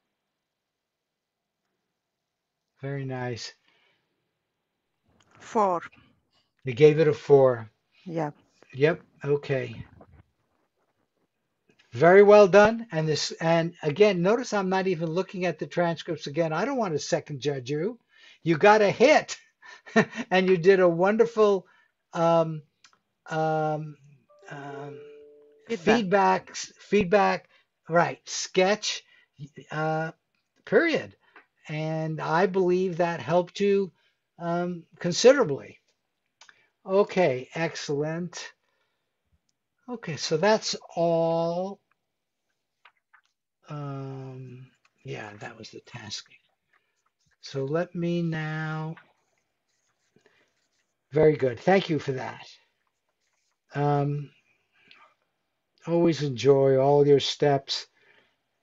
Very nice. 4. You gave it a 4. Yeah. Yep. Okay. Very well done. And again, notice I'm not even looking at the transcripts again. I don't want to second judge you. You got a hit, and you did a wonderful um, um, um, Feedback. feedback, right? Sketch, uh, period. And I believe that helped you considerably. Okay, excellent. Okay, so that's all. Um, yeah, that was the tasking. So let me now. Very good. Thank you for that. Um, Always enjoy all your steps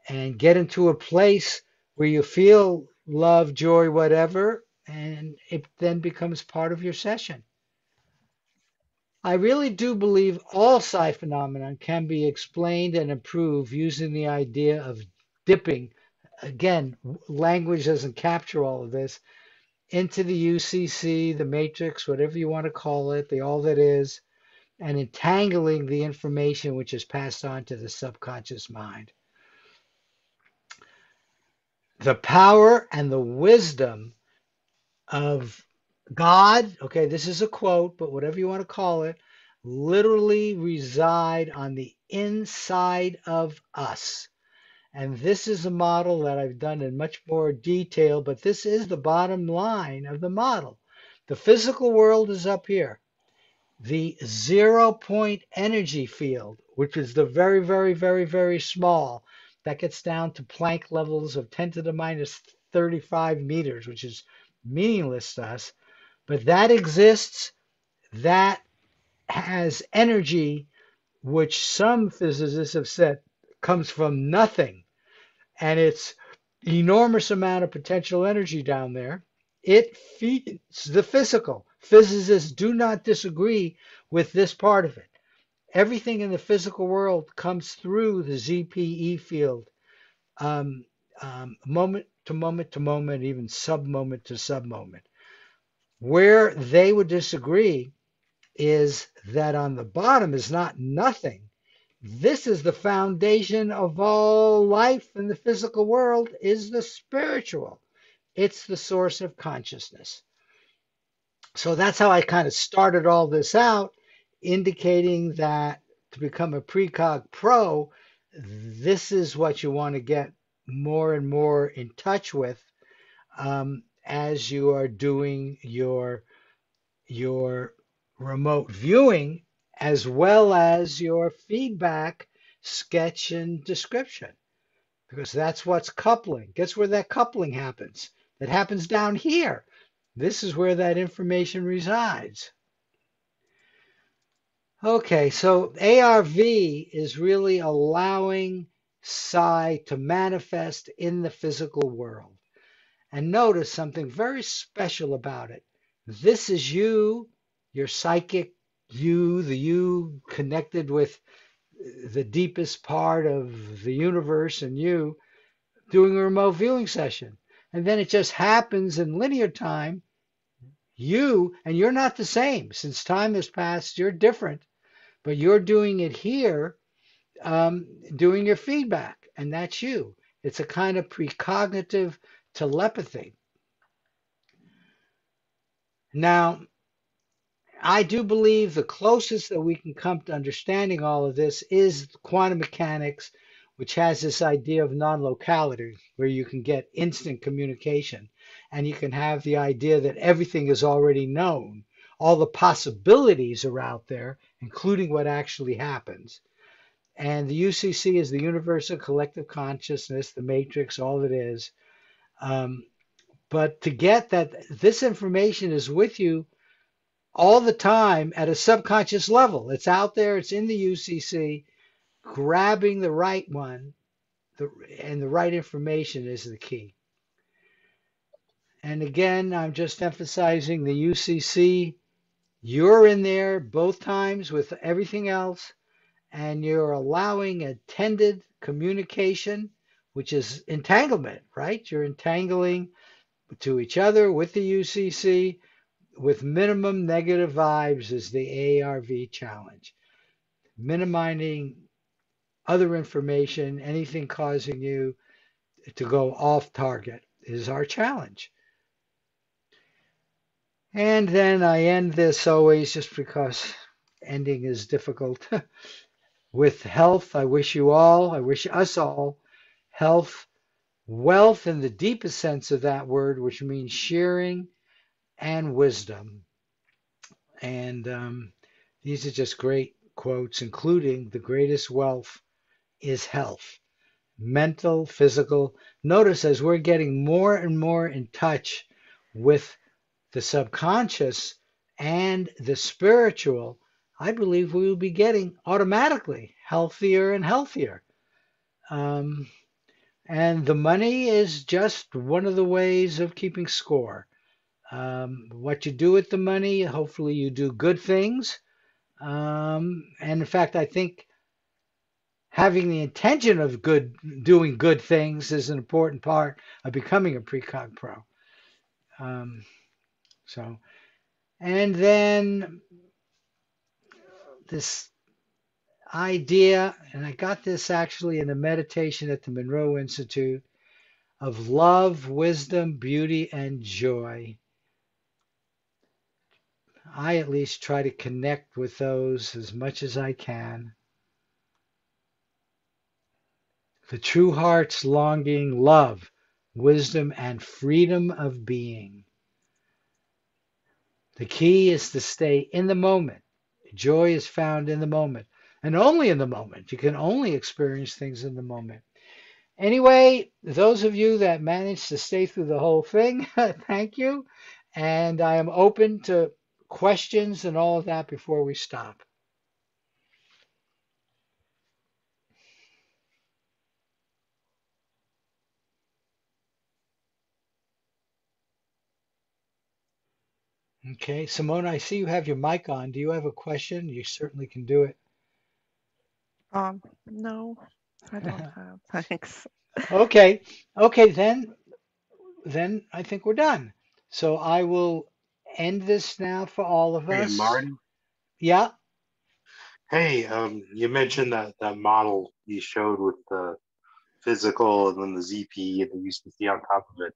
and get into a place where you feel love, joy, whatever, and it then becomes part of your session. I really do believe all psi phenomenon can be explained and improved using the idea of dipping. Again, language doesn't capture all of this into the UCC, the matrix, whatever you want to call it, the all that is, and entangling the information which is passed on to the subconscious mind. The power and the wisdom of God, okay, this is a quote, but whatever you want to call it, literally reside on the inside of us. And this is a model that I've done in much more detail, but this is the bottom line of the model. The physical world is up here. The 0 point energy field, which is the very, very, very, very small, that gets down to Planck levels of 10 to the minus 35 meters, which is meaningless to us. But that exists, that has energy, which some physicists have said comes from nothing. And it's enormous amount of potential energy down there. It feeds the physical. Physicists do not disagree with this part of it. Everything in the physical world comes through the ZPE field, um, moment to moment to moment, even sub moment to sub moment. Where they would disagree is that on the bottom is not nothing. This is the foundation of all life in the physical world is the spiritual. It's the source of consciousness. So that's how I kind of started all this out, indicating that to become a Precog Pro, this is what you want to get more and more in touch with as you are doing your remote viewing as well as your feedback, sketch, and description, because that's what's coupling. Guess where that coupling happens? That happens down here. This is where that information resides. Okay, so ARV is really allowing psi to manifest in the physical world. And notice something very special about it. This is you, your psychic you, the you connected with the deepest part of the universe and you doing a remote viewing session. And then it just happens in linear time, and you're not the same. Since time has passed, you're different, but you're doing it here, doing your feedback, and that's you. It's a kind of precognitive telepathy. Now, I do believe the closest that we can come to understanding all of this is quantum mechanics, which has this idea of non-locality, where you can get instant communication and you can have the idea that everything is already known. All the possibilities are out there, including what actually happens. And the UCC is the universal collective consciousness, the matrix, all it is. Um, but to get that this information is with you all the time at a subconscious level. It's out there, it's in the UCC. Grabbing the right one and the right information is the key. And again, I'm just emphasizing the UCC. You're in there both times with everything else, and you're allowing attended communication, which is entanglement, right? You're entangling to each other with the UCC with minimum negative vibes is the ARV challenge. Minimizing other information, anything causing you to go off target is our challenge. And then I end this always just because ending is difficult with health. I wish us all health, wealth in the deepest sense of that word, which means sharing and wisdom. And these are just great quotes, including the greatest wealth is health, mental, physical. Notice as we're getting more and more in touch with the subconscious and the spiritual, I believe we will be getting automatically healthier and healthier. Um, and the money is just one of the ways of keeping score. What you do with the money, hopefully you do good things. And in fact, I think having the intention of doing good things is an important part of becoming a Precog Pro. Um, so, and then this idea, and I got this actually in a meditation at the Monroe Institute, of love, wisdom, beauty, and joy. I at least try to connect with those as much as I can. The true heart's longing, love, wisdom, and freedom of being. The key is to stay in the moment. Joy is found in the moment and only in the moment. You can only experience things in the moment. Anyway, those of you that managed to stay through the whole thing, thank you. And I am open to questions and all of that before we stop. Okay, Simone, I see you have your mic on. Do you have a question? You certainly can do it. No, I don't have. Thanks. Okay, okay, then I think we're done. So I will end this now for all of Hey, us. Marty. Yeah. Hey, you mentioned that model you showed with the physical and then the ZP and the UCC on top of it.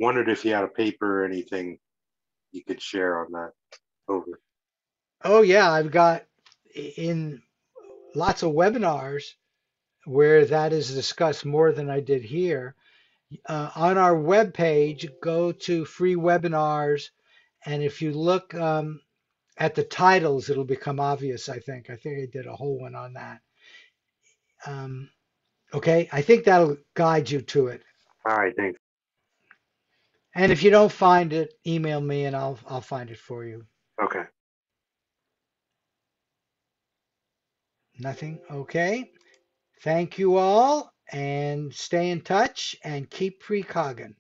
Wondered if you had a paper or anything you could share on that. Over. Oh, yeah. I've got in lots of webinars where that is discussed more than I did here. On our webpage, go to free webinars, and if you look at the titles, it'll become obvious. I think I did a whole one on that. Um, okay, I think that'll guide you to it. All right, thanks. And if you don't find it, email me and I'll find it for you. Okay. Nothing? Okay. Thank you all and stay in touch and keep precogging.